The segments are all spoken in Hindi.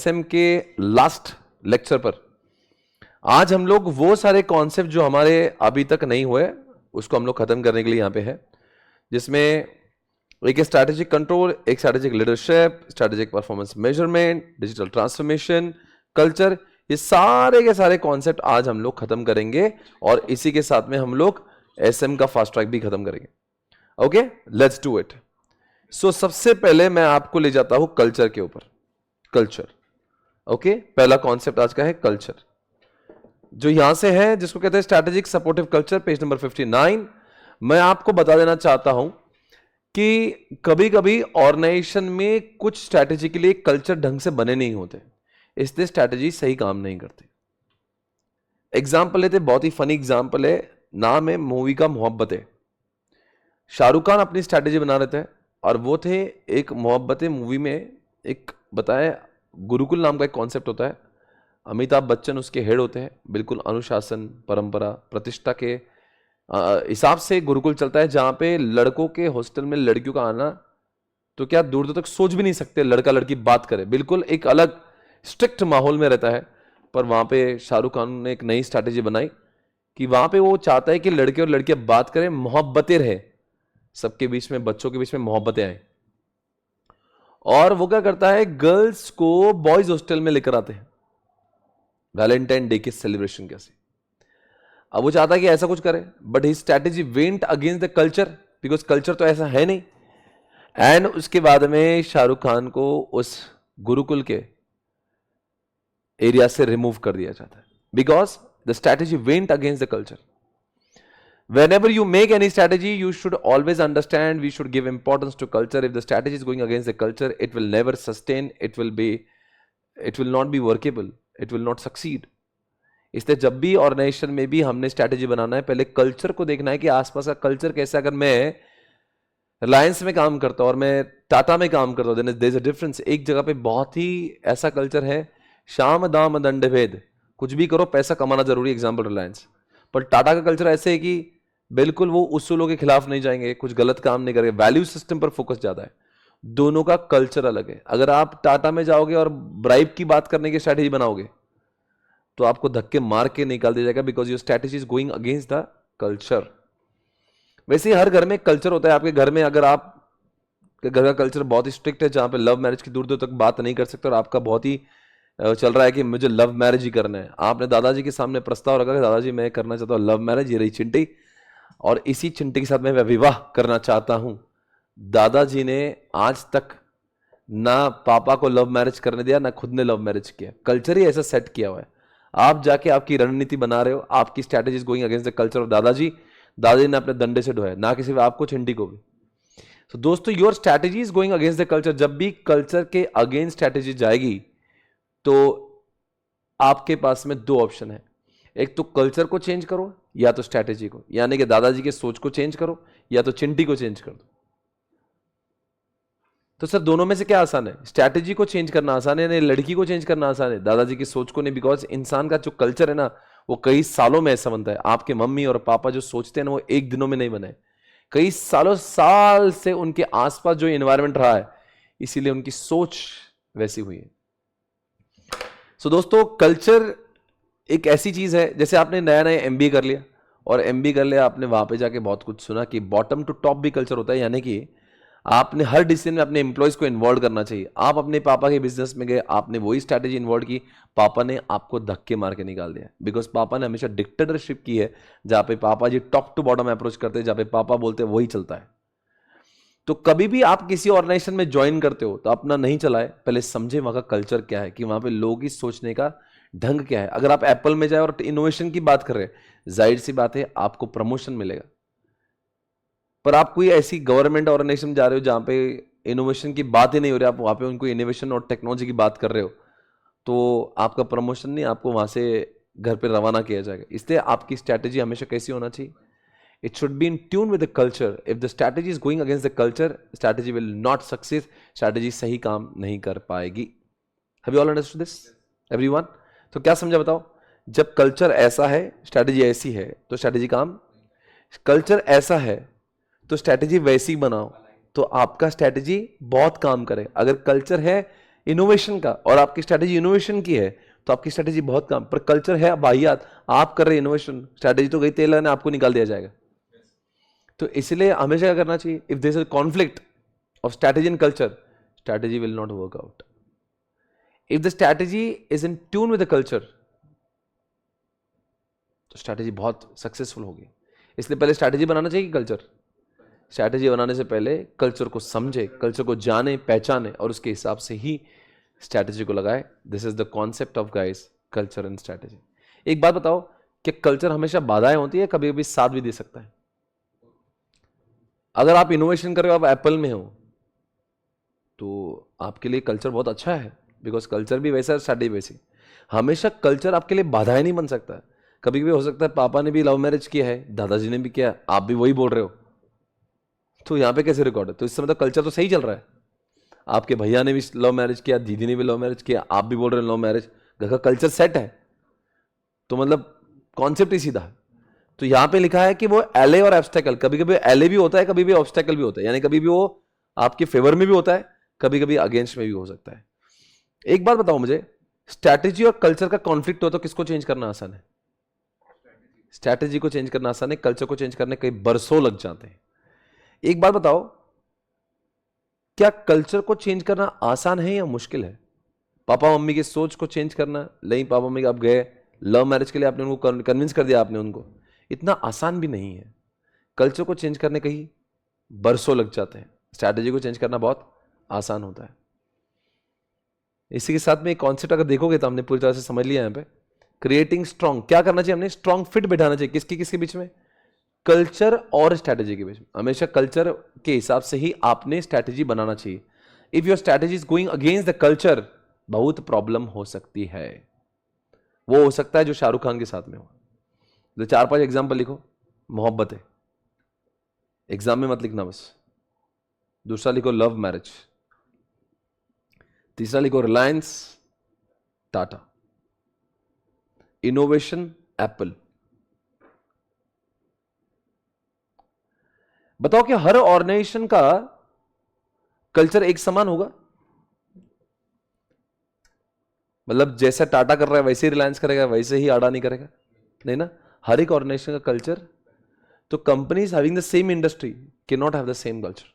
एसएम के लास्ट लेक्चर पर आज हम लोग वो सारे कॉन्सेप्ट जो हमारे अभी तक नहीं हुए उसको हम लोग खत्म करने के लिए यहां पे है, जिसमें एक स्ट्रैटेजिक कंट्रोल, एक strategic leadership, strategic performance measurement, digital transformation, culture, ये सारे के सारे कॉन्सेप्ट आज हम लोग खत्म करेंगे और इसी के साथ में हम लोग एसएम का फास्ट ट्रैक भी खत्म करेंगे। Okay, let's do it. So सबसे पहले मैं आपको ले जाता हूं कल्चर के ऊपर। कल्चर, ओके, पहला कॉन्सेप्ट आज का है कल्चर, जो यहां से है जिसको कहते हैं strategic supportive culture, page number 59। मैं आपको बता देना चाहता हूं कि कभी कभी ऑर्गेनाइजेशन में कुछ स्ट्रैटेजी के लिए कल्चर ढंग से बने नहीं होते, इसलिए स्ट्रैटेजी सही काम नहीं करती। एग्जाम्पल लेते, बहुत ही फनी एग्जाम्पल है, नाम है मूवी का मोहब्बतें। शाहरुख खान अपनी स्ट्रैटेजी बना रहे थे और वो थे एक मोहब्बतें मूवी में एक बताया गुरुकुल नाम का एक कॉन्सेप्ट होता है। अमिताभ बच्चन उसके हेड होते हैं, बिल्कुल अनुशासन, परंपरा, प्रतिष्ठा के हिसाब से गुरुकुल चलता है, जहां पे लड़कों के हॉस्टल में लड़कियों का आना तो क्या दूर दूर तक सोच भी नहीं सकते, लड़का लड़की बात करे, बिल्कुल एक अलग स्ट्रिक्ट माहौल में रहता है। पर वहां पे शाहरुख खान ने एक नई स्ट्रैटेजी बनाई कि वहां पे वो चाहता है कि लड़के और लड़कियां बात करें, मोहब्बतें रहे सबके बीच में, बच्चों के बीच में मोहब्बतें आए। और वो क्या करता है, गर्ल्स को बॉयज हॉस्टल में लेकर आते हैं वैलेंटाइन डे के सेलिब्रेशन कैसे। अब वो चाहता है कि ऐसा कुछ करे, but he strategy went against the culture, because culture तो ऐसा है नहीं। एंड उसके बाद में शाहरुख खान को उस गुरुकुल के एरिया से रिमूव कर दिया जाता है, because the strategy went against the culture. Whenever you make any strategy, you should always understand we should give importance to culture. If the strategy is going against the culture, it will never sustain. It will not be workable. It will not succeed. इसलिए जब भी ऑर्गेनाइजेशन में भी हमने स्ट्रैटेजी बनाना है, पहले कल्चर को देखना है कि आसपास का कल्चर कैसा। अगर मैं रिलायंस में काम करता हूं और मैं टाटा में काम करता हूं, देयर इज अ डिफरेंस। एक जगह पे बहुत ही ऐसा कल्चर है, शाम दाम दंड भेद, कुछ भी करो पैसा कमाना जरूरी, एग्जाम्पल रिलायंस। पर टाटा का कल्चर ऐसे है कि बिल्कुल वो उसूलों के खिलाफ नहीं जाएंगे, कुछ गलत काम नहीं करेंगे, वैल्यू सिस्टम पर फोकस ज्यादा है। दोनों का कल्चर अलग है। अगर आप टाटा में जाओगे और ब्राइब की बात करने की स्ट्रैटेजी बनाओगे तो आपको धक्के मार के निकाल दिया जाएगा, because your strategy is going against the culture. वैसे ही हर घर में कल्चर होता है। आपके घर में अगर आप घर का कल्चर बहुत ही स्ट्रिक्ट है, जहां पे लव मैरिज की दूर दूर तक बात नहीं कर सकते, और आपका बहुत ही चल रहा है कि मुझे लव मैरिज ही करना है, आपने दादाजी के सामने प्रस्ताव रखा कि दादाजी मैं करना चाहता हूं लव मैरिज, ये रही चिंटी और इसी चिंटी के साथ मैं विवाह करना चाहता हूं। दादाजी ने आज तक ना पापा को लव मैरिज करने दिया, ना खुद ने लव मैरिज किया। कल्चर ही ऐसा सेट किया हुआ है। आप जाके आपकी रणनीति बना रहे हो, आपकी strategy going against the culture of दादाजी। दादाजी ने अपने डंडे से ढोया, ना किसी आपको चिंटी को भी। तो दोस्तों, your strategy is going against the culture. जब भी कल्चर के अगेंस्ट स्ट्रैटेजी जाएगी तो आपके पास में दो ऑप्शन है, एक तो कल्चर को चेंज करो या तो स्ट्रैटेजी को, यानी कि दादाजी के सोच को चेंज करो या तो चिंटी को चेंज कर दो। तो सर दोनों में से क्या आसान है? स्ट्रैटेजी को चेंज करना आसान है, नहीं लड़की को चेंज करना आसान है, दादाजी की सोच को नहीं। बिकॉज इंसान का जो कल्चर है ना, वो कई सालों में ऐसा बनता है। आपके मम्मी और पापा जो सोचते हैं ना, वो एक दिनों में नहीं बने, कई सालों साल से उनके आसपास जो एनवायरमेंट रहा है, इसीलिए उनकी सोच वैसी हुई है। सो दोस्तों, कल्चर एक ऐसी चीज है, जैसे आपने नया नया एमबीए कर लिया और एमबीए कर लिया, आपने वहां पे जाके बहुत कुछ सुना कि बॉटम टू टॉप भी कल्चर होता है, यानी कि आपने हर डिसीजन में अपने एम्प्लॉयज को इन्वॉल्व करना चाहिए। आप अपने पापा के बिजनेस में गए, आपने वही स्ट्रैटेजी इन्वॉल्व की, पापा ने आपको धक्के मार के निकाल दिया, बिकॉज पापा ने हमेशा डिक्टेटरशिप की है, जहां पे पापा जी टॉप टू बॉटम अप्रोच करते हैं, जहां पे पापा बोलते हैं वही चलता है। तो कभी भी आप किसी ऑर्गेनाइजेशन में ज्वाइन करते हो तो अपना नहीं चलाए, पहले समझे वहां का कल्चर क्या है, कि वहां पे लोग ही सोचने का ढंग क्या है। अगर आप एप्पल में जाए और इनोवेशन की बात कर रहे हैं, जाहिर सी बात है आपको प्रमोशन मिलेगा। पर आप कोई ऐसी गवर्नमेंट ऑर्गेनाइजेशन में जा रहे हो जहां पे इनोवेशन की बात ही नहीं हो रही, आप वहां पे उनको इनोवेशन और टेक्नोलॉजी की बात कर रहे हो, तो आपका प्रमोशन नहीं, आपको वहां से घर पे रवाना किया जाएगा। इसलिए आपकी स्ट्रैटेजी हमेशा कैसी होना चाहिए? It should be in tune with the culture. If the strategy is going against the culture, strategy will not succeed. Strategy सही काम नहीं कर पाएगी। Have you all understood this? Everyone? तो क्या समझा बताओ? जब कल्चर ऐसा है, स्ट्रैटेजी ऐसी है, तो स्ट्रैटेजी काम, कल्चर ऐसा है तो स्ट्रैटेजी वैसी बनाओ तो आपका स्ट्रैटेजी बहुत काम करे। अगर कल्चर है इनोवेशन का और आपकी स्ट्रैटेजी इनोवेशन की है तो आपकी स्ट्रैटेजी बहुत कम, पर कल्चर है वाहियात, आप कर रहे इनोवेशन, स्ट्रैटेजी तो गई तेल लगाने, आपको निकाल दिया जाएगा। तो इसलिए हमेशा क्या करना चाहिए, if there is a conflict of strategy and culture, strategy will not work out. If the strategy is in tune with the culture तो स्ट्रैटेजी बहुत सक्सेसफुल होगी। इसलिए पहले स्ट्रैटेजी बनाना चाहिए कि कल्चर? स्ट्रैटेजी बनाने से पहले कल्चर को समझे, कल्चर को जाने पहचाने और उसके हिसाब से ही स्ट्रैटेजी को लगाए। This is the concept of guys culture and strategy. एक बात बताओ कि कल्चर हमेशा बाधाएं होती है, कभी कभी साथ भी दे सकता है। अगर आप इनोवेशन कर रहे हो, आप एप्पल में हो, तो आपके लिए कल्चर बहुत अच्छा है, बिकॉज कल्चर भी वैसा है, स्ट्रैटेजी वैसी। हमेशा कल्चर आपके लिए बाधाएं नहीं बन सकता। कभी कभी हो सकता है पापा ने भी लव मैरिज किया है, दादाजी ने भी किया, आप भी वही बोल रहे हो, तो यहां पे कैसे रिकॉर्ड है? तो इससे मतलब कल्चर तो सही चल रहा है। आपके भैया ने भी लव मैरिज किया, दीदी ने भी लव मैरिज किया, आप भी बोल रहे हो लव मैरिज, घर का कल्चर सेट है, तो मतलब कॉन्सेप्ट ही सीधा है। तो यहां पे लिखा है कि वो एले और ऑब्स्टेकल, कभी कभी एले भी होता है, कभी भी ऑब्स्टेकल भी होता है, यानी कभी भी वो आपके फेवर में भी होता है, कभी कभी अगेंस्ट में भी हो सकता है। एक बात बताओ मुझे, स्ट्रैटेजी और कल्चर का कॉन्फ्लिक्ट हो तो किसको चेंज करना आसान है? स्ट्रैटेजी को चेंज करना आसान है, कल्चर को चेंज करने कई बरसों लग जाते हैं। एक बात बताओ, क्या कल्चर को चेंज करना आसान है या मुश्किल है? पापा मम्मी की सोच को चेंज करना, नहीं पापा मम्मी आप गए लव मैरिज के लिए, आपने उनको कन्विंस कर दिया, आपने उनको, इतना आसान भी नहीं है। कल्चर को चेंज करने कहीं बरसों लग जाते हैं, स्ट्रैटेजी को चेंज करना बहुत आसान होता है। इसी के साथ में एक कॉन्सेप्ट अगर देखोगे तो हमने पूरी तरह से समझ लिया यहां पे, क्रिएटिंग स्ट्रॉन्ग। क्या करना चाहिए हमने? स्ट्रॉन्ग फिट बिठाना चाहिए, किसके बीच में? कल्चर और स्ट्रैटेजी के बीच में। हमेशा कल्चर के हिसाब से ही आपने स्ट्रैटेजी बनाना चाहिए। If your strategy is going against the culture, बहुत प्रॉब्लम हो सकती है। वो हो सकता है जो शाहरुख खान के साथ में हो। तो 4-5 एग्जाम्पल लिखो। मोहब्बत है, एग्जाम में मत लिखना बस। दूसरा लिखो लव मैरिज। तीसरा लिखो रिलायंस टाटा। Innovation Apple. बताओ कि हर ऑर्गेनाइजेशन का कल्चर एक समान होगा? मतलब जैसा टाटा कर रहा है वैसे ही रिलायंस करेगा, वैसे ही अडानी करेगा? नहीं ना, हर एक ऑर्गेनाइजेशन का कल्चर, तो companies having the same industry can not have the same culture.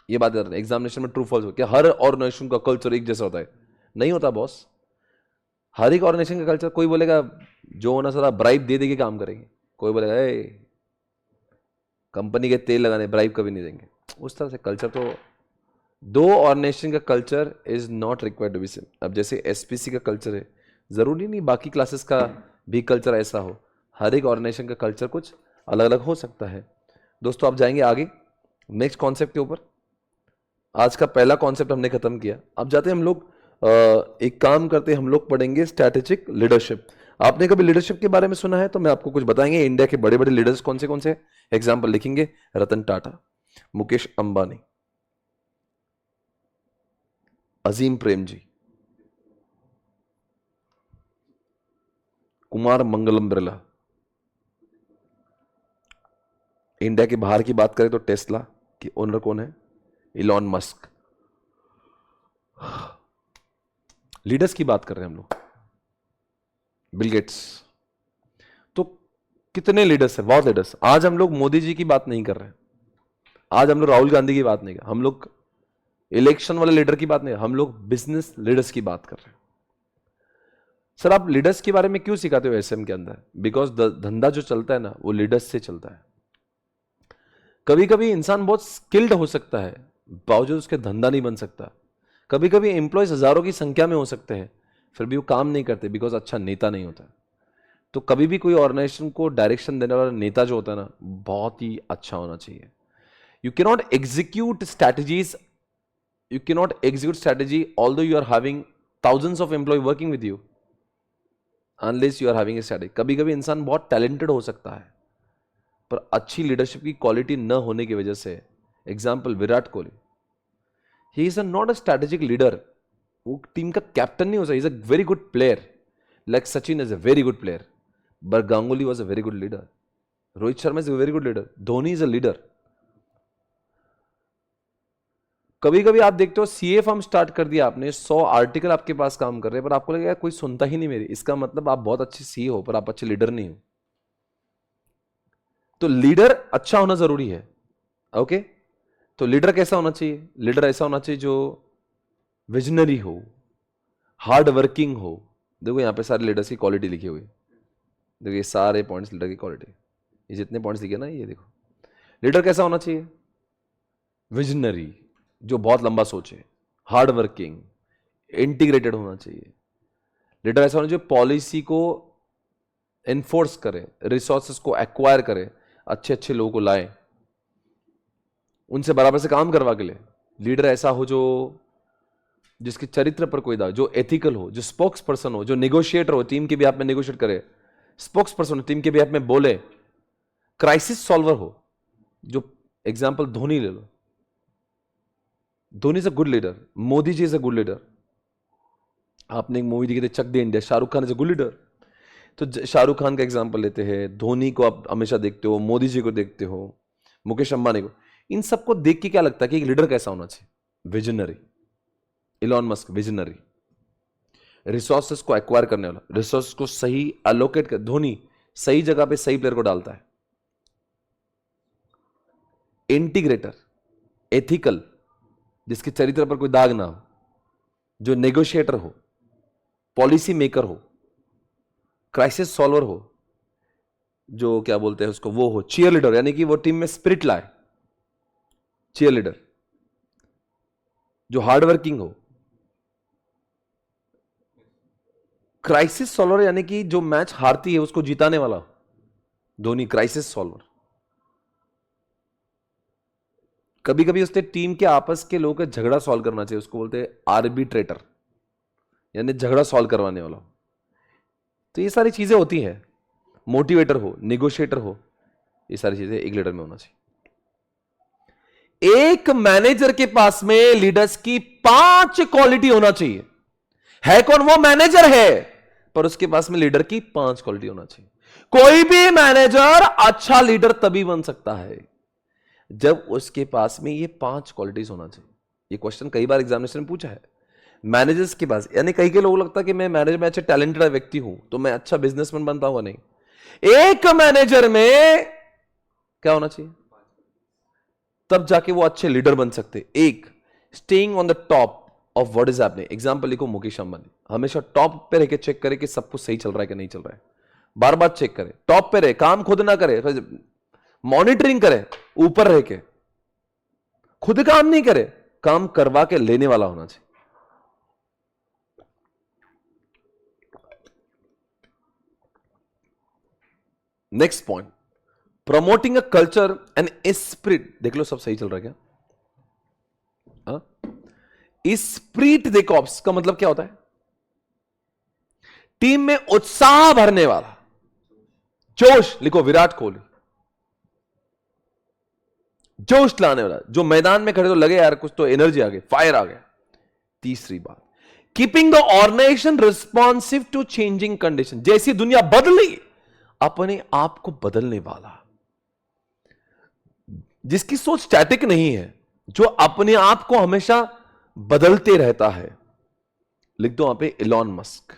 ये बात कर रहे हैं एग्जामिनेशन में ट्रू फॉल्स हो, क्या हर ऑर्गेनाइजेशन का कल्चर एक जैसा होता है? नहीं होता बॉस। हर एक ऑर्गेनाइजेशन का कल्चर, कोई बोलेगा जो होना सारा ब्राइब दे देके काम करेंगे, कोई बोलेगा कंपनी के तेल लगाने ब्राइब कभी नहीं देंगे। उस तरह से कल्चर तो दो ऑर्गेनाइजेशन का culture is not required to be same. अब जैसे एसपीसी का कल्चर है, जरूरी नहीं बाकी क्लासेस का भी कल्चर ऐसा हो। हर एक ऑर्गेनाइजेशन का कल्चर कुछ अलग अलग हो सकता है। दोस्तों आप जाएंगे आगे नेक्स्ट कॉन्सेप्ट के ऊपर। आज का पहला कॉन्सेप्ट हमने खत्म किया। अब जाते हैं हम लोग एक काम करते हैं, हम लोग पढ़ेंगे स्ट्रैटेजिक लीडरशिप। आपने कभी लीडरशिप के बारे में सुना है? तो मैं आपको कुछ बताएंगे इंडिया के बड़े बड़े लीडर्स कौन से एग्जाम्पल लिखेंगे। रतन टाटा, मुकेश अंबानी, अजीम प्रेम जी, कुमार मंगलम बिरला। इंडिया के बाहर की बात करें तो टेस्ला की ओनर कौन है? Elon Musk. लीडर्स की बात कर रहे हैं हम लोग, बिल गेट्स। तो कितने लीडर्स हैं? बहुत लीडर्स। आज हम लोग मोदी जी की बात नहीं कर रहे हैं, आज हम लोग राहुल गांधी की बात नहीं कर, हम लोग इलेक्शन वाले लीडर की बात नहीं, हम लोग बिजनेस लीडर्स की बात कर रहे हैं। सर आप लीडर्स के बारे में क्यों सिखाते हो एसएम के अंदर? बिकॉज धंधा जो चलता है ना वो लीडर्स से चलता है। कभी कभी इंसान बहुत स्किल्ड हो सकता है, बावजूद उसके धंधा नहीं बन सकता। कभी कभी एम्प्लॉयज हजारों की संख्या में हो सकते हैं, फिर भी वो काम नहीं करते बिकॉज अच्छा नेता नहीं होता। तो कभी भी कोई ऑर्गेनाइजेशन को डायरेक्शन देने वाला नेता जो होता है ना, बहुत ही अच्छा होना चाहिए। You can not execute strategies, you cannot execute strategy although you are having thousands of employees working with you unless you are having a strategy। कभी कभी इंसान बहुत टैलेंटेड हो सकता है पर अच्छी लीडरशिप की क्वालिटी न होने की वजह से, example Virat Kohli, he is not a strategic leader. वो टीम का कैप्टन नहीं हो सकता। Is a very good player, like Sachin is a very good player, but Ganguly was a very good leader, Rohit Sharma is a very good leader, Dhoni is a leader. कभी कभी आप देखते हो सीए फॉर्म स्टार्ट कर दिया आपने, 100 आर्टिकल आपके पास काम कर रहे हैं, पर आपको लगेगा कोई सुनता ही नहीं मेरी, इसका मतलब आप बहुत अच्छे सीए हो पर आप अच्छे लीडर नहीं हो। तो लीडर अच्छा होना जरूरी है। ओके, तो लीडर कैसा होना चाहिए? लीडर ऐसा होना चाहिए जो विजनरी हो, हार्ड वर्किंग हो। देखो यहां पे सारे लीडर्स की क्वालिटी लिखी हुई, देखो ये सारे पॉइंट्स लीडर की क्वालिटी, ये जितने पॉइंट्स लिखे ना, ये देखो लीडर कैसा होना चाहिए? विजनरी, जो बहुत लंबा सोचे, हार्ड वर्किंग, इंटीग्रेटेड होना चाहिए। लीडर ऐसा होना चाहिए पॉलिसी को एनफोर्स करे, रिसोर्सेस को एक्वायर करे, अच्छे अच्छे लोगों को लाए, उनसे बराबर से काम करवा के ले। लीडर ऐसा हो जो जिसके चरित्र पर कोई दाग, जो एथिकल हो, जो स्पोक्स पर्सन हो, जो नेगोशिएटर हो, टीम के भी आप में नेगोशिएट करे, स्पोक्स पर्सन टीम के भी आप में बोले, क्राइसिस सॉल्वर हो। जो एग्जांपल धोनी ले लो, Dhoni is a good leader, Modi ji is a good leader. आपने एक मूवी देखी थी Chak De India, Shahrukh Khan is a good leader. तो शाहरुख खान का एग्जांपल लेते हैं, धोनी को आप हमेशा देखते हो, मोदी जी को देखते हो, मुकेश अंबानी को, इन सबको देख के क्या लगता है कि एक लीडर कैसा होना चाहिए? Visionary. Elon Musk visionary, resources को एक्वायर करने वाला, रिसोर्स को सही अलोकेट कर, धोनी सही जगह पे सही प्लेयर को डालता है। इंटीग्रेटर, एथिकल, जिसके चरित्र पर कोई दाग ना हो, जो नेगोशिएटर हो, पॉलिसी मेकर हो, क्राइसिस सॉल्वर हो, जो क्या बोलते हैं उसको, वो हो चीयर लीडर, यानी कि वो टीम में स्पिरिट लाए, चीयर लीडर, जो हार्ड वर्किंग हो, क्राइसिस सॉल्वर यानी कि जो मैच हारती है उसको जिताने वाला। Dhoni crisis solver. कभी कभी उसने टीम के आपस के लोगों का झगड़ा सॉल्व करना चाहिए, उसको बोलते हैं आर्बिट्रेटर, यानी झगड़ा सॉल्व करवाने वाला। तो ये सारी चीजें होती हैं। मोटिवेटर हो, नेगोशिएटर हो, ये सारी चीजें एक लीडर में होना चाहिए। एक मैनेजर के पास में लीडर्स की 5 क्वालिटी होना चाहिए। है कौन? वो मैनेजर है, पर उसके पास में लीडर की 5 क्वालिटी होना चाहिए। कोई भी मैनेजर अच्छा लीडर तभी बन सकता है जब उसके पास में ये 5 क्वालिटीज होना चाहिए। ये क्वेश्चन कई बार एग्जामिनेशन में पूछा है। मैनेजर्स के पास, यानी कई के लोगों लगता है कि मैं मैनेजर में अच्छे टैलेंटेड व्यक्ति हूं तो मैं अच्छा बिजनेसमैन बन पाऊंगा। नहीं, एक मैनेजर में क्या होना चाहिए? तब जाके वो अच्छे लीडर बन सकते। एक, staying on the top of what is happening. Example लिखो, मुकेश अंबानी हमेशा टॉप पे रह के चेक करे कि सब कुछ सही चल रहा है कि नहीं चल रहा है, बार बार चेक करे, टॉप पे रहे, काम खुद ना करे, मॉनिटरिंग करे, ऊपर रह के, खुद काम नहीं करे, काम करवा के लेने वाला होना चाहिए। Next point, promoting a culture and spirit. देख लो सब सही चल रहा है क्या? स्पिरिट देखो, ऑप्स का मतलब क्या होता है? टीम में उत्साह भरने वाला, जोश। लिखो, विराट कोहली जोश लाने वाला, जो मैदान में खड़े तो लगे यार कुछ तो एनर्जी आ गई, फायर आ गया। तीसरी बात, keeping the organisation responsive to changing condition. जैसी दुनिया बदली, अपने आप को बदलने वाला, जिसकी सोच स्टैटिक नहीं है, जो अपने आप को हमेशा बदलते रहता है। लिख दो वहां पे इलॉन मस्क।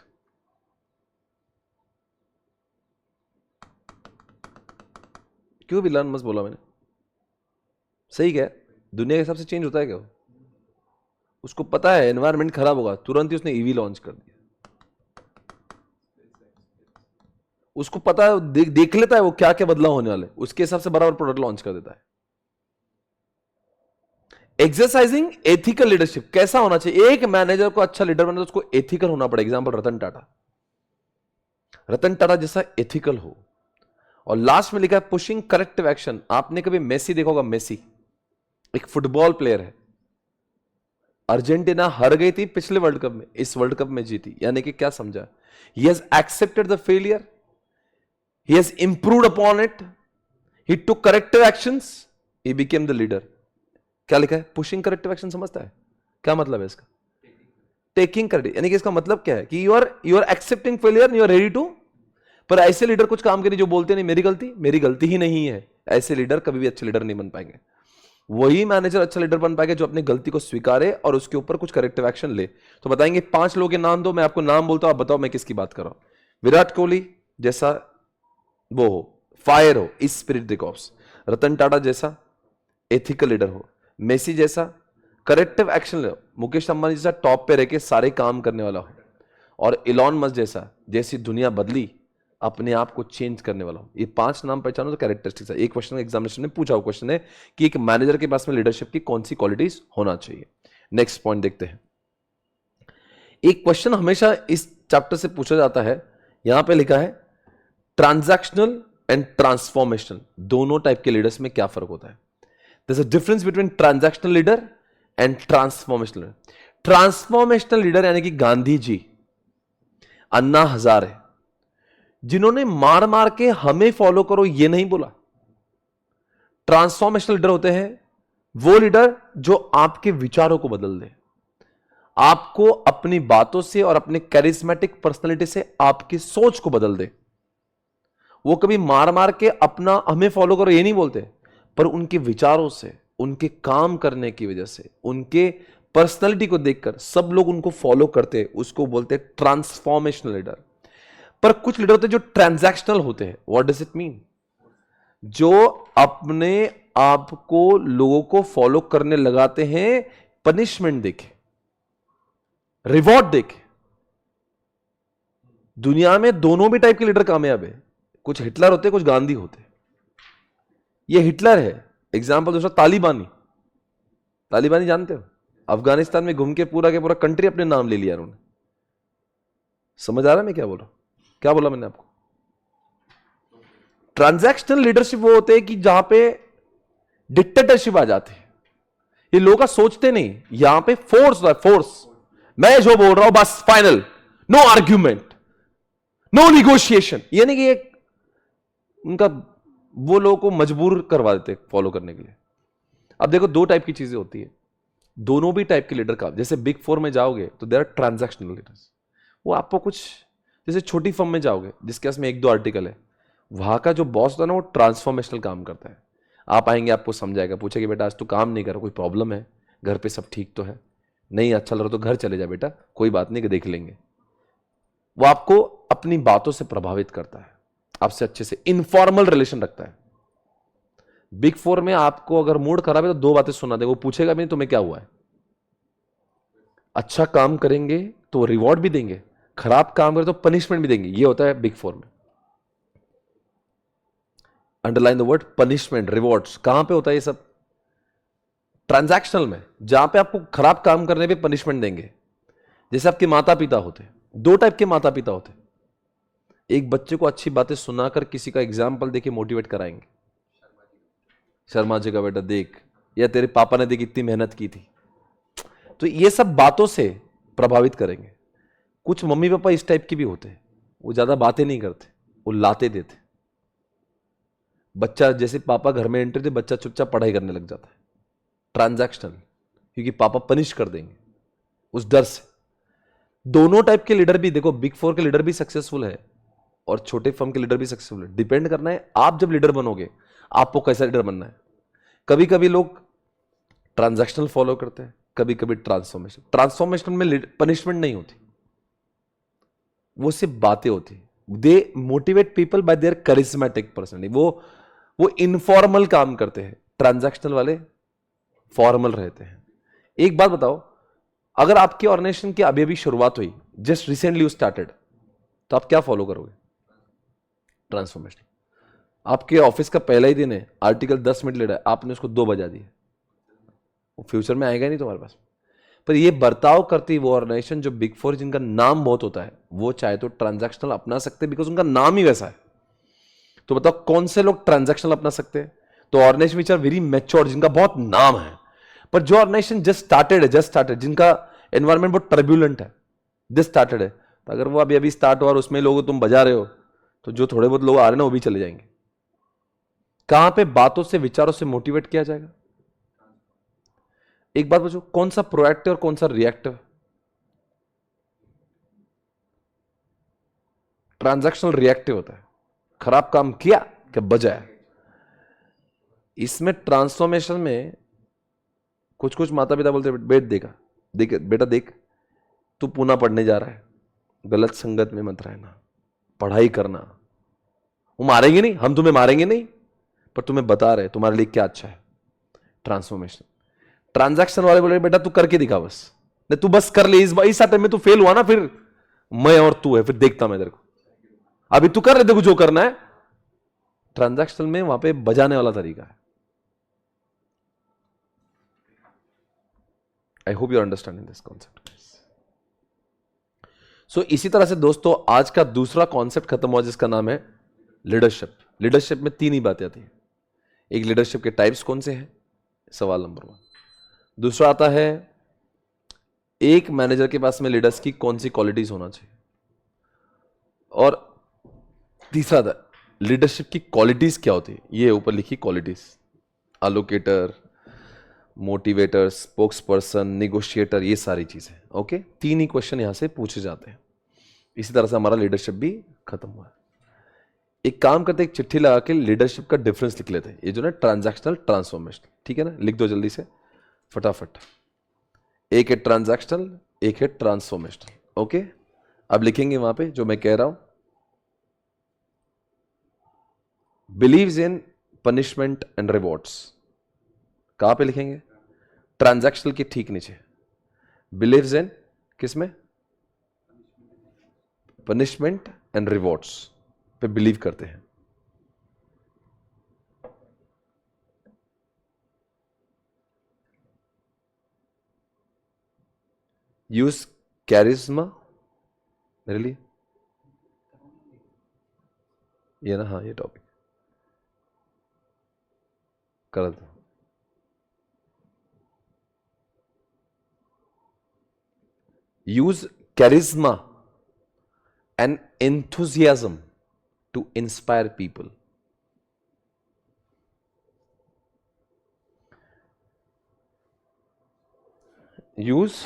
क्यों इलॉन मस्क बोला मैंने? सही क्या? दुनिया के हिसाब से चेंज होता है क्या? उसको पता है एनवायरनमेंट खराब होगा, तुरंत ही उसने ईवी लॉन्च कर दिया। उसको पता है, देख लेता है वो क्या क्या बदलाव होने वाले, उसके हिसाब से बराबर प्रोडक्ट लॉन्च कर देता है। Exercising ethical leadership. कैसा होना चाहिए? एक मैनेजर को अच्छा लीडर बनना तो उसको एथिकल होना पड़ेगा। एग्जांपल रतन टाटा, रतन टाटा जैसा एथिकल हो। और लास्ट में लिखा है पुशिंग करेक्टिव एक्शन। आपने कभी मेसी देखा होगा? मेसी एक फुटबॉल प्लेयर है, अर्जेंटीना हार गई थी पिछले वर्ल्ड कप में, इस वर्ल्ड कप में जीती। यानी कि क्या समझा? He has accepted the failure, he has improved upon it, he took corrective actions, he became the leader. क्या लिखा है? Pushing corrective action. समझता है क्या मतलब है इसका? टेकिंग करेक्टिव, यानी कि इसका मतलब क्या है कि you are accepting failure, you are ready to. पर ऐसे लीडर कुछ काम के नहीं जो बोलते नहीं मेरी गलती ही नहीं है, ऐसे लीडर कभी भी अच्छे लीडर नहीं बन पाएंगे। वही मैनेजर अच्छा लीडर बन पाएगा जो अपनी गलती को स्वीकारे और उसके ऊपर कुछ करेक्टिव एक्शन ले। तो बताएंगे 5 लोगों के नाम दो, मैं आपको नाम बोलता हूं, आप बताओ मैं किसकी बात कर रहा हूं। विराट कोहली जैसा वो हो, फायर हो, स्पिरिट दिखाओ। रतन टाटा जैसा एथिकल लीडर हो। मेसी जैसा करेक्टिव एक्शन ले। मुकेश अंबानी जैसा टॉप पे रह के सारे काम करने वाला हो। और इलॉन मस्क जैसा, जैसी दुनिया बदली अपने आप को चेंज करने वाला हो। ये 5 नाम पहचानो तो कैरेक्टरिस्टिक्स है। एक क्वेश्चन एग्जामिनेशन में पूछा हुआ क्वेश्चन है कि एक मैनेजर के पास में लीडरशिप की कौन सी क्वालिटीज होना चाहिए। नेक्स्ट पॉइंट देखते हैं। एक क्वेश्चन हमेशा इस चैप्टर से पूछा जाता है, यहां पे लिखा है ट्रांजैक्शनल एंड ट्रांसफॉर्मेशनल, दोनों टाइप के लीडर्स में क्या फर्क होता है। There is a difference between transactional leader and transformational. Transformational leader यानी कि गांधी जी, अन्ना हजारे, जिन्होंने मार मार के हमें फॉलो करो ये नहीं बोला। ट्रांसफॉर्मेशनल लीडर होते हैं वो लीडर जो आपके विचारों को बदल दे, आपको अपनी बातों से और अपने कैरिस्मेटिक पर्सनालिटी से आपकी सोच को बदल दे। वो कभी मार मार के अपना हमें फॉलो करो ये नहीं बोलते, पर उनके विचारों से, उनके काम करने की वजह से, उनके पर्सनालिटी को देखकर सब लोग उनको फॉलो करते, उसको बोलते ट्रांसफॉर्मेशनल लीडर। पर कुछ लीडर होते हैं जो ट्रांजैक्शनल होते हैं। What does it mean? जो अपने आप को लोगों को फॉलो करने लगाते हैं पनिशमेंट देके, रिवॉर्ड देके। दुनिया में दोनों भी टाइप के लीडर कामयाब है। कुछ हिटलर होते, कुछ गांधी होते। ये हिटलर है। एग्जाम्पल दूसरा तालिबानी। तालिबानी जानते हो? अफगानिस्तान में घूम के पूरा कंट्री अपने नाम ले लिया उन्होंने। समझ आ रहा है मैं क्या बोल रहा हूं? क्या बोला मैंने आपको? ट्रांजैक्शनल लीडरशिप वो होते हैं कि जहां पे डिक्टेटरशिप आ जाती है। ये लोग सोचते नहीं, यहां पे फोर्स है, फोर्स। मैं जो बोल रहा हूं बस final, no argument, no negotiation. ये नहीं कि एक उनका वो लोगों को मजबूर करवा देते फॉलो करने के लिए। अब देखो दो टाइप की चीजें होती है, दोनों भी टाइप के लीडर का। जैसे बिग 4 में जाओगे तो देयर आर ट्रांजैक्शनल लीडर्स। वो आपको कुछ, जैसे छोटी फर्म में जाओगे जिसके पास में 1-2 आर्टिकल है, वहां का जो बॉस होता है ना वो ट्रांसफॉर्मेशनल काम करता है। आप आएंगे, आपको समझाएगा, पूछेगा बेटा आज तू काम नहीं कर रहा, कोई प्रॉब्लम है? घर पे सब ठीक तो है? नहीं अच्छा लग रहा तो घर चले जा बेटा, कोई बात नहीं कि देख लेंगे। वो आपको अपनी बातों से प्रभावित करता है, आपसे अच्छे से इनफॉर्मल रिलेशन रखता है। बिग 4 में आपको अगर मूड खराब है तो 2 बातें सुना दे, वो पूछेगा भी नहीं तुम्हें क्या हुआ है। अच्छा काम करेंगे तो रिवॉर्ड भी देंगे, खराब काम करें तो पनिशमेंट भी देंगे। ये होता है बिग 4 में। Underline the word punishment, rewards. कहां पे होता है ये सब? ट्रांजैक्शनल में, जहां पे आपको खराब काम करने पे पनिशमेंट देंगे। जैसे आपके माता पिता होते हैं, 2 टाइप के माता पिता होते हैं। एक बच्चे को अच्छी बातें सुनाकर किसी का एग्जाम्पल देके मोटिवेट कराएंगे। शर्मा जी का बेटा देख, या तेरे पापा ने देख इतनी मेहनत की थी। तो ये सब बातों से प्रभावित करेंगे। कुछ मम्मी पापा इस टाइप के भी होते हैं, वो ज्यादा बातें नहीं करते, वो लाते देते। बच्चा जैसे पापा घर में एंट्री थे, बच्चा चुपचाप पढ़ाई करने लग जाता है। ट्रांजैक्शनल, क्योंकि पापा पनिश कर देंगे उस डर से। दोनों टाइप के लीडर भी देखो, बिग 4 के लीडर भी सक्सेसफुल है और छोटे फर्म के लीडर भी सक्सेसफुल है। डिपेंड करना है आप जब लीडर बनोगे आपको कैसा लीडर बनना है। कभी कभी लोग ट्रांजैक्शनल फॉलो करते हैं, कभी कभी ट्रांसफॉर्मेशन। ट्रांसफॉर्मेशन में पनिशमेंट नहीं होती, वो सिर्फ बातें होती। They motivate people by their charismatic personality. वो इनफॉर्मल काम करते हैं, ट्रांजैक्शनल वाले फॉर्मल रहते हैं। एक बात बताओ, अगर आपकी ऑर्गेनाइजेशन की अभी अभी शुरुआत हुई, जस्ट रिसेंटली यू स्टार्टेड, तो आप क्या फॉलो करोगे? ट्रांसफॉर्मेशन। आपके ऑफिस का पहला ही दिन है, आर्टिकल 10 मिनट ले रहा है, आपने उसको 2 बजा दिए, वो फ्यूचर में आएगा नहीं तुम्हारे पास। पर ये बर्ताव करती वो ऑर्गेनाइजेशन जो बिग 4 जिनका नाम बहुत होता है, वो चाहे तो ट्रांजैक्शनल अपना सकते हैं, बिकॉज उनका नाम ही वैसा है। तो बताओ कौन से लोग ट्रांजैक्शनल अपना सकते हैं? तो organisation which are very mature, जिनका बहुत नाम है। पर जो ऑर्गेनाइजेशन जस्ट स्टार्टेड, जिनका एनवायरमेंट बहुत टर्ब्यूलेंट है, जस्ट स्टार्टेड है, तो अगर वो अभी अभी स्टार्ट हुआ और उसमें लोग तुम बजा रहे हो, तो जो थोड़े बहुत लोग आ रहे हैं ना वो भी चले जाएंगे। कहां पे बातों से, विचारों से मोटिवेट किया जाएगा? एक बात पूछो, कौन सा प्रोएक्टिव और कौन सा रिएक्टिव? ट्रांजैक्शनल रिएक्टिव होता है, खराब काम किया क्या बजाया। इसमें ट्रांसफॉर्मेशन में कुछ कुछ माता पिता बोलते बेट देखा देख बेटा देख, तू पूना पढ़ने जा रहा है, गलत संगत में मत रहना, पढ़ाई करना। वो मारेंगे नहीं, हम तुम्हें मारेंगे नहीं, पर तुम्हें बता रहे तुम्हारे लिए क्या अच्छा है। ट्रांसफॉर्मेशन। ट्रांजैक्शन वाले बोले बेटा तू करके दिखा बस, नहीं तू बस कर ले, इस टाइम में तू फेल हुआ ना, फिर मैं और तू है, फिर देखता मैं तेरे को, अभी तू कर रहे देखो जो करना है। ट्रांजैक्शनल में वहां पे बजाने वाला तरीका है। I hope you are understanding this concept. So इसी तरह से दोस्तों आज का दूसरा कॉन्सेप्ट खत्म हुआ जिसका नाम है लीडरशिप। लीडरशिप में तीन ही बातें आती हैं। एक, लीडरशिप के टाइप्स कौन से हैं, सवाल नंबर 1। दूसरा आता है एक मैनेजर के पास में लीडर्स की कौन सी क्वालिटीज होना चाहिए, और तीसरा आता है लीडरशिप की क्वालिटीज क्या होती है। ये ऊपर लिखी qualities, allocator, motivator, spokesperson, negotiator, ये सारी चीजें। ओके, तीन ही क्वेश्चन यहां से पूछे जाते हैं। इसी तरह से हमारा लीडरशिप भी खत्म हुआ है। एक काम करते, एक चिट्ठी लगा के लीडरशिप का डिफरेंस लिख लेते हैं। ये जो ना ट्रांजैक्शनल, ट्रांसफॉर्मेशनल, ठीक है ना, लिख दो जल्दी से फटाफट। एक है ट्रांजैक्शनल, एक है ट्रांसफॉर्मेशनल। ओके, अब लिखेंगे वहां पे जो मैं कह रहा हूं, believes in punishment and rewards. कहां पे लिखेंगे, ट्रांजैक्शनल के ठीक नीचे। बिलीव्स इन किसमें, पनिशमेंट एंड रिवॉर्ड्स पे बिलीव करते हैं। यूज कैरिज्मा मेरे लिए, ये ना, हाँ ये टॉपिक कर दो। Use charisma and enthusiasm to inspire people. Use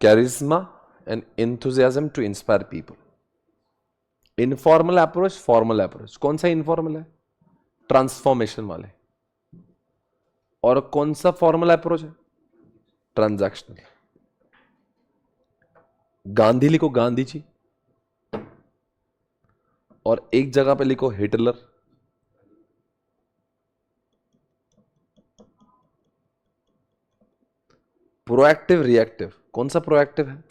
charisma and enthusiasm to inspire people. Informal approach, formal approach. कौन सा इनफॉर्मल है, ट्रांसफॉर्मेशन वाले, और कौन सा फॉर्मल अप्रोच है, ट्रांजैक्शनल। गांधी लिखो गांधी जी, और एक जगह पे लिखो हिटलर। प्रोएक्टिव, रिएक्टिव, कौन सा प्रोएक्टिव है,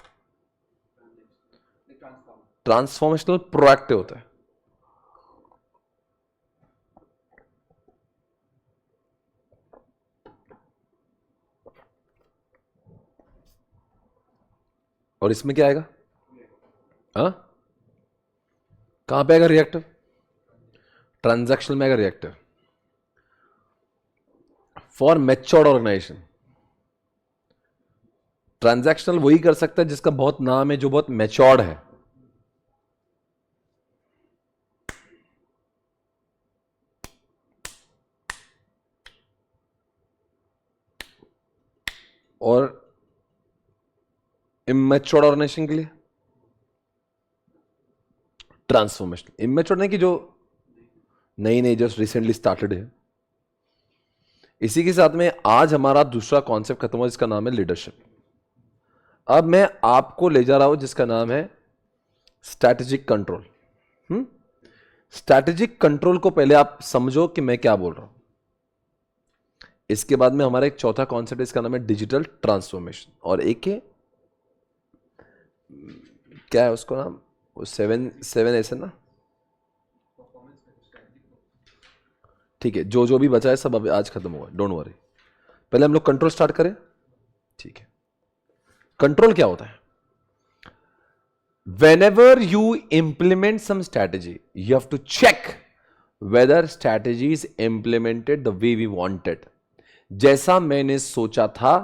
ट्रांसफॉर्मेशनल प्रोएक्टिव होता है। और इसमें क्या आएगा, हाँ कहां पे आएगा रिएक्टिव, ट्रांजैक्शनल में आएगा reactive. For matured organisation, transactional वही कर सकता है जिसका बहुत नाम है, जो बहुत मैच्योर्ड है। और इमैच्योर्ड ऑर्गेनाइजेशन के लिए ट्रांसफॉर्मेशन। इमैच्योर्ड नहीं कि जो नई जस्ट रिसेंटली स्टार्टेड है। इसी के साथ में आज हमारा दूसरा कॉन्सेप्ट खत्म हुआ जिसका नाम है लीडरशिप। अब मैं आपको ले जा रहा हूं जिसका नाम है स्ट्रैटेजिक कंट्रोल। स्ट्रैटेजिक कंट्रोल को पहले आप समझो कि मैं क्या बोल रहा हूं। इसके बाद में हमारा एक चौथा कॉन्सेप्ट है, इसका नाम है डिजिटल ट्रांसफॉर्मेशन। और एक है क्या है उसको नाम, सेवन ऐसे ना, ठीक है, जो भी बचा है सब अभी आज खत्म हुआ, डोंट वरी। पहले हम लोग कंट्रोल स्टार्ट करें, ठीक है। कंट्रोल क्या होता है, whenever you implement some strategy you have to check whether strategy is implemented the way we wanted। जैसा मैंने सोचा था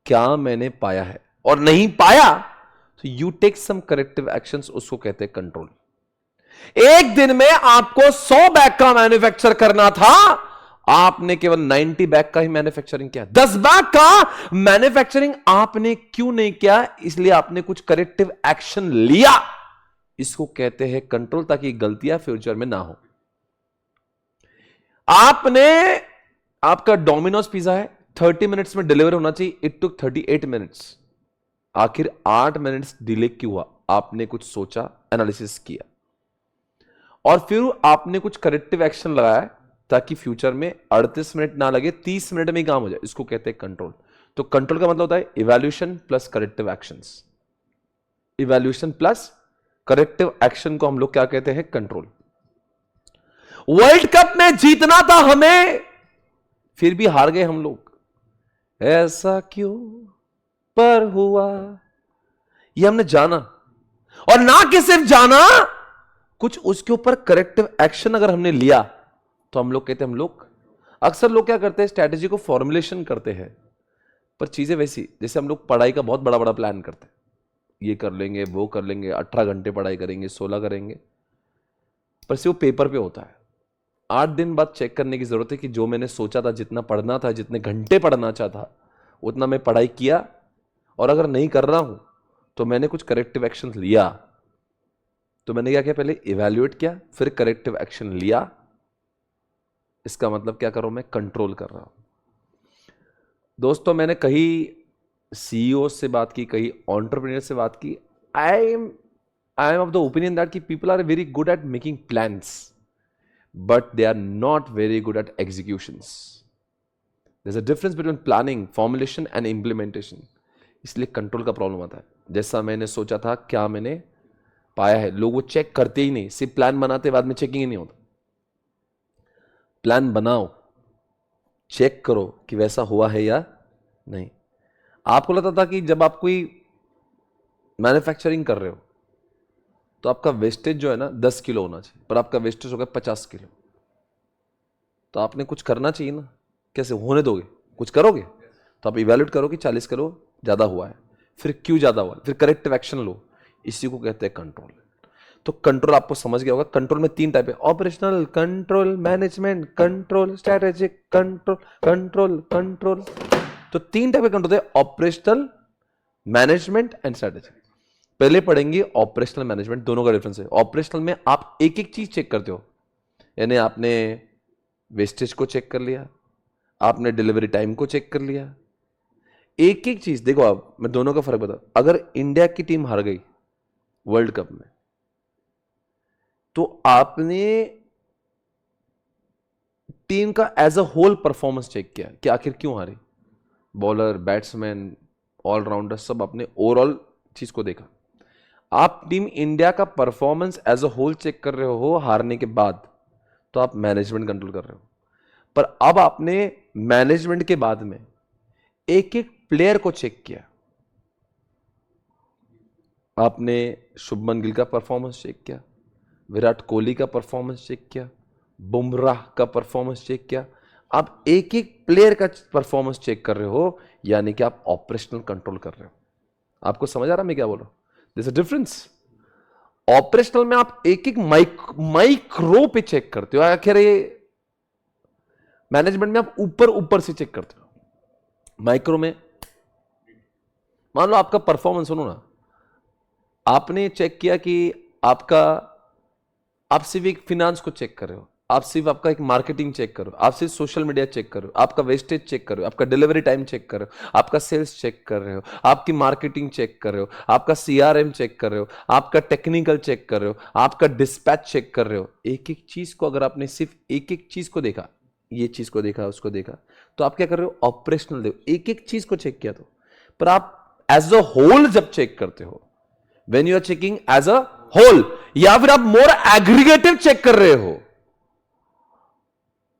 क्या मैंने पाया है, और नहीं पाया तो you take some corrective actions, उसको कहते हैं कंट्रोल। एक दिन में आपको 100 बैग का मैन्युफैक्चर करना था, आपने केवल 90 बैग का ही मैन्युफैक्चरिंग किया। 10 बैग का मैन्युफैक्चरिंग आपने क्यों नहीं किया, इसलिए आपने कुछ करेक्टिव एक्शन लिया। इसको कहते हैं कंट्रोल, ताकि गलतियां फ्यूचर में ना हो। आपका डोमिनोज पिज्जा है, 30 मिनट्स में डिलीवर होना चाहिए, इट टुक 38 मिनट्स। आखिर 8 मिनट्स डिले क्यों हुआ? आपने कुछ सोचा, एनालिसिस किया, और फिर आपने कुछ करेक्टिव एक्शन लगाया ताकि फ्यूचर में 38 मिनट ना लगे, 30 मिनट में ही काम हो जाए। इसको कहते हैं कंट्रोल। तो कंट्रोल का मतलब होता है evaluation plus corrective actions. Evaluation plus corrective action को हम लोग क्या कहते हैं? कंट्रोल। वर्ल्ड कप में जीतना था हमें, फिर भी हार गए हम लोग। ऐसा क्यों पर हुआ, ये हमने जाना, और ना कि सिर्फ जाना, कुछ उसके ऊपर करेक्टिव एक्शन अगर हमने लिया तो हम लोग कहते हैं, हम लोग अक्सर लोग क्या करते हैं, स्ट्रैटेजी को फॉर्मुलेशन करते हैं, पर चीजें वैसी जैसे हम लोग पढ़ाई का बहुत बड़ा बड़ा प्लान करते हैं, ये कर लेंगे, वो कर लेंगे, 18 घंटे पढ़ाई करेंगे, 16 करेंगे, पर सिर्फ पेपर पे होता है। 8 दिन बाद चेक करने की जरूरत है कि जो मैंने सोचा था, जितना पढ़ना था, जितने घंटे पढ़ना चाहता उतना मैं पढ़ाई किया, और अगर नहीं कर रहा हूं तो मैंने कुछ करेक्टिव एक्शन लिया। तो मैंने क्या किया? पहले इवैल्यूएट किया, फिर करेक्टिव एक्शन लिया। इसका मतलब क्या कर रहा हूं मैं? कंट्रोल कर रहा हूं। दोस्तों, मैंने कई सीईओ से बात की, कई एंटरप्रेन्योर से बात की। I am of the opinion that कि people are very good at making plans, but they are not very good at executions. There is a difference between planning, formulation and implementation. इसलिए कंट्रोल का प्रॉब्लम आता है। जैसा मैंने सोचा था, क्या मैंने पाया है? लोग वो चेक करते ही नहीं, सिर्फ प्लान बनाते, बाद में चेकिंग ही नहीं होता। प्लान बनाओ, चेक करो कि वैसा हुआ है या नहीं। आपको लगता था कि जब आप कोई मैन्युफैक्चरिंग कर रहे हो तो आपका वेस्टेज जो है ना 10 किलो होना चाहिए, पर आपका वेस्टेज हो गया 50 किलो। तो आपने कुछ करना चाहिए ना, कैसे होने दोगे? कुछ करोगे तो आप इवैल्यूएट करो कि 40 किलो ज्यादा हुआ है, फिर क्यों ज्यादा हुआ है, फिर करेक्टिव एक्शन लो। इसी को कहते हैं कंट्रोल। तो कंट्रोल आपको समझ गया होगा। कंट्रोल में 3 टाइप है: operational control, management control, strategic control. Control control तो 3 टाइप के कंट्रोल है: ऑपरेशनल, मैनेजमेंट एंड स्ट्रेटेजिक। पहले पढ़ेंगे ऑपरेशनल मैनेजमेंट। दोनों का डिफरेंस है। ऑपरेशनल में आप एक एक चीज चेक करते हो, यानी आपने वेस्टेज को चेक कर लिया, आपने डिलीवरी टाइम को चेक कर लिया, एक एक चीज देखो। आप मैं दोनों का फर्क बता। अगर इंडिया की टीम हार गई वर्ल्ड कप में, तो आपने टीम का as a whole performance check किया कि आखिर क्यों हारी। बॉलर, बैट्समैन, ऑलराउंडर, सब अपने ओवरऑल चीज को देखा। आप टीम इंडिया का performance as a whole check कर रहे हो हारने के बाद, तो आप मैनेजमेंट कंट्रोल कर रहे हो। पर अब आपने मैनेजमेंट के बाद में एक एक प्लेयर को चेक किया। आपने शुभमन गिल का परफॉर्मेंस चेक किया, विराट कोहली का परफॉर्मेंस चेक किया, बुमराह का परफॉर्मेंस चेक किया। आप एक एक प्लेयर का परफॉर्मेंस चेक कर रहे हो, यानी कि आप ऑपरेशनल कंट्रोल कर रहे हो। आपको समझ आ रहा मैं क्या बोल रहा हूं? This a difference. ऑपरेशनल में आप एक एक माइक्रो पे चेक करते हो, आखिर ये मैनेजमेंट में आप ऊपर ऊपर से चेक करते हो। माइक्रो में मान लो आपका परफॉर्मेंस, सुनो ना, आपने चेक किया कि आप सिर्फ एक फिनांस को चेक कर रहे हो, आप सिर्फ आपका एक मार्केटिंग चेक करो, आप सिर्फ सोशल मीडिया चेक करो, आपका वेस्टेज चेक करो, आपका डिलीवरी टाइम चेक करो, आपका सेल्स चेक कर रहे हो, आपकी मार्केटिंग चेक कर रहे हो, आपका सीआरएम चेक कर रहे हो, आपका टेक्निकल चेक कर रहे हो, आपका डिस्पैच चेक कर रहे हो। एक एक चीज को अगर आपने सिर्फ एक एक चीज को देखा, ये चीज को देखा, उसको देखा, तो आप क्या कर रहे हो? ऑपरेशनल देखो, एक एक चीज को चेक किया। तो पर आप एज अ होल जब चेक करते हो, when you are checking as a whole, या फिर आप मोर एग्रीगेटिव चेक कर रहे हो,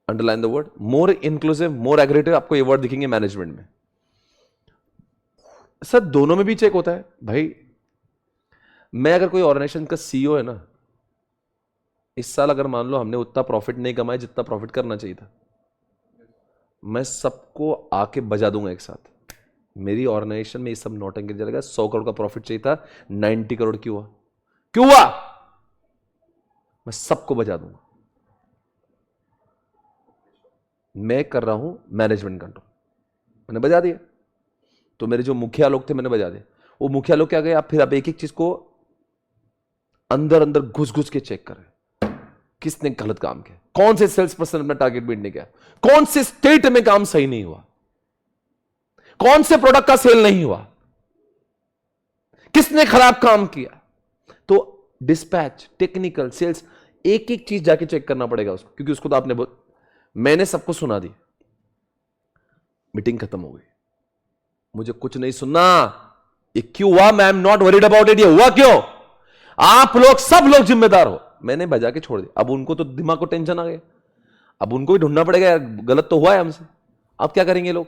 underline the word more inclusive, more aggregative, आपको ये वर्ड दिखेंगे मैनेजमेंट में। सर दोनों में भी चेक होता है भाई। मैं अगर कोई ऑर्गेनाइजेशन का सीईओ है ना, इस साल अगर मान लो हमने उतना प्रॉफिट नहीं कमाया जितना प्रॉफिट करना चाहिए था, मैं सबको आके बजा दूंगा एक साथ। मेरी ऑर्गेनाइजेशन में ये सब नौटंकी चलेगा। 100 करोड़ का प्रॉफिट चाहिए था, 90 करोड़ क्यों हुआ? क्यों हुआ? मैं सबको बजा दूंगा। मैं कर रहा हूं मैनेजमेंट कंट्रोल, मैंने बजा दिया। तो मेरे जो मुखिया लोग थे मैंने बजा दिया। वो मुखिया लोग क्या गए, आप फिर आप एक एक चीज को अंदर अंदर घुस घुस के चेक कर रहे हैं। किसने गलत काम किया, कौन से सेल्स पर्सन अपना टारगेट मीट नहीं किया, कौन से स्टेट में काम सही नहीं हुआ। कौन से प्रोडक्ट का सेल नहीं हुआ, किसने खराब काम किया। तो डिस्पैच, टेक्निकल, सेल्स, एक एक चीज जाके चेक करना पड़ेगा उसको, क्योंकि उसको तो आपने मैंने सबको सुना दी, मीटिंग खत्म हो गई, मुझे कुछ नहीं सुनना। ये क्यों हुआ, मैं am not worried about it, ये हुआ क्यों, आप लोग सब लोग जिम्मेदार हो। मैंने बजा के छोड़ दिया। अब उनको तो दिमाग को टेंशन आ गया, अब उनको भी ढूंढना पड़ेगा यार, गलत तो हुआ है हमसे। अब क्या करेंगे लोग,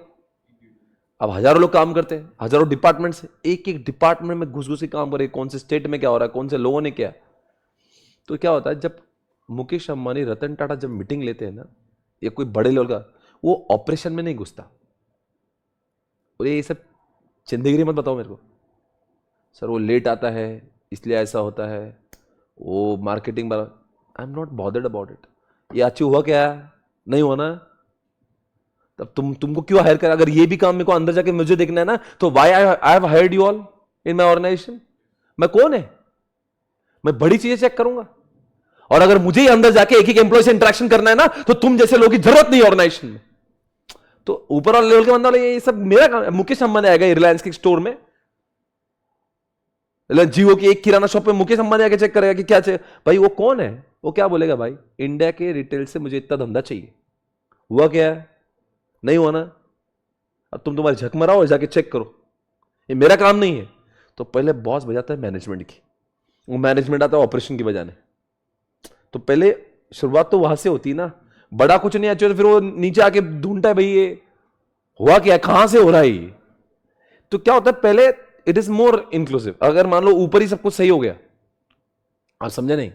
अब हजारों लोग काम करते हैं, हजारों डिपार्टमेंट से, एक एक डिपार्टमेंट में घुस घुस के काम करे, कौन से स्टेट में क्या हो रहा है, कौन से लोगों ने क्या। तो क्या होता है, जब मुकेश अंबानी, रतन टाटा जब मीटिंग लेते हैं ना, या कोई बड़े लोग का, वो ऑपरेशन में नहीं घुसता। और ये सब चिंदगिरी मत बताओ मेरे को, सर वो लेट आता है इसलिए ऐसा होता है, वो मार्केटिंग वाला, आई am not bothered about it. ये अच्छी हुआ क्या, नहीं हुआ ना, तब तुमको क्यों हायर कर। अगर ये भी काम मेरे को अंदर जाके मुझे देखना है ना, तो why I have hired you all in my organisation. मैं कौन है, मैं बड़ी चीजें चेक करूंगा। और अगर मुझे ही अंदर जाके एक एक एम्प्लॉय से इंटरेक्शन करना है ना, तो तुम जैसे लोगों की जरूरत नहीं ऑर्गेनाइजेशन में। तो ऊपर वाले लेवल के बंदा, ये सब मेरा काम। मुकेश अंबानी आएगा रिलायंस के स्टोर में, जियो की एक किराना शॉप पे मुकेश अंबानी आके चेक करेगा कि क्या चाहिए। भाई वो कौन है, वो क्या बोलेगा, भाई इंडिया के रिटेल से मुझे इतना धंधा चाहिए। हुआ क्या है, नहीं हुआ ना। अब तुम तुम्हारी झक मराओ और जाके चेक करो, ये मेरा काम नहीं है। तो पहले बॉस बजाता है मैनेजमेंट की, वो मैनेजमेंट आता है ऑपरेशन की बजाने। तो पहले शुरुआत तो वहां से होती है ना, बड़ा कुछ नहीं अच्छा तो फिर वो नीचे आके ढूंढता है, भाई ये हुआ क्या, कहां से हो रहा है ये। तो क्या होता है, पहले इट इज मोर इंक्लूसिव। अगर मान लो ऊपर ही सब कुछ सही हो गया, आप समझे नहीं,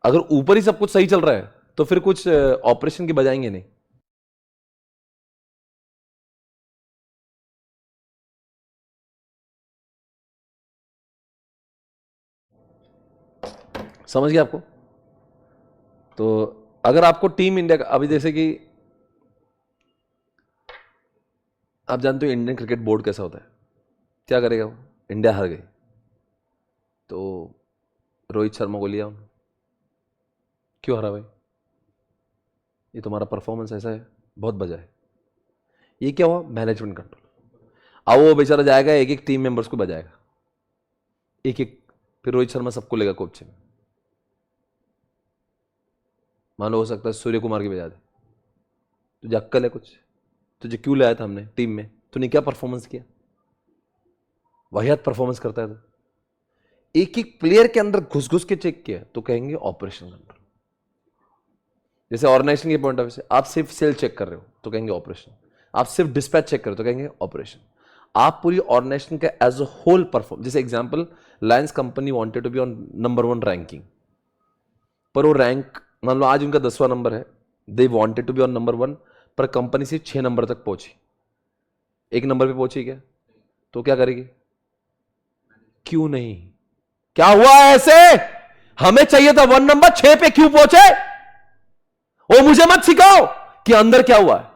अगर ऊपर ही सब कुछ सही चल रहा है तो फिर कुछ ऑपरेशन की बजाएंगे नहीं। समझ गया आपको। तो अगर आपको टीम इंडिया का, अभी जैसे कि आप जानते हो इंडियन क्रिकेट बोर्ड कैसा होता है, क्या करेगा वो, इंडिया हार गई तो रोहित शर्मा को लिया उन्होंने, क्यों हारा भाई, ये तुम्हारा परफॉर्मेंस ऐसा है, बहुत बजा है। ये क्या हुआ, मैनेजमेंट कंट्रोल। अब वो बेचारा जाएगा एक एक टीम मेंबर्स को बजाएगा, एक एक, फिर रोहित शर्मा सबको लेगा कोच में। मान लो हो सकता है सूर्य कुमार की बजा दे, तुझे अक्कल है कुछ, तुझे क्यों लाया था हमने टीम में, तूने क्या परफॉर्मेंस किया, वाहियात परफॉर्मेंस करता है तो। एक एक प्लेयर के अंदर घुस घुस के चेक किया तो कहेंगे ऑपरेशन कंट्रोल। जैसे ऑर्गेनाइजेशन के पॉइंट ऑफ व्यू से आप सिर्फ सेल चेक कर रहे हो तो कहेंगे ऑपरेशन, आप सिर्फ डिस्पैच चेक कर रहे हो तो कहेंगे ऑपरेशन। आप पूरी ऑर्गेनाइजेशन का एज अ होल परफॉर्म, जैसे example lions company wanted to be on number 1 ranking, पर वो रैंक मान लो आज उनका 10वां नंबर है, they wanted to be on number 1, पर कंपनी से 6 नंबर तक पहुंची, 1 नंबर पे पहुंची क्या, तो क्या करेगी, क्यों नहीं, क्या हुआ ऐसे, हमें चाहिए था 1 नंबर, 6 पे क्यों पहुंचे। वो मुझे मत सिखाओ कि अंदर क्या हुआ है,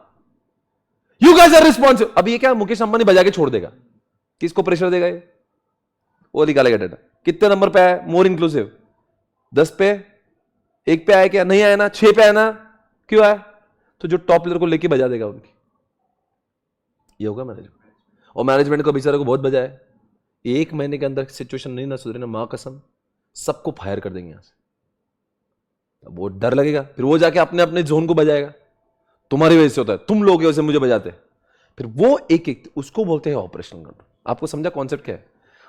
यू गाइस आर रिस्पॉन्सिबल। अब ये क्या मुकेश अंबानी बजा के छोड़ देगा, किसको प्रेशर देगा ये, वो निकालेगा डाटा, कितने नंबर पे आया, मोर इंक्लूसिव 10 पे, 1 पे आया क्या, नहीं आया ना, 6 पे आया ना, क्यों आया, तो जो टॉप प्लेयर को लेके बजा देगा उनकी। ये होगा मैनेजमेंट। और मैनेजमेंट को बेचारे को बहुत बजा है, 1 महीने के अंदर सिचुएशन नहीं ना सुधरे ना, मां कसम सबको फायर कर देंगे यहां से। अब वो डर लगेगा, फिर वो जाके अपने अपने जोन को बजाएगा, तुम्हारी वजह से होता है, तुम लोग वजह से मुझे बजाते हैं। फिर वो एक एक, उसको बोलते हैं ऑपरेशनल कंट्रोल। आपको समझा कॉन्सेप्ट क्या है,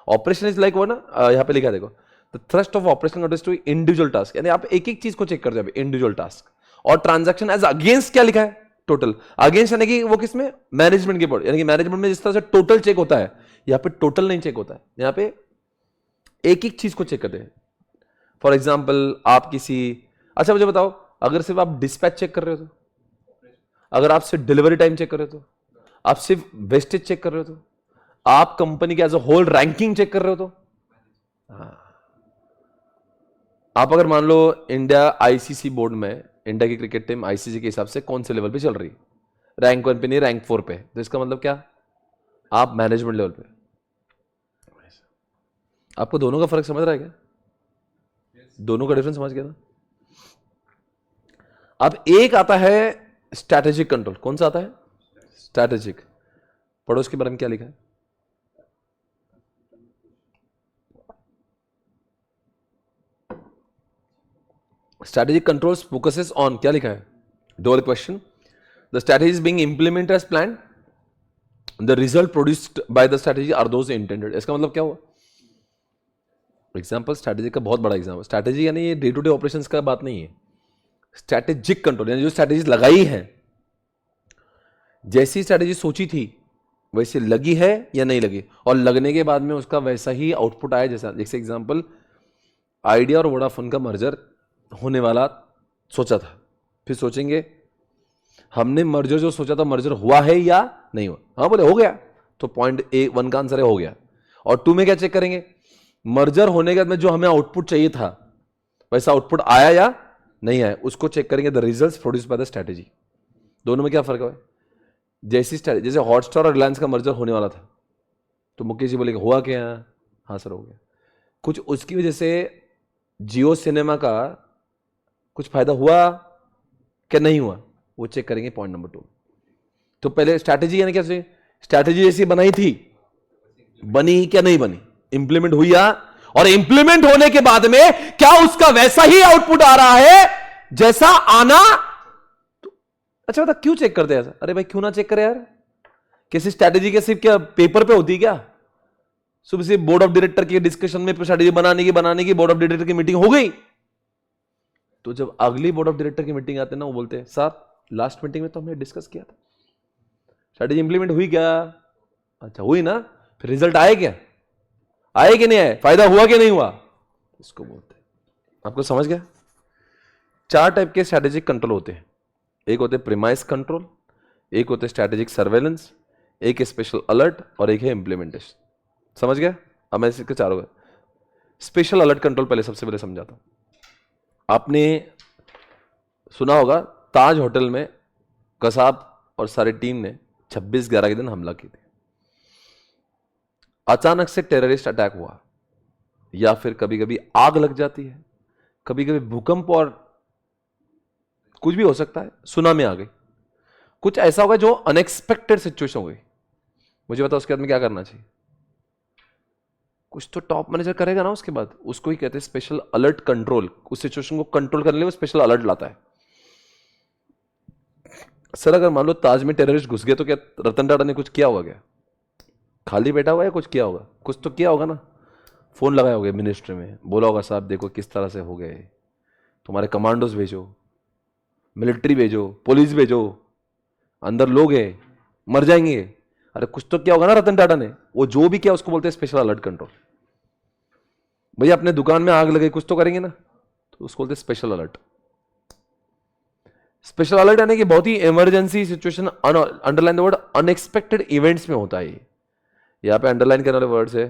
ऑपरेशन इज लाइक वो ना, यहां पे लिखा है देखो, the thrust of operational control is to individual task, यानी आप एक एक चीज को चेक करते हैं इंडिविजुअल टास्क। और ट्रांजैक्शन एज अगेंस्ट क्या लिखा है, टोटल। अगेंस्ट यानी कि वो किसमें, मैनेजमेंट के बोर्ड, यानी कि मैनेजमेंट में जिस तरह से टोटल चेक होता है, यहां पे टोटल नहीं चेक होता है, यहां पे एक एक चीज को चेक करते हैं। फॉर एग्जाम्पल आप किसी, अच्छा मुझे बताओ, अगर सिर्फ आप डिस्पैच चेक कर रहे हो तो, अगर आप सिर्फ डिलीवरी टाइम चेक कर रहे हो तो, आप सिर्फ वेस्टेज चेक कर रहे हो तो, आप कंपनी के as a whole ranking check कर रहे हो तो, आप अगर मान लो इंडिया आईसीसी बोर्ड में, इंडिया की क्रिकेट टीम आईसीसी के हिसाब से कौन से लेवल पे चल रही, रैंक 1 पे नहीं, रैंक 4 पे, तो इसका मतलब क्या, आप मैनेजमेंट लेवल पे। आपको दोनों का फर्क समझ रहा है क्या, दोनों का डिफरेंस समझ गया ना। अब एक आता है स्ट्रैटेजिक कंट्रोल, कौन सा आता है, स्ट्रैटेजिक। पढ़ो उसके बारे में क्या लिखा है। स्ट्रैटेजिक कंट्रोल्स फोकसेस ऑन, क्या लिखा है, door question, the strategy is being implemented as plan, the result produced by the strategy are those intended. इसका मतलब क्या हुआ? एग्जाम्पल स्ट्रैटेजी का बहुत बड़ा एग्जाम्पल, स्ट्रैटेजी यानी ये डे टू डे ऑपरेशंस का बात नहीं है, स्ट्रैटेजिक कंट्रोल यानी जो स्ट्रैटेजी लगाई है, जैसी स्ट्रैटेजी सोची थी वैसे लगी है या नहीं लगी, और लगने के बाद में उसका वैसा ही आउटपुट आया जैसा। जैसे एग्जांपल, आइडिया और वोडाफोन का मर्जर होने वाला सोचा था, फिर सोचेंगे हमने मर्जर जो सोचा था मर्जर हुआ है या नहीं हुआ, हाँ बोले हो गया, तो पॉइंट ए 1 का आंसर है हो गया। और 2 में क्या चेक करेंगे, मर्जर होने के बाद में जो हमें आउटपुट चाहिए था वैसा आउटपुट आया या नहीं आया, उसको चेक करेंगे, the results produced by the strategy. दोनों में क्या फर्क है? जैसी स्ट्रैटेजी, जैसे हॉटस्टार और रिलायंस का मर्जर होने वाला था तो मुकेश जी बोलेंगे हुआ क्या? हाँ सर हो गया। कुछ उसकी वजह से जियो सिनेमा का कुछ फायदा हुआ क्या नहीं हुआ, वो चेक करेंगे पॉइंट नंबर 2। तो पहले स्ट्रैटेजी यानी क्या, स्ट्रैटेजी जैसी बनाई थी बनी क्या नहीं बनी, इंप्लीमेंट हुई या, और इंप्लीमेंट होने के बाद में क्या उसका वैसा ही आउटपुट आ रहा है जैसा आना। तो अच्छा बता क्यों चेक करते हैं ऐसा? अरे भाई क्यों ना चेक करे यार, किसी स्ट्रैटेजी के सिर्फ क्या पेपर पे होती है क्या? सुबह से बोर्ड ऑफ डायरेक्टर के डिस्कशन में स्ट्रैटेजी बनाने की बोर्ड ऑफ डायरेक्टर की मीटिंग हो गई, तो जब अगली बोर्ड ऑफ डायरेक्टर की मीटिंग आते हैं ना, वो बोलते हैं सर लास्ट मीटिंग में तो हमने डिस्कस किया था, स्ट्रैटेजी इंप्लीमेंट हुई क्या? अच्छा हुई ना, फिर रिजल्ट आए क्या, आए कि नहीं आए, फायदा हुआ कि नहीं हुआ, इसको बोलते हैं। आपको समझ गया? 4 टाइप के स्ट्रैटेजिक कंट्रोल होते हैं, एक होते हैं प्रीमाइस कंट्रोल, एक होते हैं स्ट्रैटेजिक सर्वेलेंस, एक है स्पेशल अलर्ट, और एक है इंप्लीमेंटेशन। समझ गया? अब मैं इसके 4 स्पेशल अलर्ट कंट्रोल पहले सबसे पहले समझाता हूं। आपने सुना होगा ताज होटल में कसाब और सारी टीम ने 26/11 के दिन हमला किया था। अचानक से टेररिस्ट अटैक हुआ, या फिर कभी कभी आग लग जाती है, कभी कभी भूकंप, और कुछ भी हो सकता है, सुनामी आ गई, कुछ ऐसा होगा जो अनएक्सपेक्टेड सिचुएशन हो गई। मुझे बताओ उसके बाद में क्या करना चाहिए? कुछ तो टॉप मैनेजर करेगा ना उसके बाद, उसको ही कहते हैं स्पेशल अलर्ट कंट्रोल। उस सिचुएशन को कंट्रोल करने के लिए वो स्पेशल अलर्ट लाता है। सर अगर मान लो ताज में टेररिस्ट घुस गए तो क्या रतन टाटा ने कुछ किया होगा क्या? खाली बैठा हुआ है, कुछ किया होगा, कुछ तो किया होगा ना, फोन लगाया होगा मिनिस्ट्री में, बोला होगा साहब देखो किस तरह से हो गए, तुम्हारे कमांडोज भेजो, मिलिट्री भेजो, पुलिस भेजो, अंदर लोग हैं मर जाएंगे। अरे कुछ तो किया होगा ना रतन टाटा ने, वो जो भी किया उसको बोलते हैं स्पेशल अलर्ट कंट्रोल। भैया अपने दुकान में आग लगे, कुछ तो करेंगे ना, तो उसको बोलते हैं स्पेशल अलर्ट। स्पेशल अलर्ट यानी कि बहुत ही emergency situation, underline the word unexpected events में होता है। यहां पे अंडरलाइन करने वाले वर्ड्स है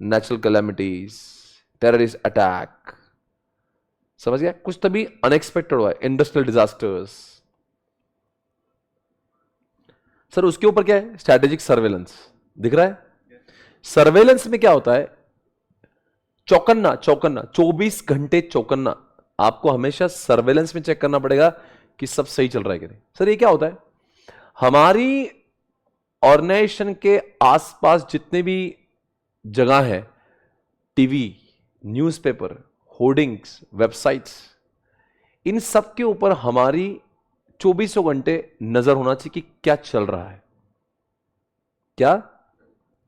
नेचुरल कैलेमिटीज, टेररिस्ट अटैक, समझ गया? कुछ तभी अनएक्सपेक्टेड हुआ है, इंडस्ट्रियल डिजास्टर्स। सर उसके ऊपर क्या है? स्ट्रैटेजिक सर्वेलेंस दिख रहा है। सर्वेलेंस में क्या होता है? चौकन्ना, 24 घंटे चौकन्ना। आपको हमेशा सर्वेलेंस में चेक करना पड़ेगा कि सब सही चल रहा है कि नहीं। सर ये क्या होता है? हमारी ऑर्गेनाइजेशन के आसपास जितने भी जगह है, टीवी, न्यूज़पेपर, होर्डिंग्स, वेबसाइट्स, इन सब के ऊपर हमारी 24 घंटे नजर होना चाहिए कि क्या चल रहा है, क्या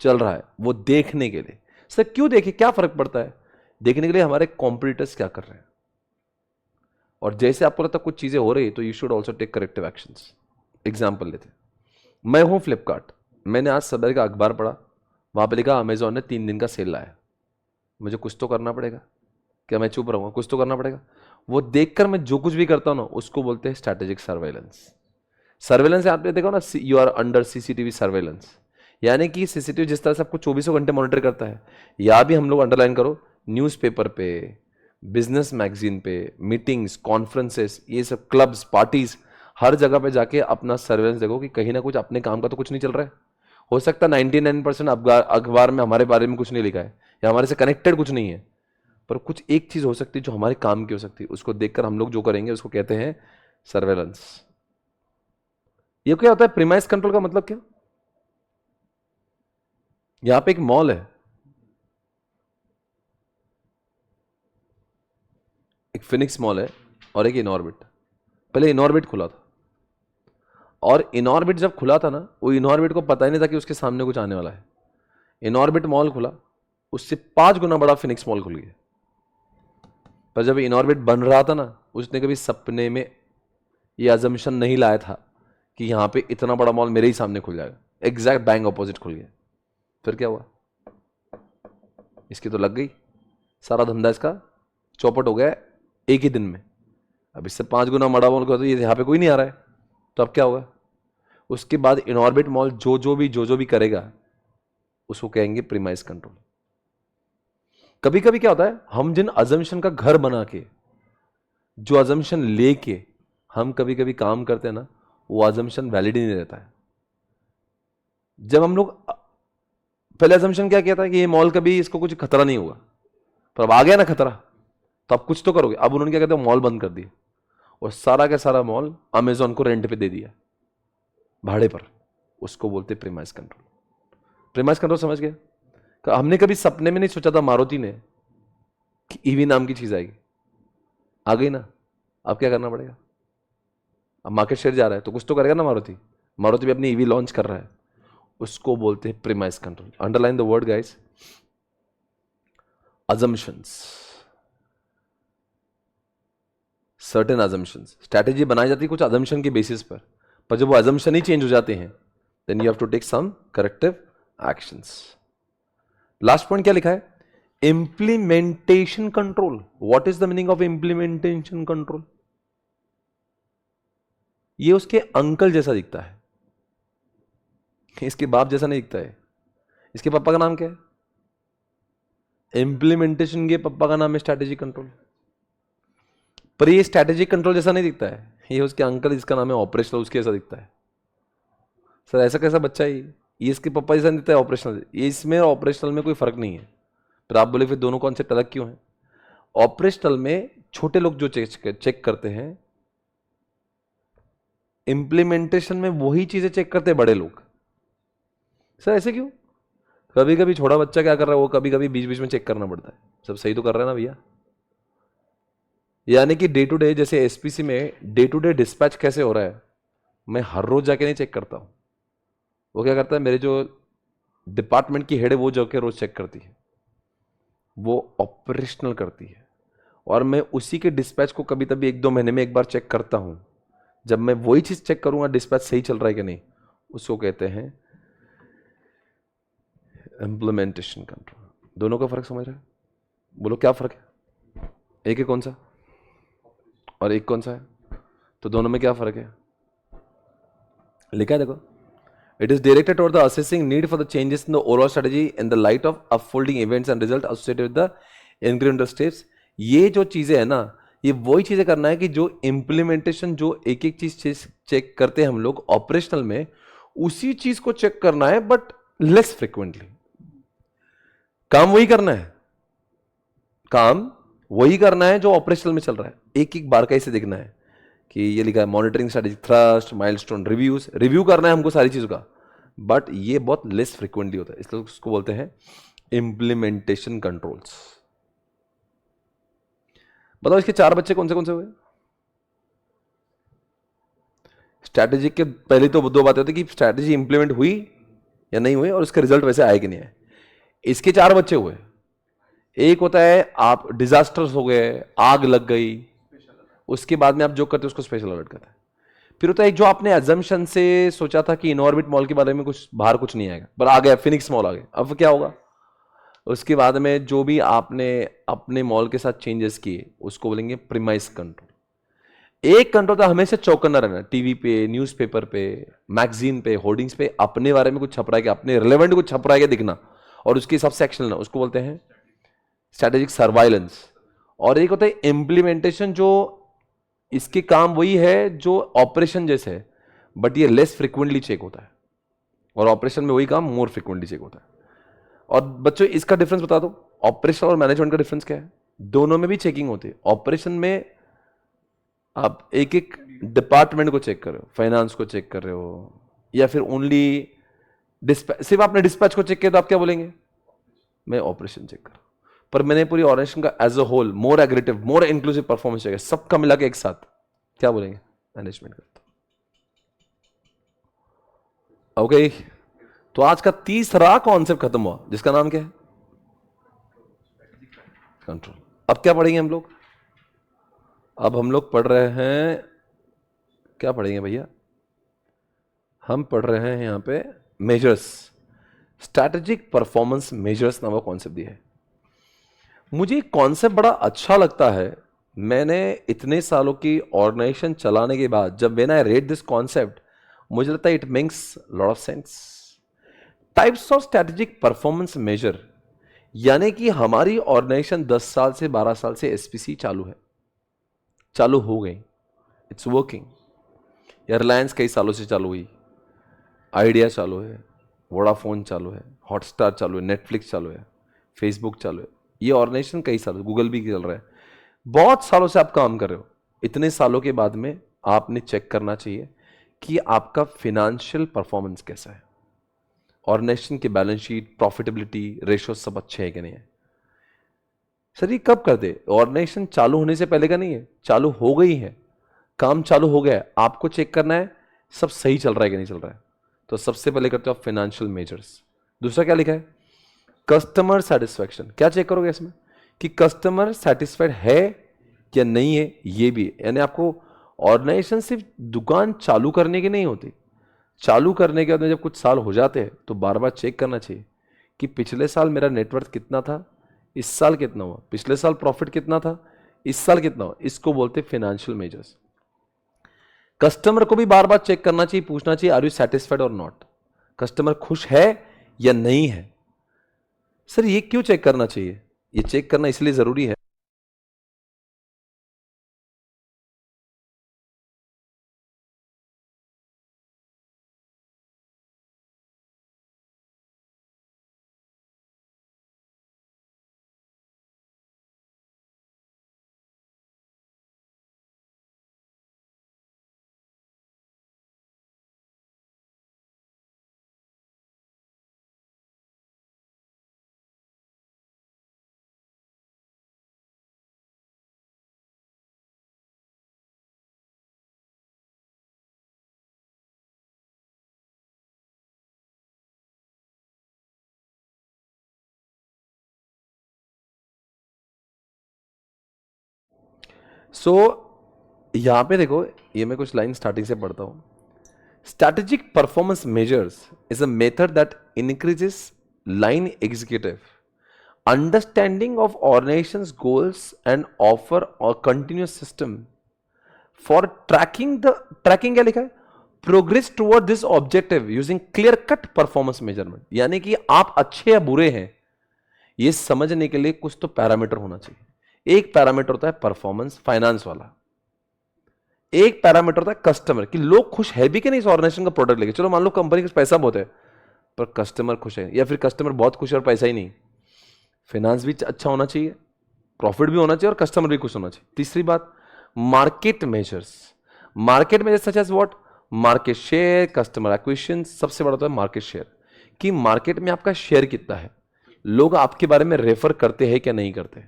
चल रहा है, वो देखने के लिए। सर क्यों देखें, क्या फर्क पड़ता है? देखने के लिए हमारे कॉम्पिटिटर्स क्या कर रहे हैं, और जैसे आपको लगता है कुछ चीजें हो रही है तो you should also take corrective actions. Example लेते हैं, मैं हूं फ्लिपकार्ट, मैंने आज सवेरे का अखबार पढ़ा, वहां पर लिखा अमेजॉन ने 3 दिन का सेल लाया। मुझे कुछ तो करना पड़ेगा, क्या मैं चुप रहूंगा? कुछ तो करना पड़ेगा। वो देखकर मैं जो कुछ भी करता हूं ना, उसको बोलते हैं स्ट्रैटेजिक सर्वेलेंस। सर्वेलेंस आपने देखा ना, you are under CCTV surveillance, यानी कि सीसीटीवी जिस तरह से आपको 24 घंटे मॉनिटर करता है, या भी हम लोग अंडरलाइन करो, न्यूज़पेपर पे, बिजनेस मैगजीन पे, मीटिंग्स, कॉन्फ्रेंसेस, ये सब क्लब्स, पार्टीज, हर जगह पे जाके अपना सर्वेलेंस देखो कि कहीं ना कुछ अपने काम का तो कुछ नहीं चल रहा है। हो सकता है 99% अखबार में हमारे बारे में कुछ नहीं लिखा है, या हमारे से कनेक्टेड कुछ नहीं है, पर कुछ एक चीज हो सकती है जो हमारे काम की हो सकती है। उसको देखकर हम लोग जो करेंगे उसको कहते हैं सर्वेलेंस। ये क्या होता है? प्रीमाइस कंट्रोल का मतलब क्या? यहां पे एक मॉल है, एक फिनिक्स मॉल है और एक इनऑर्बिट। पहले इनऑर्बिट खुला था, और इनऑर्बिट जब खुला था ना, वो इनऑर्बिट को पता ही नहीं था कि उसके सामने कुछ आने वाला है। इनऑर्बिट मॉल खुला, उससे 5 गुना बड़ा फिनिक्स मॉल खुल गया। पर जब इनऑर्बिट बन रहा था ना, उसने कभी सपने में ये अजम्पशन नहीं लाया था कि यहां पे इतना बड़ा मॉल मेरे ही सामने खुल जाएगा। एग्जैक्ट बैंग ऑपोजिट खुल गया। फिर क्या हुआ, इसकी तो लग गई, सारा धंधा इसका चौपट हो गया एक ही दिन में। अब इससे 5 गुना बड़ा मॉल खुला तो ये यहां पे कोई नहीं आ रहा है, तो अब क्या होगा। उसके बाद इनऑर्बिट मॉल जो भी करेगा उसको कहेंगे प्रीमाइस कंट्रोल। कभी कभी क्या होता है, हम जिन अजम्पशन का घर बना के, जो अजम्पशन लेके हम कभी कभी काम करते हैं ना, वो अजम्पशन वैलिड ही नहीं रहता है। जब हम लोग पहले अजम्पशन क्या किया था कि ये मॉल कभी इसको कुछ खतरा नहीं होगा, पर अब आ गया ना खतरा, तो अब कुछ तो करोगे। अब उन्होंने क्या कहते हैं, मॉल बंद कर दिया और सारा का सारा मॉल अमेजोन को रेंट पे दे दिया, भाड़े पर। उसको बोलते प्रीमाइस कंट्रोल। प्रीमाइस कंट्रोल समझ गए। हमने कभी सपने में नहीं सोचा था मारुति ने कि ईवी नाम की चीज आएगी, आ गई ना। अब क्या करना पड़ेगा, अब मार्केट शेयर जा रहा है तो कुछ तो करेगा ना मारुति। मारुति भी अपनी ईवी लॉन्च कर रहा है, उसको बोलते हैं premise control. Underline the word guys, assumptions, certain assumptions। Strategy बनाई जाती है कुछ assumption के बेसिस पर जब वो assumption ही चेंज हो जाते हैं, then you have to take some corrective actions. Last point क्या लिखा है, implementation control. What is the meaning of implementation control. ये उसके अंकल जैसा दिखता है, इसके बाप जैसा नहीं दिखता है। इसके पापा का नाम क्या है, इंप्लीमेंटेशन के पापा का नाम है स्ट्रैटेजी कंट्रोल। पर ये स्ट्रैटेजिक कंट्रोल जैसा नहीं दिखता है, ये उसके अंकल जिसका नाम है ऑपरेशनल, उसके जैसा दिखता है। सर ऐसा कैसा बच्चा है ये इसके पापा जैसा नहीं दिखता है ऑपरेशनल। ये इसमें ऑपरेशनल में कोई फर्क नहीं है। फिर आप बोले फिर दोनों कॉन्सेप्ट अलग क्यों है। ऑपरेशनल में छोटे लोग जो चेक करते हैं, इंप्लीमेंटेशन में वही चीजें चेक करते हैं बड़े लोग। सर ऐसे क्यों, कभी कभी छोटा बच्चा क्या कर रहा है वो कभी कभी बीच बीच में चेक करना पड़ता है, सब सही तो कर रहा है ना भैया। यानी कि डे टू डे, जैसे एसपीसी में डे टू डे डिस्पैच कैसे हो रहा है, मैं हर रोज जाके नहीं चेक करता हूं। वो क्या करता है, मेरे जो डिपार्टमेंट की हेड है वो जाके रोज चेक करती है, वो ऑपरेशनल करती है। और मैं उसी के डिस्पैच को कभी कभी 1-2 महीने में एक बार चेक करता हूं। जब मैं वही चीज चेक करूंगा डिस्पैच सही चल रहा है कि नहीं, उसको कहते हैं इंप्लीमेंटेशन कंट्रोल। दोनों का फर्क समझ रहे हैं, बोलो क्या फर्क है। एक है कौन सा और एक कौन सा है, तो दोनों में क्या फर्क है लिखा है देखो। It is directed toward the assessing need for the changes in the overall strategy in the light of unfolding events and result associated with the incremental steps. ये जो चीजें है ना, ये वही चीजें करना है कि जो इंप्लीमेंटेशन, जो एक एक चीज चेक करते हैं हम लोग ऑपरेशनल में, उसी चीज को चेक करना है बट लेस फ्रिक्वेंटली। काम वही करना है, काम वही करना है जो ऑपरेशनल में चल रहा है। एक एक बार का इसे देखना है कि ये लिखा है monitoring strategy thrust milestone reviews, review करना है हमको सारी चीजों का, बट ये बहुत लेस फ्रिक्वेंटली होता है, इसलिए उसको बोलते हैं इंप्लीमेंटेशन कंट्रोल्स। बताओ इसके 4 बच्चे कौन से हुए। स्ट्रैटेजी के पहले तो 2 बातें होती कि स्ट्रैटेजी इंप्लीमेंट हुई या नहीं हुई और उसका रिजल्ट वैसे आए कि नहीं आए। इसके 4 बच्चे हुए। एक होता है आप डिजास्टर्स हो गए, आग लग गई, उसके बाद में आप जो करते हो उसको स्पेशल अलर्ट करते हैं। फिर होता है जो आपने अजम्पशन से सोचा था कि इनऑर्बिट मॉल के बारे में कुछ बाहर कुछ नहीं आएगा, पर आ गया फिनिक्स मॉल आ गया, अब क्या होगा। उसके बाद में जो भी आपने अपने मॉल के साथ चेंजेस किए उसको बोलेंगे प्रीमाइस कंट्रोल। एक कंट्रोल था हमेशा चौकन्ना रहना, टीवी पे, न्यूज़पेपर पे, मैगजीन पे, होर्डिंग्स पे अपने बारे में कुछ छप रहा है कि अपने रिलेवेंट कुछ छप रहा है दिखना, और उसके हिसाब से एक्शन लेना, उसको बोलते हैं स्ट्रेटेजिक सर्वाइलेंस। और एक होता है इम्प्लीमेंटेशन, जो इसके काम वही है जो ऑपरेशन जैसे है, बट ये लेस फ्रिक्वेंटली चेक होता है, और ऑपरेशन में वही काम मोर फ्रिक्वेंटली चेक होता है। और बच्चों इसका डिफरेंस बता दो, ऑपरेशन और मैनेजमेंट का डिफरेंस क्या है। दोनों में भी चेकिंग होती है। ऑपरेशन में आप एक एक डिपार्टमेंट को चेक कर रहे हो, फाइनेंस को चेक कर रहे हो, या फिर ओनली सिर्फ आपने डिस्पैच को चेक किया तो आप क्या बोलेंगे, मैं ऑपरेशन चेक कर, पर मैंने पूरी ऑर्गेनाइजेशन का as a whole more aggressive more inclusive performance चाहिए, सबका मिला के एक साथ, क्या बोलेंगे, मैनेजमेंट करता। ओके तो आज का तीसरा कॉन्सेप्ट खत्म हुआ जिसका नाम क्या है, कंट्रोल। अब क्या पढ़ेंगे हम लोग, अब हम लोग पढ़ रहे हैं, क्या पढ़ेंगे भैया, हम पढ़ रहे हैं यहां पे मेजर्स, स्ट्रैटेजिक परफॉर्मेंस मेजर्स नाम का कॉन्सेप्ट दिया है। मुझे कॉन्सेप्ट बड़ा अच्छा लगता है, मैंने इतने सालों की ऑर्गेनाइजेशन चलाने के बाद जब when I read this concept मुझे लगता है it makes lot of sense. Types of strategic performance measure, यानी कि हमारी ऑर्गेनाइजेशन 10 साल से 12 साल से एसपीसी चालू है, चालू हो गई, इट्स वर्किंग। एयरलाइंस कई सालों से चालू हुई, आइडिया चालू है, वोडाफोन चालू है, हॉटस्टार चालू है, नेटफ्लिक्स चालू है, फेसबुक चालू है, ये ऑर्गेनाइजेशन कई साल, गूगल भी चल रहा है, बहुत सालों से आप काम कर रहे हो। इतने सालों के बाद में आपने चेक करना चाहिए कि आपका फिनेंशियल परफॉर्मेंस कैसा है, ऑर्गेनाइजेशन की बैलेंस शीट, प्रॉफिटेबिलिटी, रेशियो सब अच्छे है कि नहीं है। सर ये कब कर दे, ऑर्गेनाइजेशन चालू होने से पहले का नहीं है, चालू हो गई है, काम चालू हो गया है, आपको चेक करना है सब सही चल रहा है कि नहीं चल रहा है। तो सबसे पहले करते हो आप फाइनेंशियल मेजर्स। दूसरा क्या लिखा है, कस्टमर सेटिस्फैक्शन। क्या चेक करोगे इसमें कि कस्टमर सेटिस्फाइड है या नहीं है, ये भी, यानी आपको ऑर्गेनाइजेशन सिर्फ दुकान चालू करने की नहीं होती, चालू करने के बाद में जब कुछ साल हो जाते हैं तो बार बार चेक करना चाहिए कि पिछले साल मेरा नेटवर्थ कितना था, इस साल कितना हुआ, पिछले साल प्रॉफिट कितना था, इस साल कितना हुआ। इसको बोलते हैं फाइनेंशियल मेजर्स। कस्टमर को भी बार बार चेक करना चाहिए, पूछना चाहिए आर यू सेटिस्फाइड और नॉट, कस्टमर खुश है या नहीं है। सर ये क्यों चेक करना चाहिए, ये चेक करना इसलिए जरूरी है, सो यहां पे देखो, ये मैं कुछ लाइन स्टार्टिंग से पढ़ता हूं। Strategic performance measures is a method that increases line executive understanding of organisations goals and offer और कंटिन्यूस सिस्टम फॉर ट्रैकिंग क्या लिखा है, progress toward this objective using clear cut performance measurement. यानी कि आप अच्छे या बुरे हैं ये समझने के लिए कुछ तो पैरामीटर होना चाहिए। एक पैरामीटर होता है परफॉर्मेंस फाइनेंस वाला, एक पैरामीटर होता है कस्टमर कि लोग खुश है भी कि नहीं इस ऑर्गेनाइजेशन का प्रोडक्ट लेके। चलो मान लो कंपनी के पैसा बहुत है पर कस्टमर खुश है, या फिर कस्टमर बहुत खुश है और पैसा ही नहीं, फाइनेंस भी अच्छा होना चाहिए, प्रॉफिट भी होना चाहिए और कस्टमर भी खुश होना चाहिए। तीसरी बात market measures, market measures such as what, market share, customer acquisition. सबसे बड़ा होता है मार्केट शेयर, कि मार्केट में आपका शेयर कितना है, लोग आपके बारे में रेफर करते हैं क्या नहीं करते,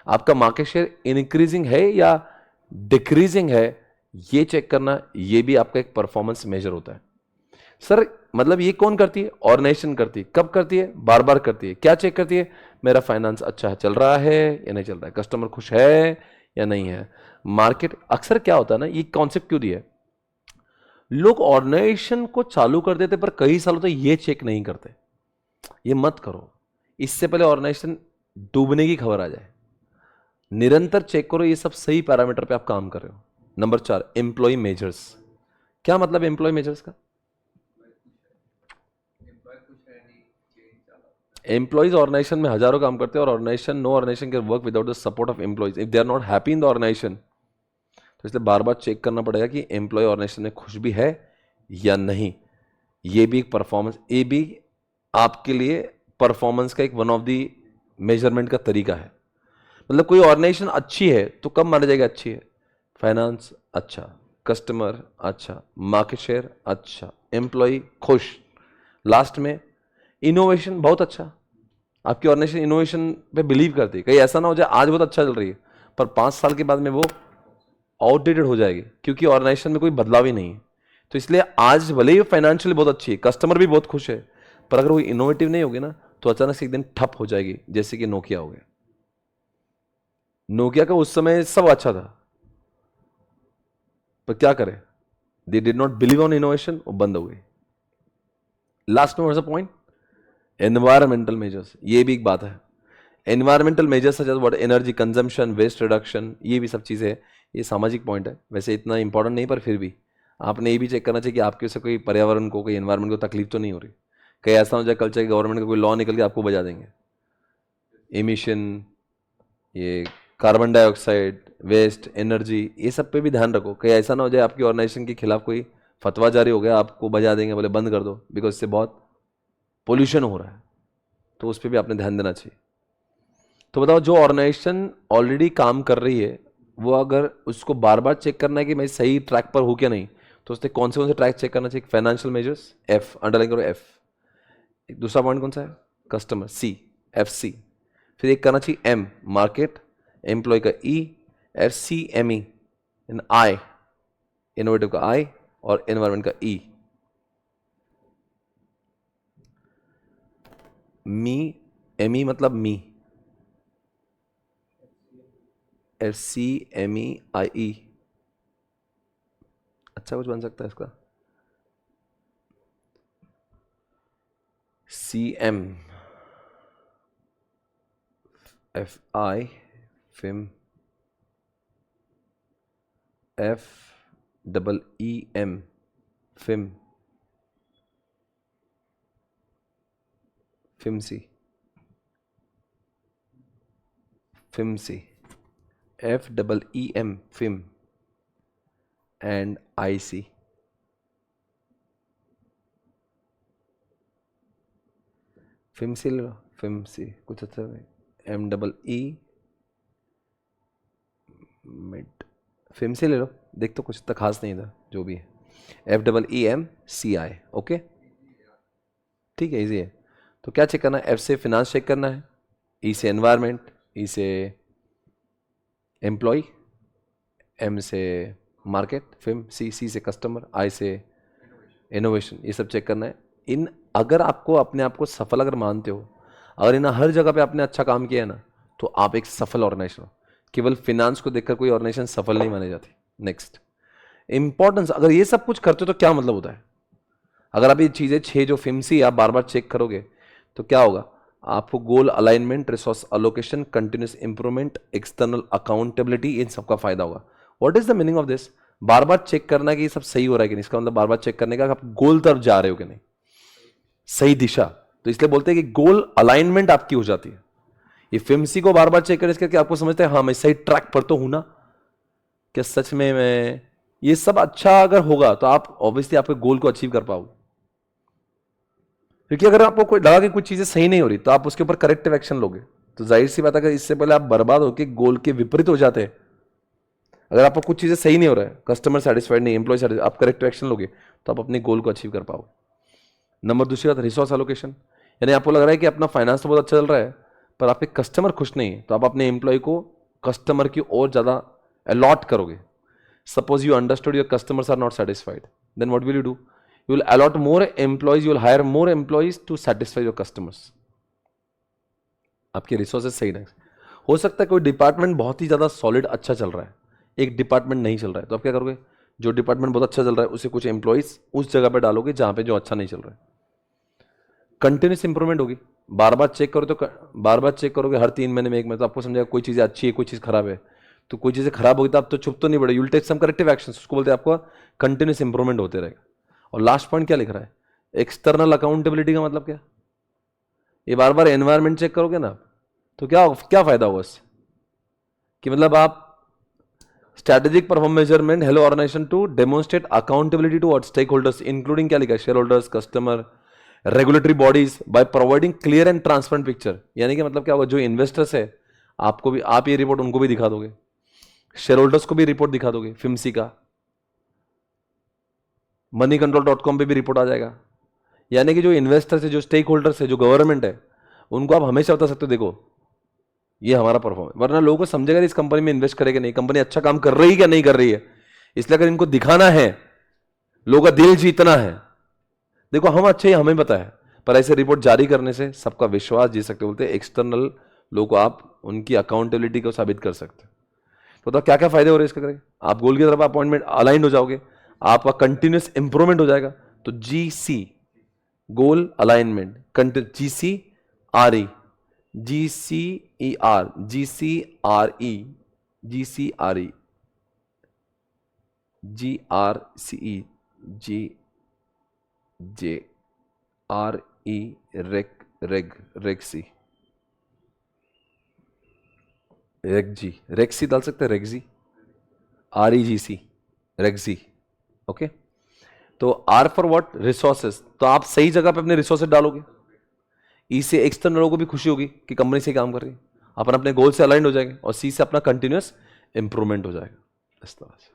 आपका मार्केट शेयर इंक्रीजिंग है या डिक्रीजिंग है, ये चेक करना, ये भी आपका एक परफॉर्मेंस मेजर होता है। सर मतलब ये कौन करती है, ऑर्गेनाइजेशन करती है। कब करती है, बार बार करती है। क्या चेक करती है, मेरा फाइनेंस अच्छा चल रहा है या नहीं चल रहा है, कस्टमर खुश है या नहीं है। मार्केट अक्सर क्या होता है ना, ये कॉन्सेप्ट क्यों दिया है, लोग ऑर्गेनाइजेशन को चालू कर देते पर कई सालों तक ये चेक नहीं करते। ये मत करो, इससे पहले ऑर्गेनाइजेशन डूबने की खबर आ जाए। निरंतर चेक करो ये सब सही पैरामीटर पे आप काम कर रहे हो। Number 4 employ measures. क्या मतलब एम्प्लॉय मेजर्स का, एम्प्लॉइज ऑर्गेनाइजेशन में हजारों काम करते हैं और organisation, no organisation can work without the support of employees if they are not happy in the organisation. तो इसलिए बार बार चेक करना पड़ेगा कि एम्प्लॉय ऑर्गेनाइजेशन में खुश भी है या नहीं। ये भी एक परफॉर्मेंस, ये भी आपके लिए परफॉर्मेंस का एक वन ऑफ द मेजरमेंट का तरीका है। मतलब कोई ऑर्गेनाइजेशन अच्छी है तो कब माना जाएगा अच्छी है, फाइनेंस अच्छा, कस्टमर अच्छा, मार्केट शेयर अच्छा, एम्प्लॉय खुश, लास्ट में इनोवेशन, बहुत अच्छा, आपकी ऑर्गेनाइजेशन इनोवेशन पे बिलीव करती है। कहीं ऐसा ना हो जाए आज बहुत अच्छा चल रही है पर 5 साल के बाद में वो आउटडेटेड हो जाएगी, क्योंकि ऑर्गेनाइजेशन में कोई बदलाव ही नहीं है। तो इसलिए आज भले ही फाइनेंशियली बहुत अच्छी है, कस्टमर भी बहुत खुश है, पर अगर वो इनोवेटिव नहीं होगी ना तो अचानक से एक दिन ठप हो जाएगी, जैसे कि नोकिया हो गया। नोकिया का उस समय सब अच्छा था, पर क्या करें, they did not believe on innovation, वो बंद हो गई। लास्ट में पॉइंट, एनवायरमेंटल मेजर्स, ये भी एक बात है। Environmental measures such as what, energy consumption, waste reduction, ये भी सब चीज़ें, ये सामाजिक पॉइंट है। वैसे इतना इंपॉर्टेंट नहीं, पर फिर भी आपने ये भी चेक करना चाहिए कि आपके से कोई पर्यावरण को, कोई एनवायरमेंट को तकलीफ तो नहीं हो रही। कहीं ऐसा हो जाए कल्चर की गवर्नमेंट का कोई लॉ निकल के आपको बजा देंगे, एमिशन, ये कार्बन डाइऑक्साइड, वेस्ट, एनर्जी, ये सब पे भी ध्यान रखो। कहीं ऐसा ना हो जाए आपकी ऑर्गेनाइजेशन के खिलाफ कोई फतवा जारी हो गया, आपको बजा देंगे, बोले बंद कर दो, बिकॉज इससे बहुत पोल्यूशन हो रहा है। तो उस पर भी आपने ध्यान देना चाहिए। तो बताओ, जो ऑर्गेनाइजेशन ऑलरेडी काम कर रही है वो अगर उसको बार बार चेक करना है कि मैं सही ट्रैक पर हूँ क्या नहीं, तो उसने कौन से ट्रैक चेक करना चाहिए? फाइनेंशियल मेजर्स, एफ, अंडरलाइन करो एफ। एक दूसरा पॉइंट कौन सा है? कस्टमर, सी, एफ सी। फिर एक करना चाहिए एम, मार्केट, एम्प्लॉय का ई, एफ सी एम ई, इन आई, इनोवेटिव का आई, और एनवायरमेंट का ई। मी, एम ई मतलब मी, एफ सी एम ई आई ई, अच्छा कुछ बन सकता है इसका। सी एम, एफ आई, फिम, एफ डबल ई एम, फिम, फिमसी, फिमसी, एफ डबल ई एम, फिम, एंड आई सी। फिमसी ले लो, फिमसी कुछ अच्छा है, एम डबल ई मिड, फिमसी ले लो, देख तो कुछ तो खास नहीं था, जो भी है, F double E M C I, okay ठीक है, इजी है। तो क्या चेक करना है? एफ से फिनांस चेक करना है, ई से एनवायरमेंट, ई से एम्प्लॉय, एम से मार्केट, फिम, सी से कस्टमर, आई से इनोवेशन, ये सब चेक करना है। इन अगर आपको अपने आप को सफल अगर मानते हो, अगर इन हर जगह पे आपने अच्छा काम किया है ना, तो आप एक सफल ऑर्गेनाइजेशन हो। केवल फिनांस को देखकर कोई ऑर्गेनाइजेशन सफल नहीं मानी जाती। नेक्स्ट, इंपॉर्टेंस, अगर ये सब कुछ करते हो तो क्या मतलब होता है? अगर आप ये चीजें 6 जो फिमसी आप बार बार चेक करोगे तो क्या होगा? आपको goal alignment, resource allocation, continuous improvement, external accountability, इन सबका फायदा होगा। What is the meaning of this? बार बार चेक करना कि ये सब सही हो रहा है कि नहीं, इसका मतलब बार बार चेक करने का आप गोल तरफ जा रहे हो कि नहीं, सही दिशा। तो इसलिए बोलते हैं कि गोल अलाइनमेंट आपकी हो जाती है। ये फिमसी को बार बार चेक करके आपको समझते हैं हाँ मैं सही ट्रैक पर तो हूं ना, क्या सच में मैं, ये सब अच्छा अगर होगा तो आप ऑब्वियसली आपके गोल को अचीव कर पाओगे। क्योंकि अगर आपको कोई लगा कि कुछ चीजें सही नहीं हो रही तो आप उसके ऊपर करेक्टिव एक्शन लोगे, तो जाहिर सी बात है, अगर इससे पहले आप बर्बाद होकर गोल के विपरीत हो जाते हैं, अगर आपको कुछ चीजें सही नहीं हो रहा है, कस्टमर सेटिस्फाइड नहीं, एम्प्लॉय सेटिस्फाइड, आप करेक्टिव एक्शन लोगे तो आप अपने गोल को अचीव कर पाओगे। नंबर दूसरी बात, रिसोर्स एलोकेशन, यानी आपको लग रहा है कि अपना फाइनेंस तो बहुत अच्छा चल रहा है पर आपके कस्टमर खुश नहीं है, तो आप अपने एम्प्लॉय को कस्टमर की और ज्यादा अलॉट करोगे। Suppose you understood your customers are not satisfied, then what will you do? You will allot more employees, you will hire more employees to satisfy your customers. आपके रिसोर्सेज सही नहीं, हो सकता है कोई डिपार्टमेंट बहुत ही ज़्यादा सॉलिड अच्छा चल रहा है, एक डिपार्टमेंट नहीं चल रहा है, तो आप क्या करोगे? जो डिपार्टमेंट बहुत अच्छा चल रहा है उसे कुछ एम्प्लॉइज उस जगह पे डालोगे जहां पे जो अच्छा नहीं चल रहा है। कंटिन्यूस इंप्रूवमेंट होगी, बार बार चेक करो, तो बार बार चेक करोगे हर 3 महीने में, एक महीने, तो आपको समझेगा कोई चीज़ अच्छी है, कोई चीज़ खराब है। तो कोई चीज़ें खराब होगी तो आप तो चुप तो नहीं पड़े, you will take some corrective action, उसको बोलते हैं आपको कंटिन्यूस इंप्रूवमेंट होते रहेगा। और लास्ट पॉइंट क्या लिख रहा है? एक्सटर्नल अकाउंटेबिलिटी का मतलब क्या? ये बार बार एनवायरमेंट चेक करोगे ना तो क्या क्या फायदा होगा इससे? कि मतलब आप strategic perform measurement, hello organisation to demonstrate accountability to stakeholders including, क्या लिखा है? Shareholders, customer, regulatory bodies, by providing clear and transparent picture. यानी कि मतलब क्या होगा? जो इन्वेस्टर्स है आपको भी, आप ये रिपोर्ट उनको भी दिखा दोगे, शेयर होल्डर्स को भी रिपोर्ट दिखा दोगे, फिमसी का, moneycontrol.com पे भी रिपोर्ट आ जाएगा। यानी कि जो इन्वेस्टर्स है, जो स्टेक होल्डर्स है, जो गवर्नमेंट है, उनको आप हमेशा बता सकते हो देखो ये हमारा परफॉर्मेंस, वरना लोगों को समझेगा इस कंपनी में इन्वेस्ट करेगा नहीं, कंपनी अच्छा काम कर रही है क्या नहीं कर रही है। इसलिए अगर इनको दिखाना है, लोगों का दिल जीतना है, देखो हम अच्छे हैं हमें पता है, पर ऐसे रिपोर्ट जारी करने से सबका विश्वास जीत सकते, बोलते एक्सटर्नल लोगों को आप उनकी अकाउंटेबिलिटी को साबित कर सकते। तो बताओ क्या क्या फायदे हो रहे हैं इसके करेंगे, आप गोल की तरफ अपॉइंटमेंट अलाइंड हो जाओगे, आपका कंटिन्यूस इंप्रूवमेंट हो जाएगा। तो GC goal alignment, GCRE, GCER, GCRE, GCRE, GRCE, GJRE, रेगसी, रेगसी डाल सकते हैं, रेगजी, REGC, रेगजी। ओके, तो R फॉर व्हाट, रिसोर्सेस, तो आप सही जगह पे अपने रिसोर्सेस डालोगे, इससे एक्सटर्नल लोगों को भी खुशी होगी कि कंपनी से काम कर रही है, अपन अपने गोल से अलाइंड हो जाएंगे, और C से अपना कंटिन्यूस इंप्रूवमेंट हो जाएगा इस तरह से।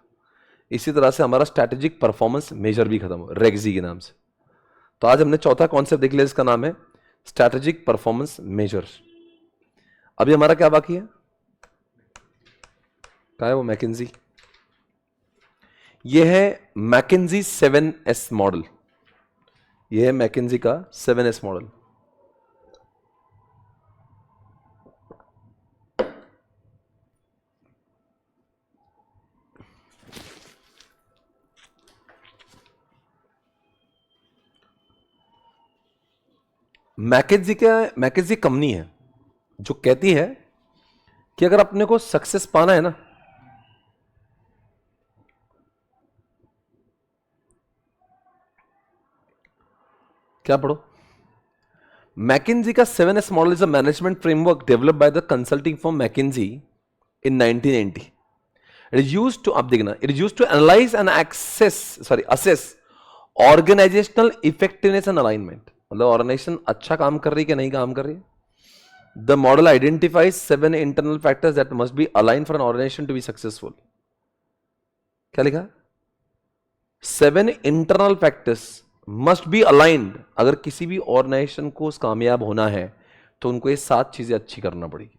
इसी तरह से हमारा स्ट्रैटेजिक परफॉर्मेंस मेजर भी खत्म हो रेगजी के नाम से। तो आज हमने चौथा कॉन्सेप्ट देख लिया, इसका नाम है स्ट्रैटेजिक परफॉर्मेंस मेजर। अभी हमारा क्या बाकी है, क्या है वो, मैकिन्जी। यह है मैकिन्जी 7S मॉडल, यह है मैकिन्जी का 7S मॉडल। मैकिन्जी कंपनी है जो कहती है कि अगर अपने को सक्सेस पाना है ना, क्या पढ़ो, मैकिन्जी का 7S model is a management framework developed by the consulting firm McKinsey in 1990। It is used to, आप देखना, it is used to analyse and assess organisational effectiveness and alignment, मतलब ऑर्गेनाइजेशन अच्छा काम कर रही है कि नहीं काम कर रही है। The model identifies 7 internal factors that must be align for an organisation to be successful. क्या लिखा, 7 internal factors must be aligned, अगर किसी भी ऑर्गेनाइजेशन को कामयाब होना है तो उनको ये 7 चीजें अच्छी करना पड़ेगी।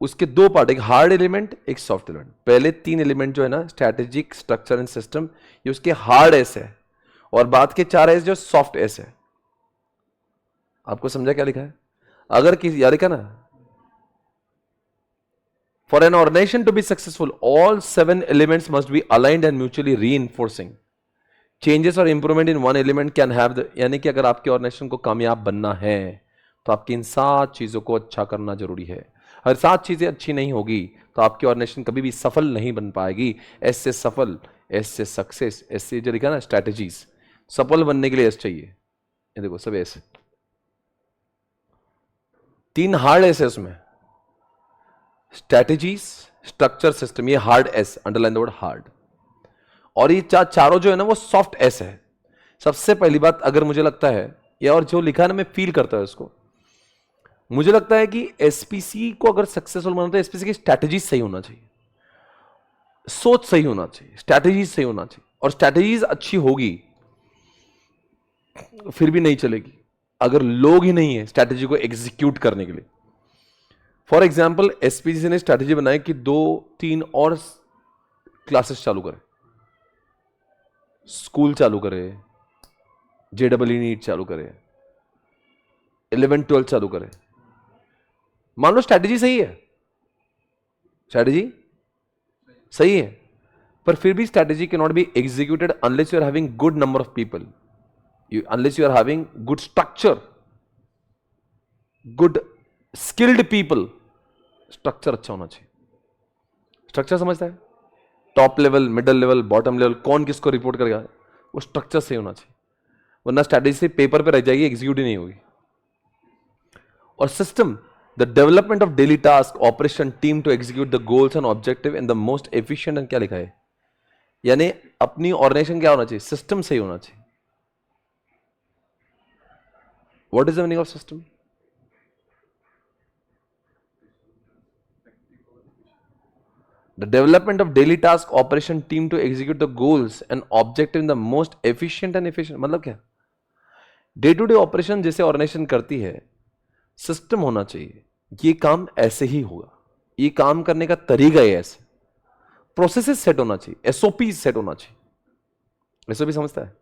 उसके 2 पार्ट, एक हार्ड एलिमेंट एक सॉफ्ट एलिमेंट। पहले 3 एलिमेंट जो है ना, स्ट्रैटेजिक, स्ट्रक्चर एंड सिस्टम, ये उसके हार्ड एस है, और बाद के 4 एस जो सॉफ्ट एस है। आपको समझा क्या लिखा है, अगर किसी यार लिखा ना, for an organisation to be successful all 7 elements must be aligned and mutually reinforcing, changes और improvement in one element can have the, यानी कि अगर आपके ऑर्गेनाइजेशन को कामयाब बनना है तो आपकी इन 7 चीजों को अच्छा करना जरूरी है। हर 7 चीजें अच्छी नहीं होगी तो आपकी ऑर्गेनाइजेशन कभी भी सफल नहीं बन पाएगी। एस से सफल, एस से सक्सेस, एस से जो लिखा ना स्ट्रैटेजीज, सफल बनने के लिए एस चाहिए, ये देखो सब एस, 3 हार्ड एस है उसमें, स्ट्रैटेजीज, स्ट्रक्चर, सिस्टम, ये hard S, underline the word hard. और ये चारों जो है ना वो सॉफ्ट एस है। सबसे पहली बात, अगर मुझे लगता है, या और जो लिखा है ना मैं फील करता है उसको, मुझे लगता है कि एसपीसी को अगर सक्सेसफुल बनाना तो एसपीसी की स्ट्रैटेजी सही होना चाहिए, सोच सही होना चाहिए, स्ट्रैटेजीज सही होना चाहिए, और स्ट्रैटेजीज अच्छी होगी फिर भी नहीं चलेगी अगर लोग ही नहीं है स्ट्रैटेजी को एग्जीक्यूट करने के लिए। फॉर एग्जाम्पल एसपीसी ने स्ट्रैटेजी बनाई कि 2-3 और क्लासेस चालू करें, स्कूल चालू करे, JEE नीट चालू करे, 11-12 चालू करे, मान लो स्ट्रैटेजी सही है, स्ट्रैटेजी सही है, पर फिर भी strategy can not be executed unless you are having good number of people, unless you are having good structure, good skilled people. Structure अच्छा होना चाहिए, स्ट्रक्चर समझता है, top level, middle level, bottom level, कौन किसको रिपोर्ट करेगा, वो स्ट्रक्चर सही होना चाहिए, वरना स्ट्रैटेजी से पेपर पे रह जाएगी, एग्जीक्यूट ही नहीं होगी। और system, the development of daily task, operation, team to execute the goals and objective in the most efficient, and क्या लिखा है, यानी अपनी ऑर्गेनाइजेशन क्या होना चाहिए, सिस्टम सही होना चाहिए। What is the meaning of system, the development of daily task operation team to execute the goals and objective in the most efficient and efficient, मतलब क्या, डे टू डे ऑपरेशन जैसे ऑर्गेनाइजेशन करती है, सिस्टम होना चाहिए, ये काम ऐसे ही होगा, ये काम करने का तरीका है ऐसे, प्रोसेसेस सेट होना चाहिए, एसओपी सेट होना चाहिए। एसओपी समझता है,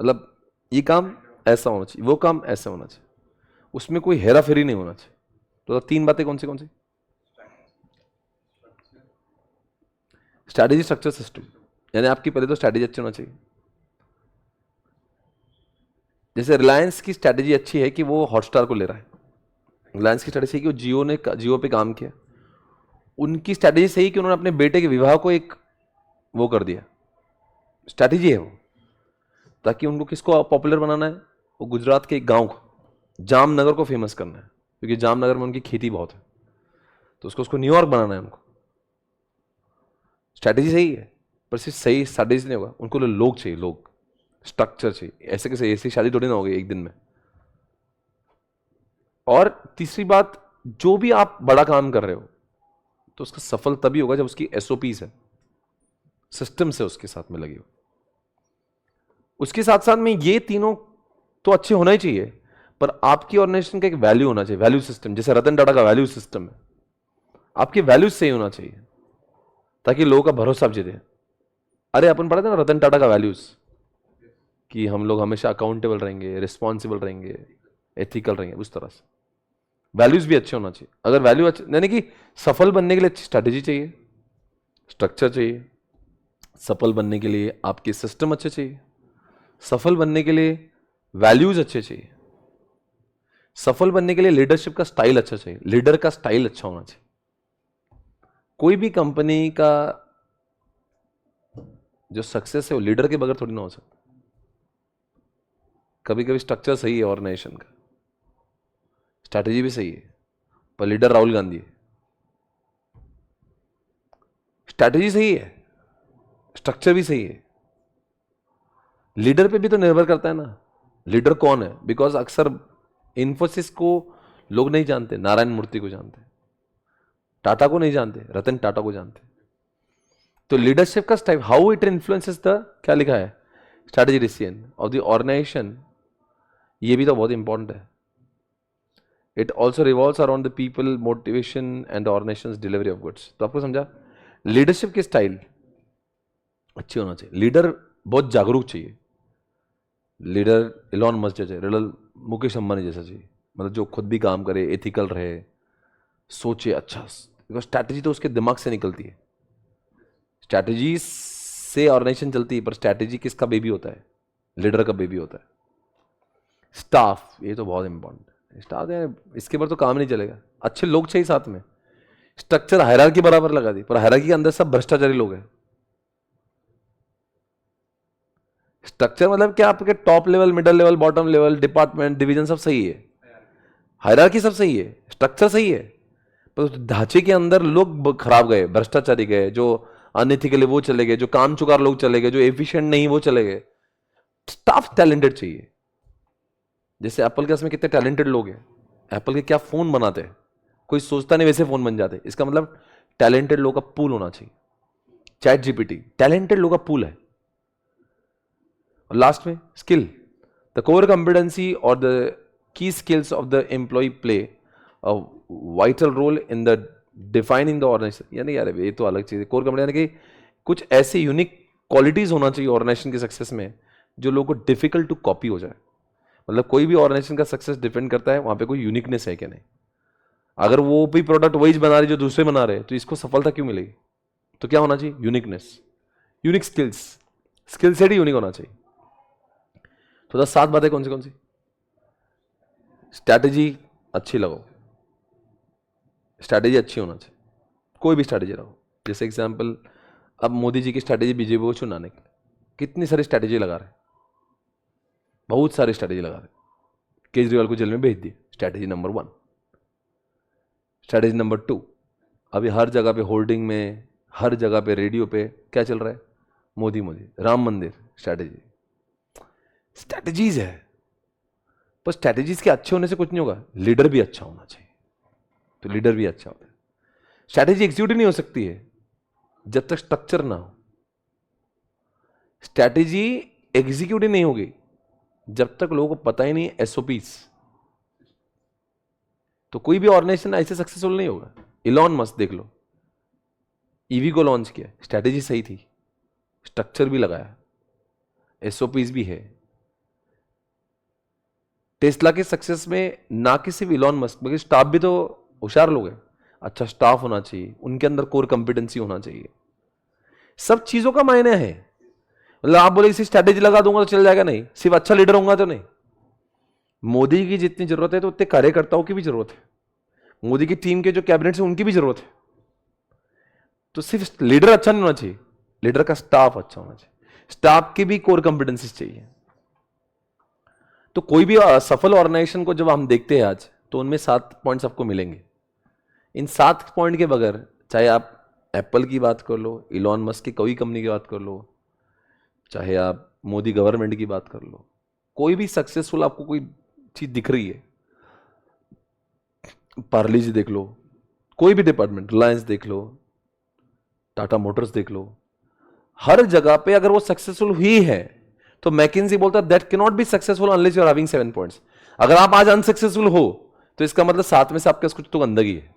मतलब ये काम ऐसा होना चाहिए, वो काम ऐसा होना चाहिए, उसमें कोई हेरा फेरी नहीं होना चाहिए। तो 3 बातें कौन सी? Strategy, structure, system. यानी आपकी पहले तो स्ट्रैटेजी अच्छी होना चाहिए। जैसे रिलायंस की स्ट्रैटेजी अच्छी है कि वो हॉटस्टार को ले रहा है, रिलायंस की स्ट्रैटेजी है कि वो जियो पे काम किया। उनकी स्ट्रैटेजी सही कि उन्होंने अपने बेटे के विवाह को एक वो कर दिया, स्ट्रैटेजी है वो, ताकि उनको किसको पॉपुलर बनाना है, वो गुजरात के एक गांव को, जामनगर को फेमस करना है, क्योंकि जामनगर में उनकी खेती बहुत है, तो उसको न्यूयॉर्क बनाना है उनको। स्ट्रैटेजी सही है, पर सिर्फ सही स्ट्रैटेजी नहीं होगा, उनको लोग चाहिए, लोग, स्ट्रक्चर चाहिए। ऐसे कैसे, ऐसी शादी थोड़ी ना होगी एक दिन में। और तीसरी बात, जो भी आप बड़ा काम कर रहे हो तो उसका सफल तभी होगा जब उसकी एसओपीज है, सिस्टम से उसके साथ में लगी हो। उसके साथ साथ में ये तीनों तो अच्छे होना ही चाहिए, पर आपकी ऑर्गेनाइजेशन का एक वैल्यू होना चाहिए, वैल्यू सिस्टम। जैसे रतन टाटा का वैल्यू सिस्टम है, आपके वैल्यूज सही होना चाहिए ताकि लोगों का भरोसा आप जीते। अरे अपन पढ़े थे ना रतन टाटा का वैल्यूज, कि हम लोग हमेशा अकाउंटेबल रहेंगे, रिस्पॉन्सिबल रहेंगे, एथिकल रहेंगे, उस तरह से वैल्यूज भी अच्छे होना चाहिए। अगर वैल्यू अच्छे, यानी कि सफल बनने के लिए अच्छी स्ट्रैटेजी चाहिए, स्ट्रक्चर चाहिए, सफल बनने के लिए आपके सिस्टम अच्छे चाहिए, सफल बनने के लिए वैल्यूज अच्छे चाहिए, सफल बनने के लिए लीडरशिप का स्टाइल अच्छा चाहिए, लीडर का स्टाइल अच्छा होना चाहिए। कोई भी कंपनी का जो सक्सेस है वो लीडर के बगैर थोड़ी ना हो सकता। कभी कभी स्ट्रक्चर सही है ऑर्गेनाइजेशन का, स्ट्रैटेजी भी सही है, पर लीडर राहुल गांधी है। स्ट्रैटेजी सही है, स्ट्रक्चर भी सही है, लीडर पे भी तो निर्भर करता है ना, लीडर कौन है। बिकॉज अक्सर इन्फोसिस को लोग नहीं जानते, नारायण मूर्ति को जानते, टाटा को नहीं जानते, रतन टाटा को जानते। तो लीडरशिप का style, how it influences the, क्या लिखा है, strategy decision of the organisation, ये भी तो बहुत इंपॉर्टेंट है। It also revolves around the people, motivation and organisations delivery of goods. तो आपको समझा, लीडरशिप की स्टाइल अच्छी होना चाहिए, लीडर बहुत जागरूक चाहिए, लीडर इलॉन मस्क जैसे, लीडर मुकेश अंबानी जैसा चाहिए, मतलब जो खुद भी काम करे, एथिकल रहे, सोचे अच्छा, बिकॉज स्ट्रैटेजी तो उसके दिमाग से निकलती है, स्ट्रैटेजी से ऑर्गेनाइजेशन चलती है, पर स्ट्रैटेजी किसका बेबी होता है, लीडर का बेबी होता है। स्टाफ, ये तो बहुत इंपॉर्टेंट है, स्टाफ है, इसके पर तो काम नहीं चलेगा, अच्छे लोग चाहिए साथ में। स्ट्रक्चर हायरार्की बराबर लगा दी, पर हायरार्की के अंदर सब भ्रष्टाचारी लोग हैं। स्ट्रक्चर मतलब क्या, आपके top level, middle level, bottom level, department, division सब सही है, हायरार्की सब सही है, स्ट्रक्चर सही है, पर उस ढांचे के अंदर लोग खराब गए, भ्रष्टाचारी गए, जो अनएथिकली वो चले गए, जो काम चुकार लोग चले गए, जो एफिशिएंट नहीं वो चले गए। स्टाफ टैलेंटेड चाहिए। जैसे एप्पल के इसमें कितने टैलेंटेड लोग हैं, एप्पल के क्या फोन बनाते हैं, कोई सोचता नहीं वैसे फोन बन जाते, इसका मतलब टैलेंटेड लोग का पूल होना चाहिए। चैट जीपीटी टैलेंटेड लोग का पूल है। और लास्ट में स्किल, द कोर कॉम्पिटेंसी और the key skills of the employ play a vital role in the defining the organisation. यानी यार ये तो अलग चीज है, कोर कॉम्पिटेंसी यानी कि कुछ ऐसे यूनिक क्वालिटीज होना चाहिए ऑर्गेनाइजेशन के सक्सेस में जो लोगों को डिफिकल्ट टू कॉपी हो जाए। मतलब कोई भी ऑर्गेनाइजेशन का सक्सेस डिपेंड करता है वहां पे कोई यूनिकनेस है क्या नहीं। अगर वो भी प्रोडक्ट वही बना रही जो दूसरे बना रहे, तो इसको सफलता क्यों मिलेगी? तो क्या होना चाहिए? Uniqueness, unique skills, skill set ही यूनिक होना चाहिए। तो 7 बातें कौन सी? स्ट्रैटेजी अच्छी लगाओ, स्ट्रैटेजी अच्छी होना चाहिए, कोई भी स्ट्रैटेजी रहो। जैसे एग्जांपल, अब मोदी जी की स्ट्रैटेजी बीजेपी को चुनाने की, कितनी सारी स्ट्रैटेजी लगा रहे, बहुत सारी स्ट्रैटेजी लगा रहे। केजरीवाल को जेल में भेज दिए, स्ट्रैटेजी नंबर 1। स्ट्रैटेजी नंबर 2, अभी हर जगह पे होर्डिंग में, हर जगह पे रेडियो पे क्या चल रहा है? मोदी मोदी, राम मंदिर, स्ट्रैटेजी। स्ट्रैटेजीज है, पर स्ट्रैटेजीज के अच्छे होने से कुछ नहीं होगा, लीडर भी अच्छा होना चाहिए। तो लीडर भी अच्छा होता है। स्ट्रैटेजी एग्जीक्यूट नहीं हो सकती है, जब तक स्ट्रक्चर ना हो, स्ट्रैटेजी एग्जीक्यूट ही नहीं होगी जब तक लोगों को पता ही नहीं एसओपीस, तो कोई भी ऑर्गेनाइजेशन ऐसे सक्सेसफुल नहीं होगा। इलॉन मस्क देख लो, ईवी को लॉन्च किया, स्ट्रैटेजी सही थी, स्ट्रक्चर भी लगाया, एसओपीस भी है। टेस्ला के सक्सेस में ना कि सिर्फ इलॉन मस्क बल्कि स्टाफ भी तो होशियार लोग हैं, अच्छा स्टाफ होना चाहिए, उनके अंदर कोर कंपिटेंसी होना चाहिए, सब चीजों का मायने है। मतलब आप बोले इसी स्ट्रैटेजी लगा दूंगा तो चल जाएगा, नहीं, सिर्फ अच्छा लीडर होगा तो नहीं। मोदी की जितनी जरूरत है तो उतने कार्यकर्ताओं की भी जरूरत है, मोदी की टीम के जो कैबिनेट है उनकी भी जरूरत है। तो सिर्फ लीडर अच्छा नहीं होना चाहिए, लीडर का स्टाफ अच्छा होना चाहिए, स्टाफ की भी कोर कंपिटेंसीज चाहिए। तो कोई भी सफल ऑर्गेनाइजेशन को जब हम देखते हैं आज, तो उनमें 7 पॉइंट्स आपको मिलेंगे। इन 7 पॉइंट के बगैर, चाहे आप एप्पल की बात कर लो, इलॉन मस्क की कोई कंपनी की बात कर लो, चाहे आप मोदी गवर्नमेंट की बात कर लो, कोई भी सक्सेसफुल आपको कोई चीज दिख रही है, पार्ले जी देख लो, कोई भी डिपार्टमेंट, रिलायंस देख लो, टाटा मोटर्स देख लो, हर जगह पे अगर वो सक्सेसफुल हुई है तो मैकिन्जी बोलता है that can not be successful unless you are having 7 points. अगर आप आज अनसक्सेसफुल हो तो इसका मतलब 7 में से आपके कुछ तो गंदगी है।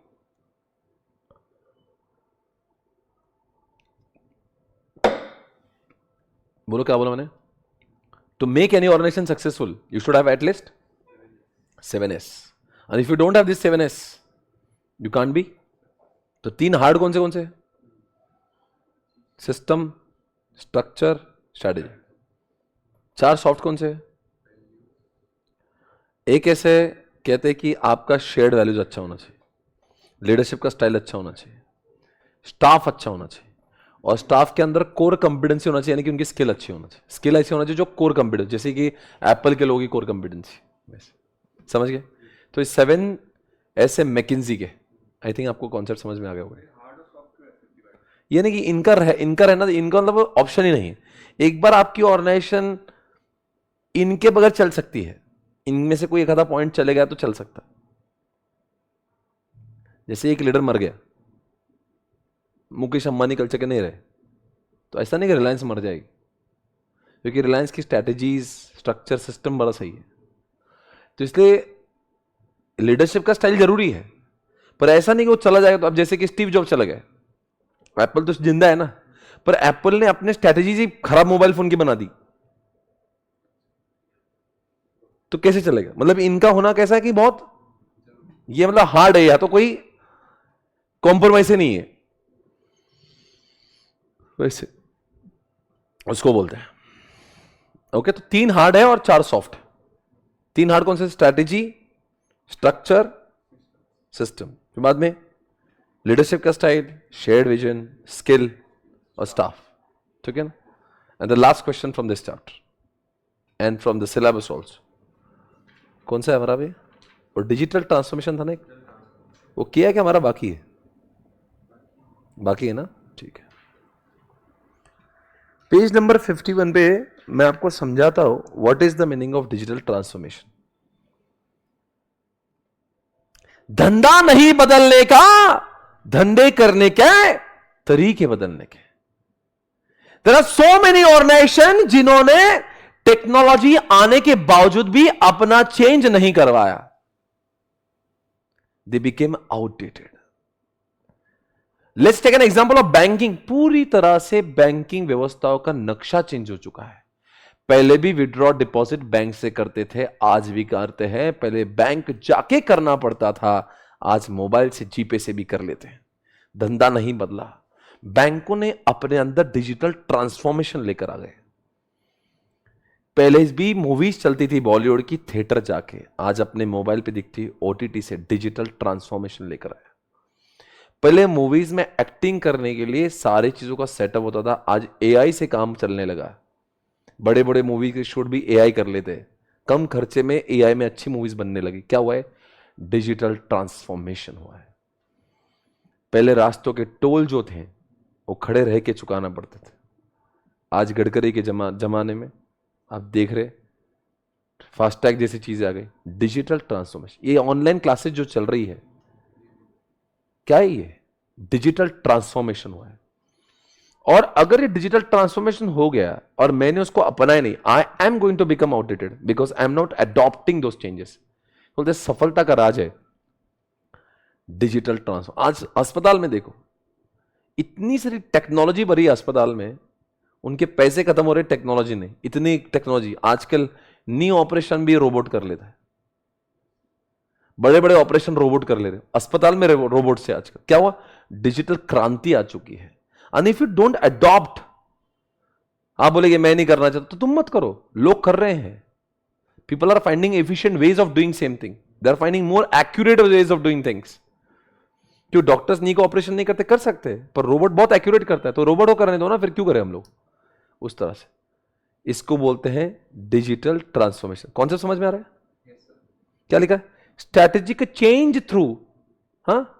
बोलो क्या बोला मैंने? To make any organisation successful you should have at least 7S, and if you don't have this 7S you can't be. तो 3 हार्ड कौन से? System, structure, strategy. 4 सॉफ्ट कौन से? एक ऐसे कहते हैं कि आपका शेयर्ड वैल्यूज अच्छा होना चाहिए, लीडरशिप का स्टाइल अच्छा होना चाहिए, स्टाफ अच्छा होना चाहिए, और स्टाफ के अंदर कोर कंपिटेंसी होना चाहिए, यानी कि उनकी स्किल अच्छी होना चाहिए। स्किल ऐसी होना चाहिए जो कोर कंपिटेंसी, जैसे कि एप्पल के लोगों की कोर कंपिटेंसी, समझ गए? तो इस 7 ऐसे मैकिन्जी के, आई थिंक आपको कॉन्सेप्ट समझ में आ गया होगा। ये नहीं कि इनका रहना, इनका मतलब ऑप्शन ही नहीं है। एक बार आपकी ऑर्गेनाइजेशन इनके बगैर चल सकती है, इनमें से कोई एक आधा पॉइंट चले गया तो चल सकता। जैसे एक लीडर मर गया, मुकेश अंबानी कल के नहीं रहे, तो ऐसा नहीं कि रिलायंस मर जाएगी, क्योंकि रिलायंस की स्ट्रैटेजीज, स्ट्रक्चर, सिस्टम बड़ा सही है। तो इसलिए लीडरशिप का स्टाइल जरूरी है, पर ऐसा नहीं कि वो चला जाएगा। तो अब जैसे कि स्टीव जॉब चला गया, एप्पल तो जिंदा है ना, पर एप्पल ने अपने स्ट्रैटेजीज ही खराब मोबाइल फोन की बना दी, तो कैसे चलेगा? मतलब इनका होना कैसा है कि बहुत, ये मतलब हार्ड है, या तो कोई कॉम्प्रोमाइज ही नहीं है, वैसे उसको बोलते हैं। ओके, तो 3 हार्ड है और 4 सॉफ्ट। 3 हार्ड कौन से? Strategy, structure, system. फिर बाद में लीडरशिप का स्टाइल, शेयर्ड विजन, स्किल और स्टाफ, ठीक है ना? And the last question from this chapter and from the syllabus also, कौन सा है हमारा भी? और डिजिटल ट्रांसफॉर्मेशन था ना एक, वो किया है कि हमारा बाकी है? बाकी है ना, ठीक है। पेज नंबर 51 पे मैं आपको समझाता हूं what is the meaning of digital transformation. धंधा नहीं बदलने का, धंधे करने के तरीके बदलने के। There are so many organisation जिन्होंने टेक्नोलॉजी आने के बावजूद भी अपना चेंज नहीं करवाया, they became outdated. Let's take an example of banking. पूरी तरह से बैंकिंग व्यवस्थाओं का नक्शा चेंज हो चुका है। पहले भी विड्रॉ डिपॉजिट बैंक से करते थे, आज भी करते हैं। पहले बैंक जाके करना पड़ता था, आज मोबाइल से, जीपे से भी कर लेते हैं। धंधा नहीं बदला, बैंकों ने अपने अंदर डिजिटल ट्रांसफॉर्मेशन लेकर आ गए। पहले भी मूवीज चलती थी बॉलीवुड की थिएटर जाके, आज अपने मोबाइल पे दिखती ओटीटी से। डिजिटल ट्रांसफॉर्मेशन लेकर आया। पहले मूवीज में एक्टिंग करने के लिए सारी चीजों का सेटअप होता था, आज एआई से काम चलने लगा। बड़े बड़े मूवी के शूट भी एआई कर लेते हैं, कम खर्चे में एआई में अच्छी मूवीज बनने लगी। क्या हुआ है? डिजिटल ट्रांसफॉर्मेशन हुआ है। पहले रास्तों के टोल जो थे वो खड़े रह के चुकाना पड़ते थे, आज गडकरी के जमाने में आप देख रहे फास्टैग जैसी चीजें आ गई। डिजिटल ट्रांसफॉर्मेशन, ये ऑनलाइन क्लासेस जो चल रही है, क्या है ये? डिजिटल ट्रांसफॉर्मेशन हुआ है। और अगर ये डिजिटल ट्रांसफॉर्मेशन हो गया और मैंने उसको अपनाया नहीं, I am going to become outdated because I am not adopting those changes. बोलते सफलता का राज है डिजिटल ट्रांसफॉर्म। आज अस्पताल में देखो, इतनी सारी टेक्नोलॉजी भरी है अस्पताल में, उनके पैसे खत्म हो रहे टेक्नोलॉजी नहीं, इतनी टेक्नोलॉजी। आजकल नी ऑपरेशन भी रोबोट कर लेता है, बड़े बड़े ऑपरेशन रोबोट कर ले रहे अस्पताल में रोबोट से। आजकल क्या हुआ, डिजिटल क्रांति आ चुकी है। And if you don't adopt, आप बोलेगे मैं नहीं करना चाहता, तो तुम मत करो, लोग कर रहे हैं। People are finding efficient ways of doing same thing, they are finding more accurate ways of doing things. क्यों डॉक्टर्स नी को ऑपरेशन नहीं करते, कर सकते हैं, पर रोबोट बहुत एक्यूरेट करता है, तो रोबोट को करने दो ना, फिर क्यों करें हम लोग उस तरह से। इसको बोलते हैं डिजिटल ट्रांसफॉर्मेशन। कॉन्सेप्ट समझ में आ रहा है? क्या लिखा है? स्ट्रैटेजिक चेंज थ्रू, हाँ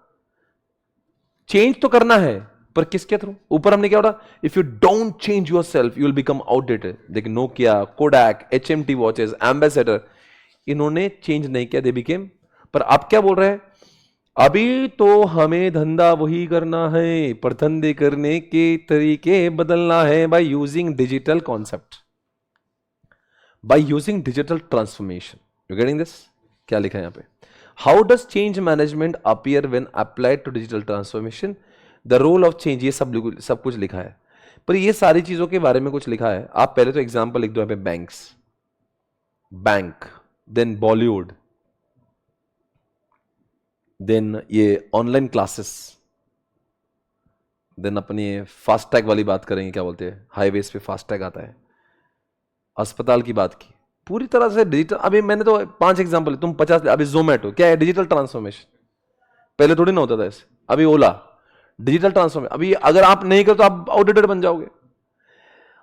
चेंज तो करना है, पर किसके थ्रू? ऊपर हमने क्या बोला, if you don't change yourself you will become outdated. देखिए Nokia, Kodak, HMT watches, Ambassador, इन्होंने चेंज नहीं किया, दे बिकेम। पर आप क्या बोल रहे हैं, अभी तो हमें धंधा वही करना है, पर धंधे करने के तरीके बदलना है by using digital concept, by using digital transformation. You getting this? क्या लिखा है यहां पे? How does change management appear when applied to digital transformation, the role of change, ये सब कुछ लिखा है। पर ये सारी चीजों के बारे में कुछ लिखा है। आप पहले तो एग्जांपल लिख दो यहां पे, banks, bank, then Bollywood, then ये ऑनलाइन क्लासेस, देन अपनी फास्टैग वाली बात करेंगे, क्या बोलते हैं हाईवेज पे फास्टैग आता है, अस्पताल की बात की, पूरी तरह से डिजिटल। अभी मैंने तो 5 एग्जांपल, तुम 50। अभी जोमेटो क्या है? Digital transformation. पहले थोड़ी ना होता था ऐसे। अभी ओला, डिजिटल ट्रांसफॉर्मेशन। अभी अगर आप नहीं करो तो आप आउटडेटेड बन जाओगे।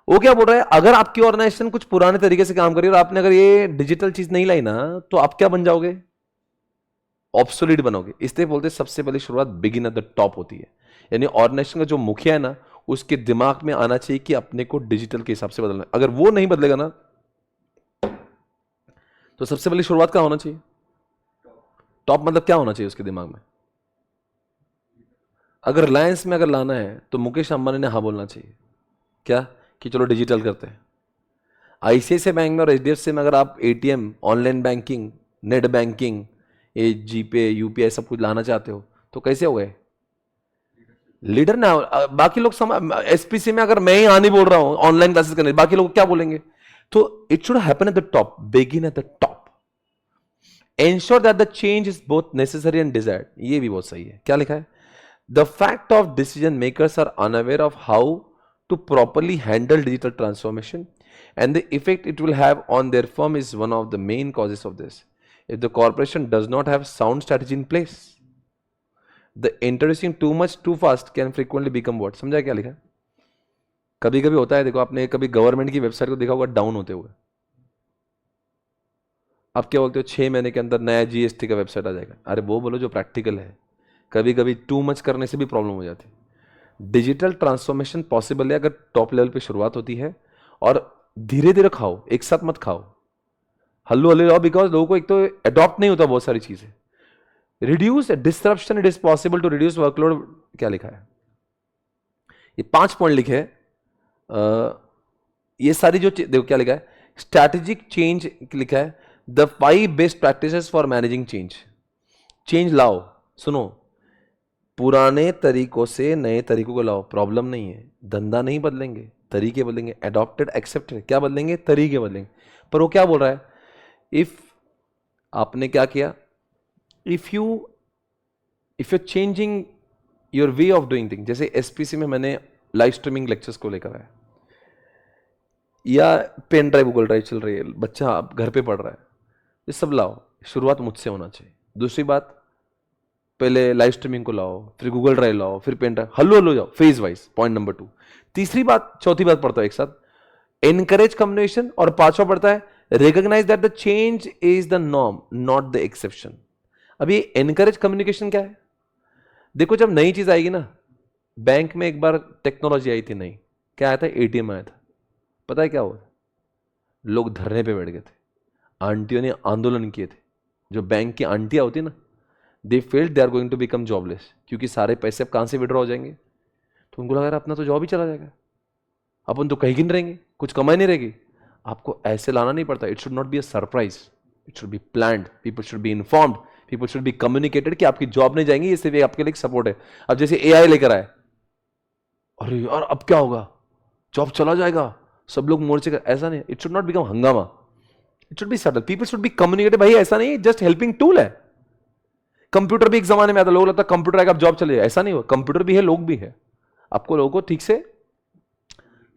वो क्या बोल रहा है, अगर आपकी ऑर्गेनाइजेशन कुछ पुराने तरीके से काम कर रही है और आपने अगर ये डिजिटल चीज नहीं लाई ना, तो आप क्या बन जाओगे? ऑब्सोलीट बनोगे। इसलिए बोलते हैं सबसे पहले शुरुआत बिगिन एट द टॉप होती है। यानी ऑर्गेनाइजेशन का जो मुखिया है ना, उसके दिमाग में आना चाहिए कि अपने को डिजिटल के हिसाब से बदलना है। अगर वो नहीं बदलेगा ना, तो सबसे पहले शुरुआत क्या होना चाहिए? टॉप मतलब क्या होना चाहिए उसके दिमाग में? अगर रिलायंस में अगर लाना है तो मुकेश अंबानी ने हाँ बोलना चाहिए, क्या कि चलो डिजिटल करते हैं। ICICI बैंक में और HDFC में अगर आप ATM, online banking, net banking, ये जीपे, UPI सब कुछ लाना चाहते हो, तो कैसे हो गए? लीडर ना। बाकी लोग SPC में अगर मैं ही हाँ नहीं बोल रहा हूं ऑनलाइन क्लासेस करने, बाकी लोग क्या बोलेंगे? तो it should happen at the top, begin at the top, ensure that the change is both necessary and desired. ये भी बहुत सही है। क्या लिखा है? The fact of decision makers are unaware of how to properly handle digital transformation and the effect it will have on their firm is one of the main causes of this. If the corporation does not have sound strategy in place, the introducing too much too fast can frequently become what? समझा क्या लिखा? कभी कभी होता है, देखो आपने कभी गवर्नमेंट की वेबसाइट को देखा होगा डाउन होते हुए, आप क्या बोलते हो 6 महीने के अंदर नया GST का वेबसाइट आ जाएगा। अरे वो बोलो जो प्रैक्टिकल है। कभी कभी टू मच करने से भी प्रॉब्लम हो जाती है। डिजिटल ट्रांसफॉर्मेशन पॉसिबल है अगर टॉप लेवल पे शुरुआत होती है, और धीरे धीरे खाओ, एक साथ मत खाओ, हल्लू हल्लू जाओ, बिकॉज लोगों को एक तो अडॉप्ट नहीं होता बहुत सारी चीजें। Reduce disruption, it is possible to reduce workload. क्या लिखा है? ये 5 पॉइंट लिखे हैं। ये सारी जो देखो क्या लिखा है, स्ट्रैटेजिक चेंज लिखा है, the 5 best practices for managing change. Change लाओ, सुनो, पुराने तरीकों से नए तरीकों को लाओ, प्रॉब्लम नहीं है। धंधा नहीं बदलेंगे, तरीके बदलेंगे। एडॉप्टेड एक्सेप्टेड, क्या बदलेंगे? तरीके बदलेंगे। पर वो क्या बोल रहा है, इफ आपने क्या किया, if you changing your way of doing thing, जैसे SPC में मैंने लाइव स्ट्रीमिंग लेक्चर्स को लेकर आया, या पेन ड्राइव गूगल ड्राइव चल रही है, बच्चा आप घर पे पढ़ रहा है, ये सब लाओ। शुरुआत मुझसे होना चाहिए। दूसरी बात, पहले लाइव स्ट्रीमिंग को लाओ, फिर गूगल ड्राइव लाओ, फिर पेन ड्राइव, हल्लो हल्लो जाओ, फेज वाइज। Point number 2। तीसरी बात, चौथी बात पढ़ता है एक साथ, एनकरेज कम्युनिकेशन। और 5वां पढ़ता है, recognise that the change is the norm not the exception. अब ये एनकरेज कम्युनिकेशन क्या है? देखो जब नई चीज आएगी ना, बैंक में एक बार टेक्नोलॉजी आई थी नई, क्या आया था? ATM आया था। पता है क्या हुआ? लोग धरने पे बैठ गए थे, आंटियों ने आंदोलन किए थे। जो बैंक की आंटियां होती ना, they felt they are going to become jobless, क्योंकि सारे पैसे अब कहां से विड्रॉ हो जाएंगे? तो उनको लगा यार अपना तो जॉब ही चला जाएगा, अपन तो कहीं नहीं रहेंगे, कुछ कमाई नहीं रहेगी। आपको ऐसे लाना नहीं पड़ता। It should not be a surprise, it should be planned, people should be informed, people should be communicated कि आपकी जॉब नहीं जाएंगी, इससे भी आपके लिए सपोर्ट है। अब जैसे एआई लेकर आए, अरे यार अब क्या होगा, जॉब चला जाएगा, सब लोग मोर्चे का, ऐसा नहीं। इट शुड नॉट बिकम हंगामा, it should be subtle, people should be communicated. भाई ऐसा नहीं जस्ट हेल्पिंग टूल है। कंप्यूटर भी एक जमाने में आता, लोग लगता कंप्यूटर आएगा अब जॉब चले जाए, ऐसा नहीं हुआ। कंप्यूटर भी है, लोग भी है। आपको लोगों को ठीक से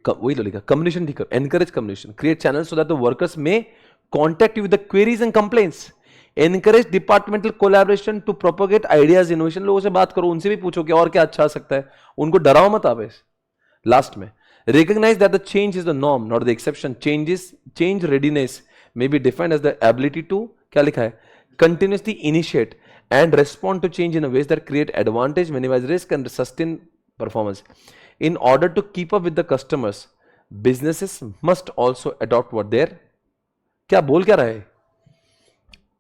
वही तो लिखा, कम्युनिकेशन ठीक करो, encourage communication, create channel so that the workers may contact you with the queries and complaints, encourage departmental collaboration to propagate ideas innovation. लोगों से बात करो, उनसे भी पूछो कि और क्या अच्छा आ सकता है, उनको डराओ मत आप। लास्ट में recognize that the change is the norm not the exception, change readiness may be defined as the ability to, क्या लिखा है, continuously initiate and respond to change in a ways that create advantage, minimize risk and sustain performance. In order to keep up with the customers, businesses must also adopt what their, क्या बोल क्या रहा है,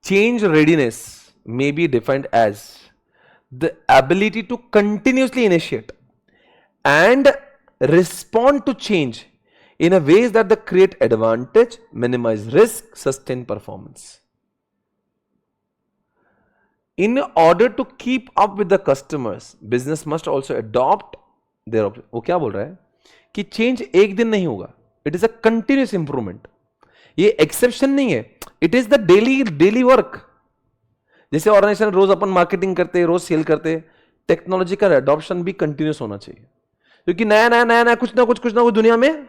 change readiness may be defined as the ability to continuously initiate and respond to change in a ways that they create advantage, minimize risk, sustain performance. In order to keep up with the customers, business must also adopt their, वो क्या बोल रहा है कि चेंज एक दिन नहीं होगा, it is a continuous improvement, ये एक्सेप्शन नहीं है, it is the daily work. जैसे ऑर्गेनाइजेशन रोज अपन मार्केटिंग करते, रोज सेल करते, टेक्नोलॉजी का अडॉप्शन भी कंटिन्यूस होना चाहिए, क्योंकि नया नया कुछ ना कुछ दुनिया में।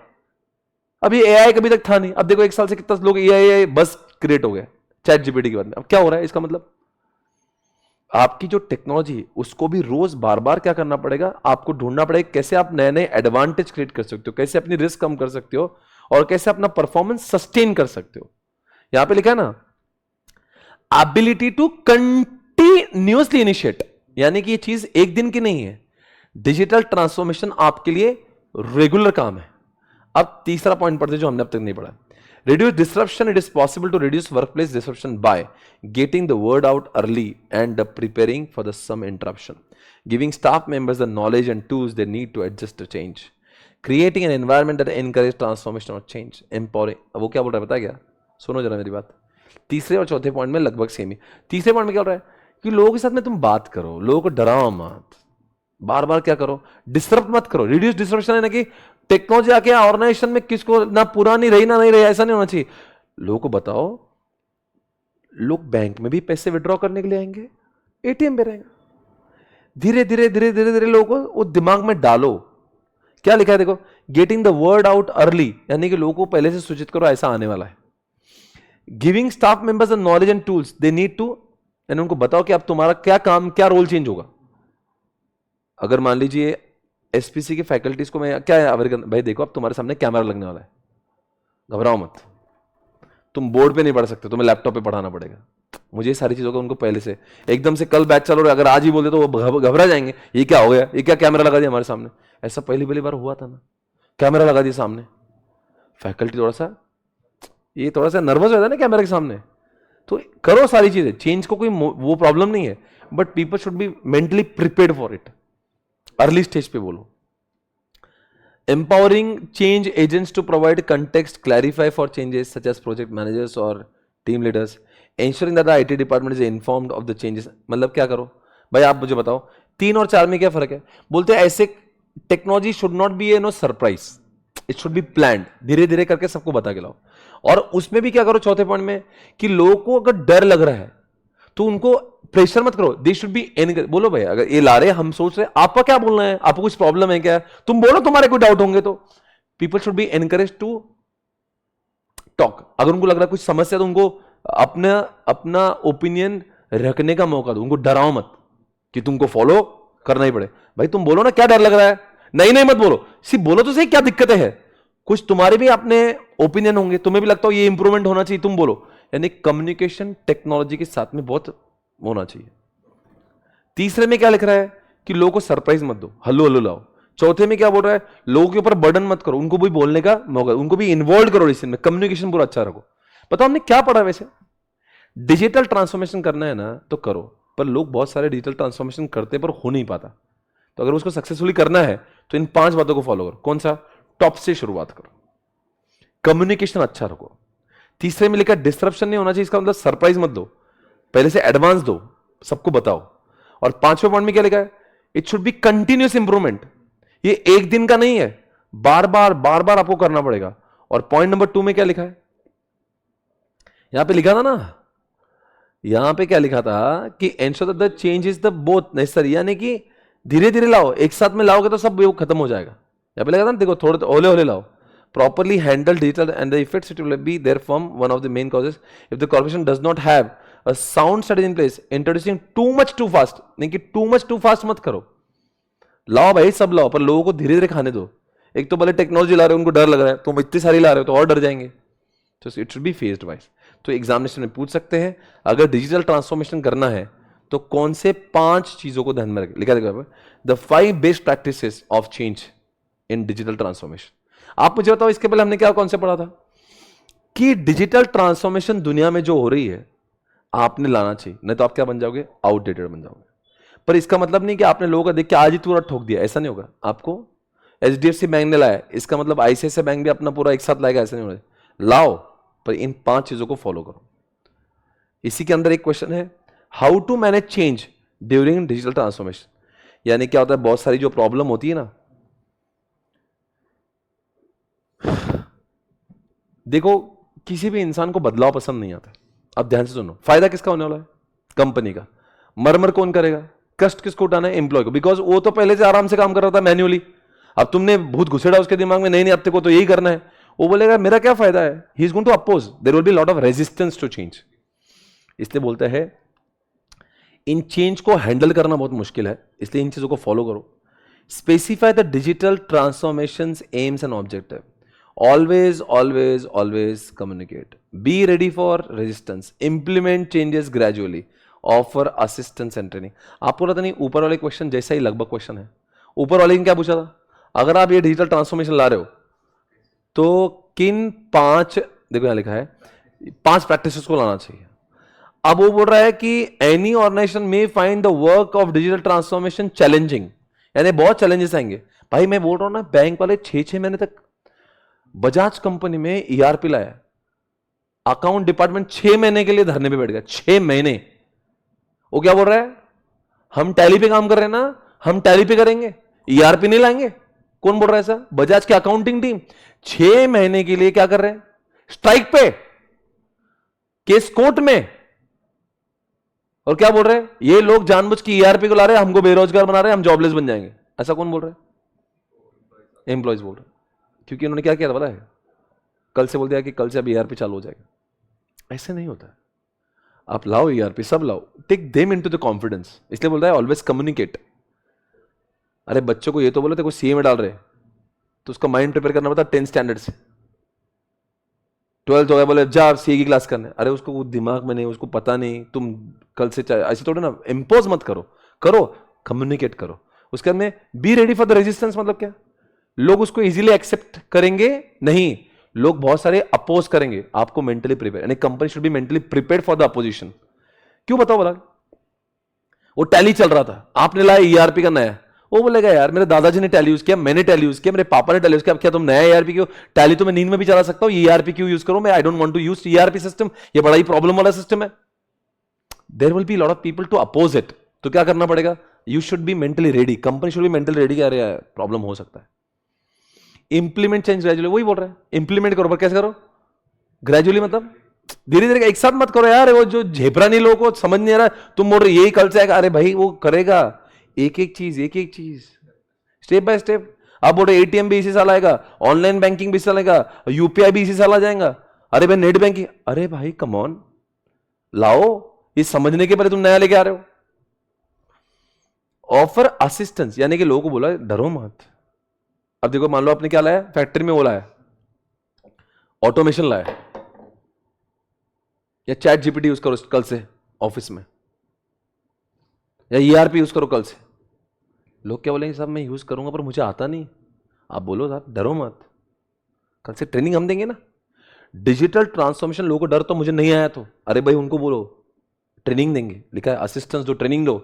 अभी एआई कभी तक था नहीं, अब देखो एक साल से कितना लोग एआई बस क्रिएट हो गया चैट जीपीटी के बाद में। अब क्या हो रहा है, इसका मतलब आपकी जो टेक्नोलॉजी उसको भी रोज बार बार क्या करना पड़ेगा, आपको ढूंढना पड़ेगा कैसे आप नए नए एडवांटेज क्रिएट कर सकते हो, कैसे अपनी रिस्क कम कर सकते हो और कैसे अपना परफॉर्मेंस सस्टेन कर सकते हो। यहां पे लिखा है ना, एबिलिटी टू कंटिन्यूअसली इनिशिएट, यानी कि ये चीज एक दिन की नहीं है। डिजिटल ट्रांसफॉर्मेशन आपके लिए रेगुलर काम है। अब तीसरा पॉइंट पढ़ते जो हमने अब तक नहीं पढ़ा, reduce disruption. It is possible to reduce workplace disruption by getting the word out early and preparing for the some interruption, giving staff members the knowledge and tools they need to adjust to change, creating an environment that encourages transformation or change, empowering. अब वो क्या बोल रहा है पता क्या, सुनो जरा मेरी बात। तीसरे और चौथे पॉइंट में लगभग सेम ही। तीसरे पॉइंट में क्या हो रहा है कि लोगों के साथ में तुम बात करो, लोगों को डराओ मत, बार बार क्या करो, डिस्टर्ब मत करो। रिड्यूस डिस्ट्रप्शन है ना कि टेक्नोलॉजी आके ऑर्गेनाइजेशन में किसको ना पुरानी रही ना नहीं रही, ऐसा नहीं होना चाहिए। लोगों को बताओ, लोग बैंक में भी पैसे विड्रॉ करने के लिए आएंगे, एटीएम पे रहेंगे। धीरे धीरे धीरे धीरे धीरे लोगों को वो दिमाग में डालो। क्या लिखा है देखो, getting the word out early, यानी कि लोगों को पहले से सूचित करो ऐसा आने वाला है। Giving staff members the knowledge and tools they need to, यानी उनको बताओ कि अब तुम्हारा क्या काम, क्या रोल चेंज होगा। अगर मान लीजिए एसपीसी के फैकल्टीज को मैं क्या है, भाई देखो अब तुम्हारे सामने कैमरा लगने वाला है, घबराओ मत, तुम बोर्ड पे नहीं पढ़ सकते, तुम्हें लैपटॉप पे पढ़ाना पड़ेगा। मुझे ये सारी चीजों का उनको पहले से एकदम से कल बैच चलो रहा, अगर आज ही बोल दे तो वो घबरा जाएंगे, ये क्या हो गया, ये क्या कैमरा लगा दिया हमारे सामने। ऐसा पहली बार हुआ था ना, कैमरा लगा दिया सामने, फैकल्टी थोड़ा सा नर्वस हो जाता है ना कैमरे के सामने। तो करो सारी चीजें, चेंज को कोई वो प्रॉब्लम नहीं है, but people should be mentally prepared for it. Early stage पे बोलो। empowering change agents to provide context, clarify for changes such as project managers or team leaders, ensuring that the IT department is informed of the changes। मतलब क्या करो भाई, आप मुझे बताओ 3 और 4 में क्या फर्क है। बोलते हैं ऐसे technology should not be no surprise, it should be planned, धीरे धीरे करके सबको बता के लाओ। और उसमें भी क्या करो चौथे पॉइंट में कि लोगों को अगर डर लग रहा है तो उनको प्रेशर मत करो, दे शुड बी एनकरेज। बोलो भाई अगर ये ला रहे हम सोच रहे, आपका क्या बोलना है, आपको कुछ प्रॉब्लम है क्या, तुम बोलो, तुम्हारे कोई डाउट होंगे तो। People should be encourage to talk. अगर उनको लग रहा है कुछ समस्या तो उनको अपना ओपिनियन रखने का मौका दो, उनको डराओ मत कि तुमको फॉलो करना ही पड़े। भाई तुम बोलो ना क्या डर लग रहा है, नहीं मत बोलो, सिर्फ बोलो तो सही क्या दिक्कत है। कुछ तुम्हारे भी अपने ओपिनियन होंगे, तुम्हें भी लगता हो ये इंप्रूवमेंट होना चाहिए, तुम बोलो। यानी कम्युनिकेशन टेक्नोलॉजी के साथ में बहुत होना चाहिए। तीसरे में क्या लिख रहा है कि लोगों को सरप्राइज मत दो, हल्लो हल्लो लाओ। चौथे में क्या बोल रहा है, लोगों के ऊपर बर्डन मत करो, उनको भी बोलने का मौका, उनको भी इन्वॉल्व करो डिसीजन में, कम्युनिकेशन पूरा अच्छा रखो। बताओ हमने क्या पढ़ा वैसे, डिजिटल ट्रांसफॉर्मेशन करना है ना तो करो, पर लोग बहुत सारे डिजिटल ट्रांसफॉर्मेशन करते पर हो नहीं पाता। तो अगर उसको सक्सेसफुली करना है तो इन 5 बातों को फॉलो करो। कौन सा? टॉप से शुरुआत करो, कम्युनिकेशन अच्छा रखो। तीसरे में लिखा डिस्ट्रप्शन नहीं होना चाहिए, इसका मतलब सरप्राइज मत दो, पहले से एडवांस दो, सबको बताओ। और 5वें पॉइंट में क्या लिखा है? It should be continuous improvement. ये एक दिन का नहीं है, बार बार आपको करना पड़ेगा। और पॉइंट नंबर 2 में क्या लिखा है? यहां पे लिखा था ना, यहां पे क्या लिखा था कि ensure that the change is the both necessary, यानी कि धीरे धीरे लाओ, एक साथ में लाओगे तो सब खत्म हो जाएगा। यहां पे लिखा था ना, देखो थोड़े ओले ओले लाओ। Properly handle digital and the effects it will be there from one of the main causes if the corporation does not have a sound strategy in place, introducing too much too fast, नहीं कि too much too fast मत करो, लाओ भाई सब लाओ, पर लोगों को धीरे धीरे खाने दो। एक तो भले टेक्नोलॉजी ला रहे हो, उनको डर लग रहा है, तुम इतनी सारी ला रहे हो तो और डर जाएंगे। तो it should B phased wise. तो एग्जामिनेशन में पूछ सकते हैं अगर डिजिटल ट्रांसफॉर्मेशन करना है तो कौन से 5 चीजों को ध्यान में रखें। लिखा देखो, the 5 best practices of change in digital transformation. आप मुझे बताओ, इसके पहले हमने क्या कॉन्सेप्ट पढ़ा था कि डिजिटल ट्रांसफॉर्मेशन दुनिया में जो हो रही है आपने लाना चाहिए, नहीं तो आप क्या बन जाओगे? आउटडेटेड बन जाओगे। पर इसका मतलब नहीं कि आपने लोगों का देख के आज ही पूरा ठोक दिया, ऐसा नहीं होगा। आपको एचडीएफसी बैंक ने लाया, इसका मतलब आईसीआईसीआई बैंक भी अपना पूरा एक साथ लाएगा, ऐसा नहीं होगा। लाओ, पर इन 5 चीजों को फॉलो करो। इसी के अंदर एक क्वेश्चन है, how to manage change during digital transformation. यानी क्या होता है, बहुत सारी जो प्रॉब्लम होती है ना, देखो किसी भी इंसान को बदलाव पसंद नहीं आता। अब ध्यान से सुनो, फायदा किसका होने वाला है? कंपनी का। मरमर कौन करेगा? कष्ट किसको उठाना है? एम्प्लॉय को, बिकॉज वो तो पहले से आराम से काम कर रहा था मैन्युअली। अब तुमने भूत घुसेड़ा उसके दिमाग में, नहीं अब तेरे को तो यही करना है, वो बोलेगा मेरा क्या फायदा है? He is going to oppose, there will be lot of resistance to change. इसलिए बोलता है इन चेंज को हैंडल करना बहुत मुश्किल है, इसलिए इन चीजों को फॉलो करो। Specify the digital transformation AIIMS and objective. Always communicate. Be ready for resistance. Implement changes gradually. Offer assistance and training. आपको पता नहीं, ऊपर वाले क्वेश्चन जैसा ही लगभग क्वेश्चन है। ऊपर वाले ने क्या पूछा था? अगर आप ये डिजिटल ट्रांसफॉर्मेशन ला रहे हो तो किन 5, देखो यहां लिखा है 5 प्रैक्टिसेस को लाना चाहिए। अब वो बोल रहा है कि एनी ऑर्गेनाइजेशन में find the work of digital transformation challenging, यानी बहुत चैलेंजेस आएंगे। भाई मैं बोल रहा हूं ना, बैंक वाले 6 महीने तक बजाज कंपनी में ईआरपी लाया, अकाउंट डिपार्टमेंट 6 महीने के लिए धरने पे बैठ गया। 6 महीने। वो क्या बोल रहा है? हम टैली पे काम कर रहे हैं ना, हम टैली पे करेंगे, ईआरपी नहीं लाएंगे। कौन बोल रहा है ऐसा? बजाज की अकाउंटिंग टीम 6 महीने के लिए क्या कर रहे हैं? स्ट्राइक पे, केस कोर्ट में। और क्या बोल रहे हैं? ये लोग जानबूझ के ईआरपी को ला रहे हैं, हमको बेरोजगार बना रहे हैं, हम जॉबलेस बन जाएंगे। ऐसा कौन बोल रहा है? एम्प्लॉयज बोल रहे हैं। क्योंकि उन्होंने क्या किया था पता है? कल से बोल दिया कि कल से अब ईआरपी चालू हो जाएगा। ऐसे नहीं होता। आप लाओ ईआरपी, सब लाओ, take them into the confidence. इसलिए बोलता है ऑलवेज कम्युनिकेट। अरे बच्चों को ये तो बोलो, तेरे को सीए में डाल रहे तो उसका माइंड प्रिपेयर करना पड़ता 10 स्टैंडर्ड से। 12th हो गया, बोले जा सीए की क्लास करने, अरे उसको वो दिमाग में नहीं, उसको पता नहीं, तुम कल से ऐसे थोड़ा ना इम्पोज मत करो, करो कम्युनिकेट करो। उसके बाद में be ready for the resistance. मतलब क्या? लोग उसको इजीली एक्सेप्ट करेंगे नहीं, लोग बहुत सारे अपोज करेंगे। आपको मेंटली प्रिपेयर, यानी company should be mentally prepared for the opposition. क्यों बताओ बोला? वो टैली चल रहा था, आपने लाया ईआरपी का नया, वो बोलेगा यार मेरे दादाजी ने टैली यूज किया, मैंने टैली यूज किया, मेरे पापा ने टैली यूज किया, अब क्या तुम नया ईआरपी क्यों? टैली तो मैं नींद में भी चला सकता हूं, ईआरपी क्यों यूज करूं मैं? I don't want to use ERP system, ये बड़ा ही प्रॉब्लम वाला सिस्टम है। There will be lot of people to oppose it. तो क्या करना पड़ेगा? You should be mentally ready, company should be mentally ready. क्या अरे प्रॉब्लम हो सकता है। इंप्लीमेंट चेंज ग्रेजुअली, वही बोल रहा है इंप्लीमेंट करो, पर कैसे करो? ग्रेजुअली, मतलब धीरे धीरे, एक साथ मत करो यार। वो जो झेपरानी लोगों को समझ नहीं आ रहा, तुम बोल रहे यही कल से आएगा, अरे भाई वो करेगा एक एक चीज स्टेप बाय स्टेप। आप बोल रहे एटीएम भी इसी साल आएगा, ऑनलाइन बैंकिंग भी इसी साल आएगा, यूपीआई भी इसी साल आ जाएगा, अरे भाई नेट बैंकिंग, अरे भाई कम ऑन, लाओ। ये समझने के पहले तुम नया लेके आ रहे हो। ऑफर असिस्टेंस, यानी कि लोगों को बोला डरो मत। अब देखो, मान लो आपने क्या लाया, फैक्ट्री में वो लाया, ऑटोमेशन लाया, या चैट जीपीटी यूज करो कल से ऑफिस में, या ईआरपी यूज करो कल से। लोग क्या बोलेंगे? साहब मैं यूज करूंगा पर मुझे आता नहीं। आप बोलो साहब डरो मत, कल से ट्रेनिंग हम देंगे ना। डिजिटल ट्रांसफॉर्मेशन, लोगों को डर तो मुझे नहीं आया, तो अरे भाई उनको बोलो ट्रेनिंग देंगे, लिखा है असिस्टेंस दो, ट्रेनिंग दो,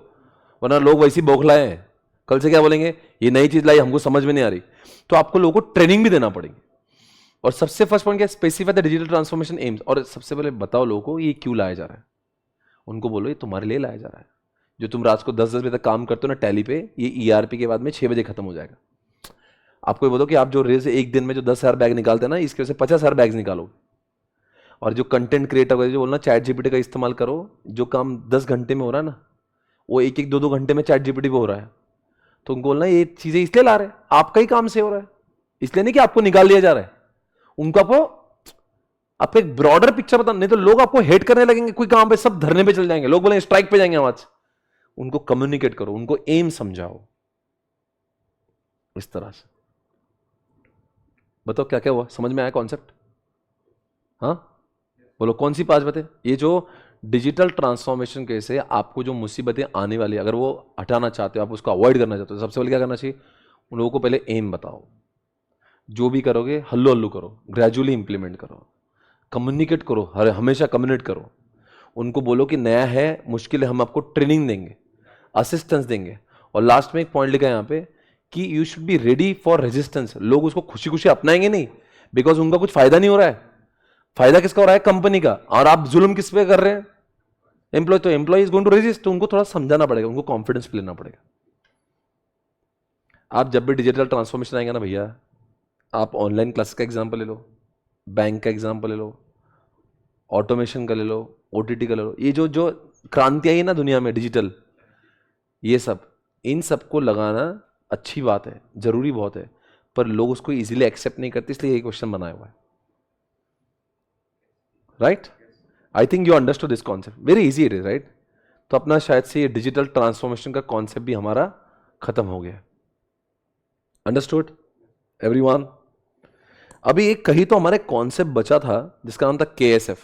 वरना लोग वैसे ही बौखलाए हैं। कल से क्या बोलेंगे, ये नई चीज लाई हमको समझ में नहीं आ रही, तो आपको लोगों को ट्रेनिंग भी देना पड़ेगी। और सबसे फर्स्ट पॉइंट क्या, specify the digital transformation AIIMS. और सबसे पहले बताओ लोगों को ये क्यों लाया जा रहा है, उनको बोलो ये तुम्हारे लिए लाया जा रहा है। जो तुम रात को 10-10 बजे तक काम करते हो ना टैली पे, ये ईआरपी के बाद में 6 बजे खत्म हो जाएगा। आपको ये बोलो कि आप जो रेस एक दिन में जो 10,000 बैग निकालते हैं ना, इसके वजह से 50,000 बैग निकालो। और जो कंटेंट क्रिएटर जो बोलना चैट जीपीटी का इस्तेमाल करो, जो काम 10 घंटे में हो रहा है ना, वो 1-1, 2-2 घंटे में चैट जीपीटी पे हो रहा है। तो उनको बोलना ये चीजें इसलिए ला रहे हैं, आपका ही काम से हो रहा है, इसलिए नहीं कि आपको निकाल लिया जा रहा है। उनको आपको एक ब्रॉडर पिक्चर बता, नहीं तो लोग आपको हेट करने लगेंगे, कोई काम पे सब धरने पे चल जाएंगे, लोग बोलेंगे स्ट्राइक पे जाएंगे आवाज। उनको कम्युनिकेट करो, उनको एम समझाओ इस तरह से। बताओ क्या क्या हुआ, समझ में आया कॉन्सेप्ट? हाँ बोलो कौन सी 5 बातें, ये जो डिजिटल ट्रांसफॉर्मेशन के से आपको जो मुसीबतें आने वाली है, अगर वो हटाना चाहते हो, आप उसको अवॉइड करना चाहते हो, सबसे पहले क्या करना चाहिए, उन लोगों को पहले एम बताओ। जो भी करोगे हल्लो हल्लो करो, ग्रेजुअली इंप्लीमेंट करो, कम्युनिकेट करो, हमेशा कम्युनिकेट करो। उनको बोलो कि नया है, मुश्किल है, हम आपको ट्रेनिंग देंगे, असिस्टेंस देंगे। और लास्ट में एक पॉइंट लिखा है यहाँ पे कि you should be ready for resistance. लोग उसको खुशी खुशी अपनाएंगे नहीं, बिकॉज उनका कुछ फायदा नहीं हो रहा है। फायदा किसका हो रहा है, कंपनी का। और आप जुल्म किस पे कर रहे हैं, एम्प्लॉय। तो employ is going to resist, तो उनको थोड़ा समझाना पड़ेगा, उनको कॉन्फिडेंस पे लेना पड़ेगा। आप जब भी डिजिटल ट्रांसफॉर्मेशन आएगा ना भैया, आप ऑनलाइन क्लास का एग्जाम्पल ले लो, बैंक का एग्जाम्पल ले लो, ऑटोमेशन का ले लो, ओटीटी का ले लो, ये जो जो क्रांति आई है ना दुनिया में डिजिटल, ये सब, इन सबको लगाना अच्छी बात है, जरूरी बहुत है, पर लोग उसको इजीली एक्सेप्ट नहीं करते, इसलिए ये क्वेश्चन बनाया हुआ है। Right, I think you understood this concept, very easy it is, right. तो अपना शायद से ये डिजिटल ट्रांसफॉर्मेशन का कॉन्सेप्ट भी हमारा खत्म हो गया। Understood everyone? अभी एक कही तो हमारे कॉन्सेप्ट बचा था जिसका नाम था KSF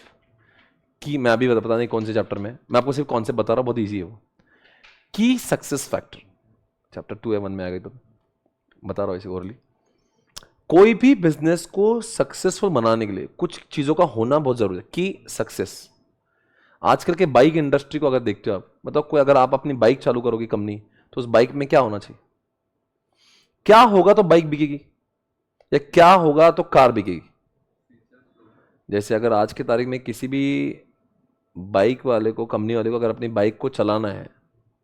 की, मैं अभी पता नहीं कौन से चैप्टर में, मैं आपको सिर्फ कॉन्सेप्ट बता रहा हूं, बहुत इजी है वो। की सक्सेस फैक्टर, चैप्टर 2 या 1 में आ गई, तो बता रहा हूं इसे ओरली। कोई भी बिजनेस को सक्सेसफुल बनाने के लिए कुछ चीजों का होना बहुत जरूरी है। की सक्सेस, आजकल के बाइक इंडस्ट्री को अगर देखते हो आप, मतलब कोई अगर आप अपनी बाइक चालू करोगे कंपनी, तो उस बाइक में क्या होना चाहिए, क्या होगा तो बाइक बिकेगी, या क्या होगा तो कार बिकेगी। जैसे अगर आज की तारीख में किसी भी बाइक वाले को, कंपनी वाले को अगर अपनी बाइक को चलाना है,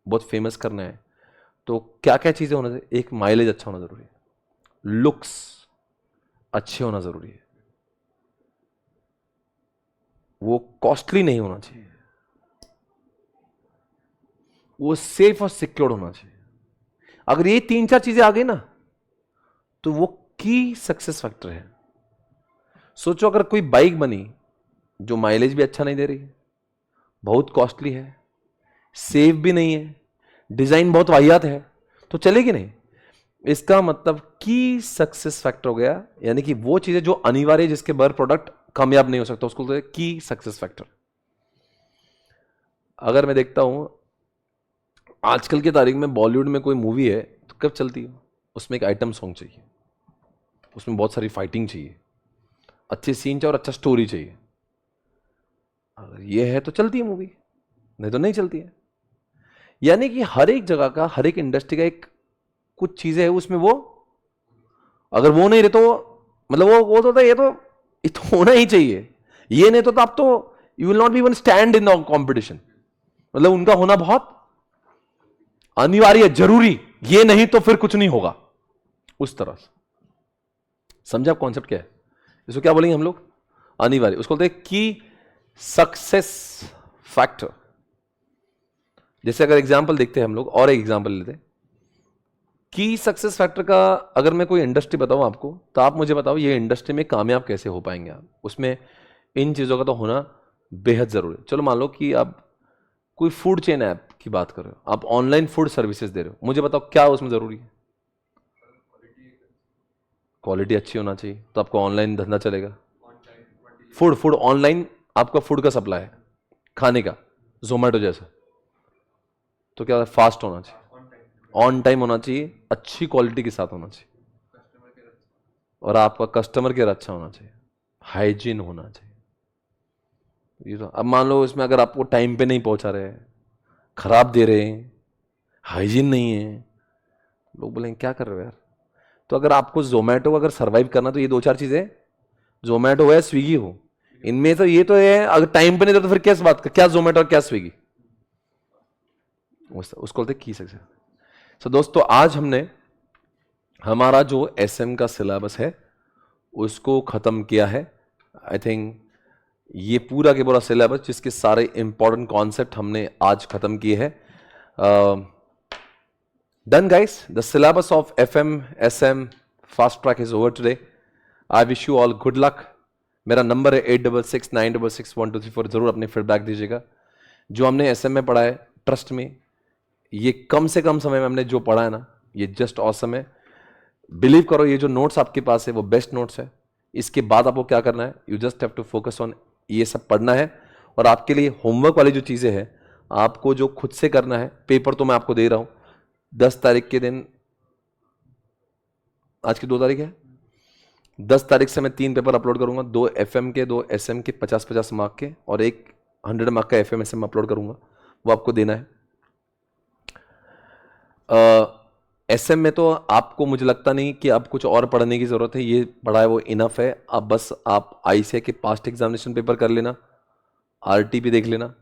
बहुत फेमस करना है, तो क्या क्या चीजें होना चाहिए, एक माइलेज अच्छा होना जरूरी है, लुक्स अच्छे होना जरूरी है, वो कॉस्टली नहीं होना चाहिए, वो सेफ और सिक्योर्ड होना चाहिए। अगर ये 3-4 चीजें आ गई ना, तो वो की सक्सेस फैक्टर है। सोचो अगर कोई बाइक बनी जो माइलेज भी अच्छा नहीं दे रही है, बहुत कॉस्टली है, सेफ भी नहीं है, डिजाइन बहुत वाहियात है, तो चलेगी नहीं। इसका मतलब की सक्सेस फैक्टर हो गया, यानी कि वो चीजें जो अनिवार्य, जिसके बगैर प्रोडक्ट कामयाब नहीं हो सकता, उसको बोलते हैं की सक्सेस फैक्टर। अगर मैं देखता हूं आजकल की तारीख में बॉलीवुड में कोई मूवी है तो कब चलती है, उसमें एक आइटम सॉन्ग चाहिए, उसमें बहुत सारी फाइटिंग चाहिए, अच्छे सीन चाहिए और अच्छा स्टोरी चाहिए। अगर ये है तो चलती है मूवी, नहीं तो नहीं चलती है। यानी कि हर एक जगह का, हर एक इंडस्ट्री का एक कुछ चीजें है उसमें, वो अगर वो नहीं रहे तो मतलब वो तो ये तो होना ही चाहिए। ये नहीं तो आप तो you will not be even stand in the competition. मतलब उनका होना बहुत अनिवार्य, जरूरी, ये नहीं तो फिर कुछ नहीं होगा, उस तरह से। समझा कॉन्सेप्ट क्या है? इसको क्या बोलेंगे हम लोग, अनिवार्य। उसको बोलते हैं की सक्सेस फैक्टर। जैसे अगर एग्जांपल देखते हैं हम लोग, और एक एग्जांपल लेते हैं की सक्सेस फैक्टर का। अगर मैं कोई इंडस्ट्री बताऊं आपको, तो आप मुझे बताओ ये इंडस्ट्री में कामयाब कैसे हो पाएंगे आप, उसमें इन चीजों का तो होना बेहद जरूरी है। चलो मान लो कि आप कोई फूड चेन ऐप की बात कर रहे हो, आप ऑनलाइन फूड सर्विसेज दे रहे हो, मुझे बताओ क्या उसमें जरूरी है? क्वालिटी अच्छी होना चाहिए, तो आपको ऑनलाइन धंधा चलेगा। फूड फूड ऑनलाइन, आपका फूड का सप्लाई है, खाने का, जोमेटो जैसा, तो क्या फास्ट होना चाहिए, ऑन टाइम होना चाहिए, अच्छी क्वालिटी के साथ होना चाहिए, और आपका कस्टमर केयर अच्छा होना चाहिए, हाइजीन होना चाहिए। ये तो अब मान लो इसमें अगर आपको टाइम पे नहीं पहुंचा रहे हैं, खराब दे रहे हैं, हाइजीन नहीं है, लोग बोलेंगे क्या कर रहे हो यार। तो अगर आपको जोमेटो अगर सर्वाइव करना तो ये दो चार चीजें, जोमेटो है स्विगी हो, इनमें तो ये तो है, अगर टाइम पे नहीं दो तो फिर क्या बात का, क्या जोमेटो और क्या स्विगी, उसको बोलते की सक्सेस। सो दोस्तों आज हमने हमारा जो एसएम का सिलेबस है उसको खत्म किया है। आई थिंक ये पूरा के पूरा सिलेबस जिसके सारे इंपॉर्टेंट कॉन्सेप्ट हमने आज खत्म किए हैं। Done guys, the syllabus of FM SM fast track is over today. I wish you all good luck. मेरा नंबर है 8669661234। जरूर अपने फीडबैक दीजिएगा। जो हमने एसएम में पढ़ा है, ट्रस्ट में ये कम से कम समय में हमने जो पढ़ा है ना, ये जस्ट ऑसम है। बिलीव करो, ये जो नोट्स आपके पास है वो बेस्ट नोट्स है। इसके बाद आपको क्या करना है, you just have to focus on ये सब पढ़ना है। और आपके लिए होमवर्क वाली जो चीज़ें हैं आपको जो खुद से करना है, पेपर तो मैं आपको दे रहा हूँ 10 तारीख के दिन, आज की 2 तारीख है, 10 तारीख से मैं 3 पेपर अपलोड करूंगा, 2 एफएम के 2 एसएम के 50-50 मार्क के, और एक 100 मार्क का एफएम एसएम अपलोड करूंगा, वो आपको देना है। एसएम में तो आपको मुझे लगता नहीं कि आप कुछ और पढ़ने की जरूरत है, ये पढ़ा है वो इनफ है। अब बस आप आईसीआई के पास्ट एग्जामिनेशन पेपर कर लेना, आरटीपी देख लेना,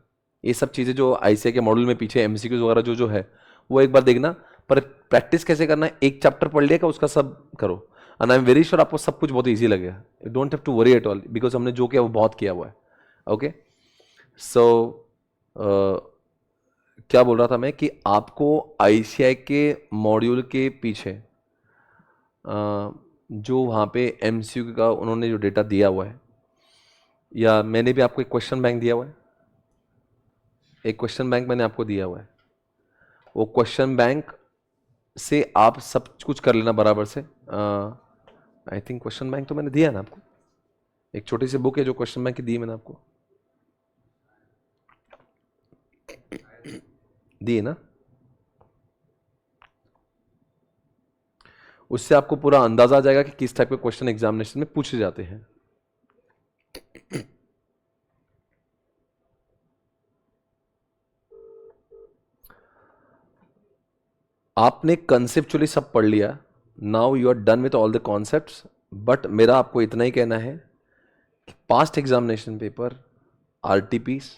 ये सब चीज़ें जो आईसीआई के मॉडल में पीछे एमसीक्यूज वगैरह जो जो है वो एक बार देखना। पर प्रैक्टिस कैसे करना है, एक चैप्टर पढ़ लिया उसका सब करो, and I am very sure आपको सब कुछ बहुत ईजी लगेगा। You don't have to worry at all, because हमने जो किया वो बहुत किया हुआ है। ओके, सो क्या बोल रहा था मैं कि आपको आईसीआई के मॉड्यूल के पीछे जो वहाँ पे एमसीक्यू का उन्होंने जो डेटा दिया हुआ है, या मैंने भी आपको एक क्वेश्चन बैंक दिया हुआ है, एक क्वेश्चन बैंक मैंने आपको दिया हुआ है, वो क्वेश्चन बैंक से आप सब कुछ कर लेना बराबर से। आई थिंक क्वेश्चन बैंक तो मैंने दिया है ना आपको, एक छोटी सी बुक है जो क्वेश्चन बैंक की दी मैंने आपको, दी है ना, उससे आपको पूरा अंदाजा आ जाएगा कि किस टाइप के क्वेश्चन एग्जामिनेशन में पूछे जाते हैं। आपने कंसेप्चुअली सब पढ़ लिया, now you are done with all the concepts. But मेरा आपको इतना ही कहना है कि पास्ट एग्जामिनेशन पेपर, आरटीपीस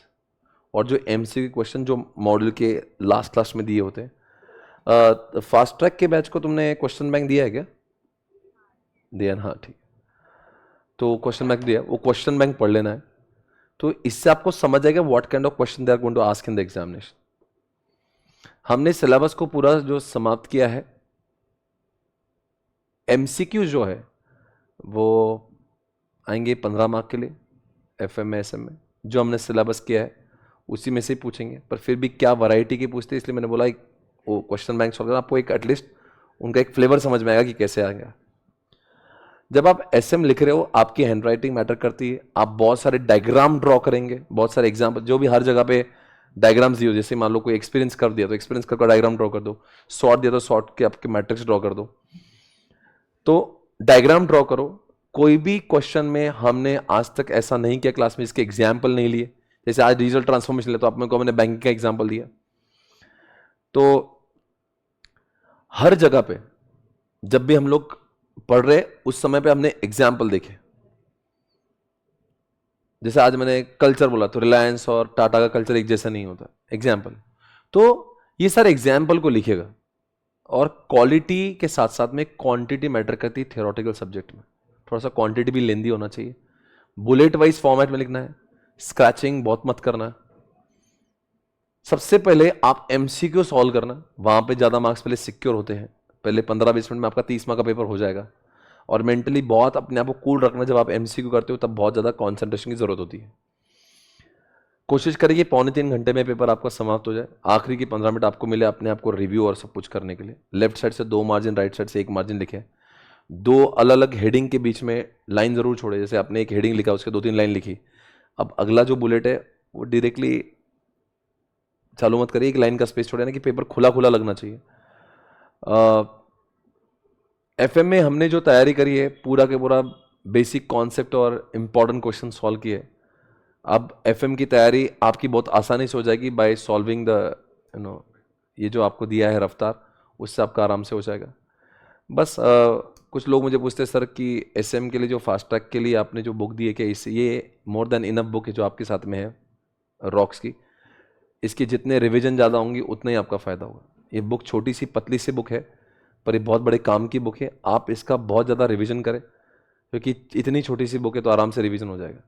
और जो एमसीक्यू क्वेश्चन जो मॉडल के लास्ट में दिए होते हैं, फास्ट ट्रैक के बैच को तुमने क्वेश्चन बैंक दिया है क्या? दिया ना, हाँ ठीक। तो क्वेश्चन बैंक दिया, वो क्वेश्चन बैंक पढ़ लेना है, तो इससे आपको समझ आएगा what kind of question they are going to ask in the examination. हमने सिलेबस को पूरा जो समाप्त किया है, एमसीक्यू जो है वो आएंगे 15 मार्क के लिए एफएम में एसएम में, जो हमने सिलेबस किया है उसी में से ही पूछेंगे। पर फिर भी क्या वैरायटी के पूछते हैं, इसलिए मैंने बोला वो क्वेश्चन बैंक सॉल्व करना, आपको एक एटलीस्ट उनका एक फ्लेवर समझ में आएगा कि कैसे आएगा। जब आप एसएम लिख रहे हो आपकी हैंडराइटिंग मैटर करती है, आप बहुत सारे डायग्राम ड्रॉ करेंगे, बहुत सारे एग्जाम्पल जो भी हर जगह पे डायग्राम्स दिए हो, जैसे मान लो कोई एक्सपीरियंस कर दिया तो एक्सपीरियंस कर डायग्राम ड्रॉ कर दो, शॉर्ट दिया तो शॉर्ट के आपके मैट्रिक्स ड्रॉ कर दो, तो डायग्राम ड्रॉ करो। कोई भी क्वेश्चन में हमने आज तक ऐसा नहीं किया क्लास में इसके एग्जाम्पल नहीं लिए, जैसे आज डिजिटल ट्रांसफॉर्मेशन ले तो आप मेरे को मैंने बैंकिंग का एग्जाम्पल दिया। तो हर जगह पे जब भी हम लोग पढ़ रहे उस समय पे हमने एग्जाम्पल देखे, जैसे आज मैंने कल्चर बोला तो रिलायंस और टाटा का कल्चर एक जैसा नहीं होता, एग्जाम्पल। तो ये सारे एग्जाम्पल को लिखेगा, और क्वालिटी के साथ साथ में क्वांटिटी मैटर करती है थियोरेटिकल सब्जेक्ट में, थोड़ा सा क्वांटिटी भी लेंदी होना चाहिए, बुलेट वाइज फॉर्मेट में लिखना है, स्क्रैचिंग बहुत मत करना। सबसे पहले आप एमसीक्यू सॉल्व करना, वहां पे ज्यादा मार्क्स पहले सिक्योर होते हैं, पहले 15-20 मिनट में आपका 30 मार्क का पेपर हो जाएगा। और मेंटली बहुत अपने आप को कूल रखना, जब आप एमसीक्यू करते हो तब बहुत ज्यादा कॉन्सेंट्रेशन की जरूरत होती है। कोशिश करिए 2.25 घंटे में पेपर आपका समाप्त हो जाए, आखिरी की 15 मिनट आपको मिले अपने आप को रिव्यू और सब कुछ करने के लिए। लेफ्ट साइड से 2 मार्जिन, राइट साइड से 1 मार्जिन लिखे, 2 अलग अलग हेडिंग के बीच में लाइन जरूर छोड़े, जैसे आपने एक हेडिंग लिखा उसके 2-3 लाइन लिखी, अब अगला जो बुलेट है वो डायरेक्टली चालू मत करिए, एक लाइन का स्पेस छोड़े ना, कि पेपर खुला खुला लगना चाहिए। एफएम में हमने जो तैयारी करी है पूरा के पूरा बेसिक कॉन्सेप्ट और इंपॉर्टेंट क्वेश्चन सॉल्व किए। अब एफएम की तैयारी आपकी बहुत आसानी से हो जाएगी बाय सॉल्विंग द ये जो आपको दिया है रफ्तार, उससे आपका आराम से हो जाएगा। बस कुछ लोग मुझे पूछते हैं सर कि एसएम के लिए जो फास्ट ट्रैक के लिए आपने जो बुक दी है कि इस ये मोर देन इनफ बुक है जो आपके साथ में है रॉक्स की, इसकी जितने रिवीजन ज़्यादा होंगी उतना ही आपका फ़ायदा होगा। ये बुक छोटी सी पतली सी बुक है पर ये बहुत बड़े काम की बुक है। आप इसका बहुत ज़्यादा रिवीजन करें क्योंकि इतनी छोटी सी बुक है तो आराम से रिवीजन हो जाएगा।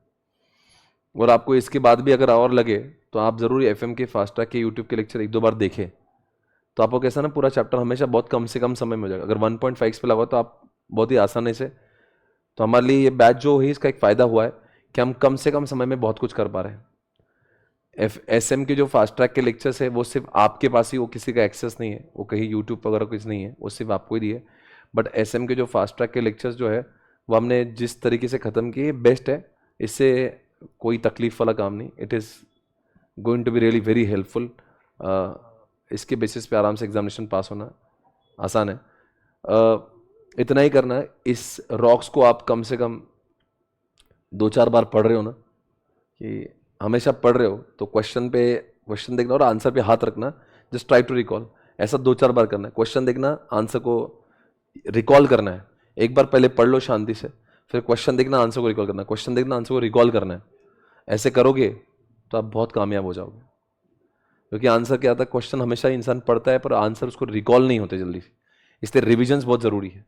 और आपको इसके बाद भी अगर और लगे तो आप ज़रूर एफएम के फास्ट ट्रैक के यूट्यूब के लेक्चर एक दो बार देखें, तो आपको कैसा ना पूरा चैप्टर हमेशा बहुत कम से कम समय में हो जाएगा। अगर 1.5 पे लगा तो आप बहुत ही आसानी से, तो हमारे लिए ये बैच जो है इसका एक फ़ायदा हुआ है कि हम कम से कम समय में बहुत कुछ कर पा रहे हैं। एसएम के जो फास्ट ट्रैक के लेक्चर्स है वो सिर्फ आपके पास ही, वो किसी का एक्सेस नहीं है, वो कहीं यूट्यूब वगैरह कुछ नहीं है, वो सिर्फ आपको ही दिए। बट एसएम के जो फास्ट ट्रैक के लेक्चर्स जो है वो हमने जिस तरीके से ख़त्म किए बेस्ट है, इससे कोई तकलीफ वाला काम नहीं। It is going to be really very helpful. इसके बेसिस पे आराम से एग्जामिनेशन पास होना आसान है। इतना ही करना है। इस रॉक्स को आप कम से कम 2-4 बार पढ़ रहे हो ना, कि हमेशा पढ़ रहे हो तो क्वेश्चन देखना और आंसर पे हाथ रखना, जस्ट ट्राई टू रिकॉल। ऐसा 2-4 बार करना है। क्वेश्चन देखना, आंसर को रिकॉल करना है। एक बार पहले पढ़ लो शांति से, फिर क्वेश्चन देखना, आंसर को रिकॉल करना, क्वेश्चन देखना, आंसर को रिकॉल करना है। ऐसे करोगे तो आप बहुत कामयाब हो जाओगे। क्योंकि आंसर क्या आता है, क्वेश्चन हमेशा इंसान पढ़ता है पर आंसर उसको रिकॉल नहीं होते जल्दी से, इसलिए रिविजन्स बहुत ज़रूरी है।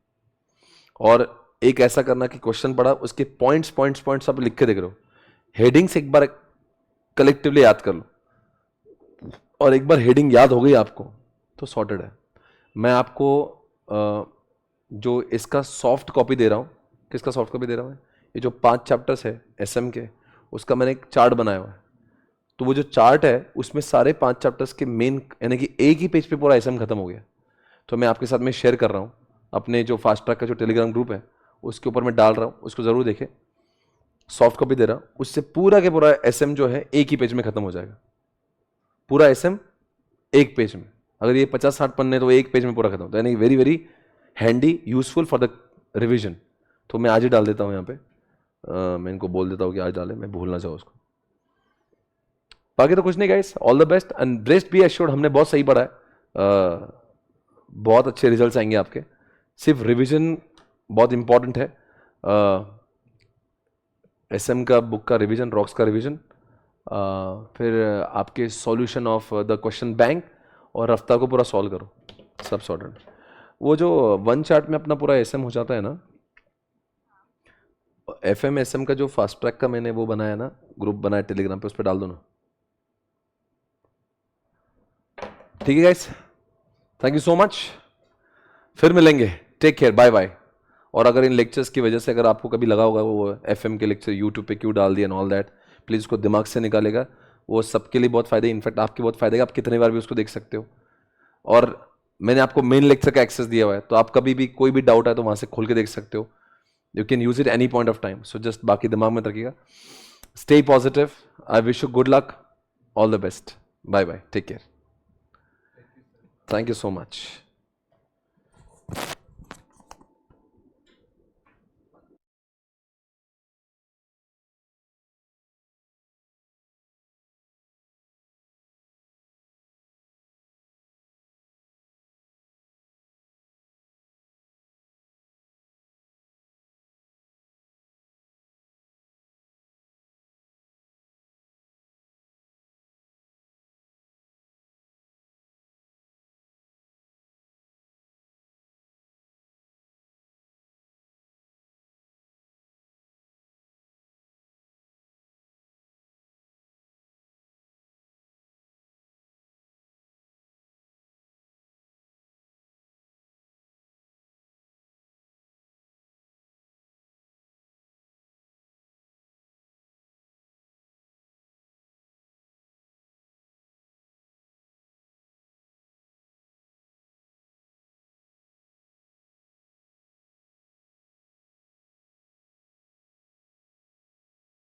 और एक ऐसा करना कि क्वेश्चन पढ़ा, उसके पॉइंट्स पॉइंट्स पॉइंट्स आप लिख के देख रहे हो, हेडिंग्स एक बार कलेक्टिवली याद कर लो, और एक बार हेडिंग याद हो गई आपको तो सॉर्टेड है। मैं आपको जो इसका सॉफ्ट कॉपी दे रहा हूँ, किसका सॉफ्ट कॉपी दे रहा हूँ, ये जो 5 चैप्टर्स है एसएम के, उसका मैंने एक चार्ट बनाया हुआ है। तो वो जो चार्ट है उसमें सारे 5 चैप्टर्स के मेन, यानी कि एक ही पेज पे पूरा एसएम खत्म हो गया। तो मैं आपके साथ में शेयर कर रहा हूँ, अपने जो फास्ट ट्रैक का जो टेलीग्राम ग्रुप है उसके ऊपर मैं डाल रहा हूँ, उसको ज़रूर देखें। सॉफ्ट कॉपी दे रहा हूँ, उससे पूरा के पूरा एसएम जो है एक ही पेज में खत्म हो जाएगा। पूरा एसएम एक पेज में, अगर ये 50-60 पन्ने तो एक पेज में पूरा खत्म होता है, यानी very very handy, useful for the revision. तो मैं आज ही डाल देता हूँ यहाँ पे, मैं इनको बोल देता हूँ कि आज डालें, मैं भूल ना जाऊँ उसको। बाकी तो कुछ नहीं guys, all the best and rest be assured, हमने बहुत सही पढ़ा है, बहुत अच्छे रिजल्ट्स आएंगे आपके। सिर्फ रिवीजन बहुत इंपॉर्टेंट है। एसएम का बुक का रिवीजन, रॉक्स का रिवीजन, फिर आपके solution of the question bank, और हफ्ता को पूरा सॉल्व करो, सब सॉर्टेड। वो जो 1 चार्ट में अपना पूरा एसएम हो जाता है ना, एफएम एसएम का जो फास्ट ट्रैक का मैंने वो बनाया ना, ग्रुप बनाया टेलीग्राम पे, उस पर डाल दो ना। ठीक है guys, thank you so much, फिर मिलेंगे, टेक केयर, बाय बाय। और अगर इन लेक्चर्स की वजह से अगर आपको कभी लगा होगा वो एफएम के लेक्चर यूट्यूब पे क्यों डाल दिया एंड ऑल दैट, प्लीज़ उसको दिमाग से निकालेगा। वो सबके लिए बहुत फ़ायदे, इनफैक्ट आपके बहुत फ़ायदे, आप कितने बार भी उसको देख सकते हो। और मैंने आपको मेन लेक्चर का एक्सेस दिया हुआ है, तो आप कभी भी कोई भी डाउट है तो वहाँ से खोल के देख सकते हो। You can use it any point of time. So just बाकी दिमाग में रखिएगा, stay positive, I wish you good luck, all the best, bye bye, take care, thank you so much.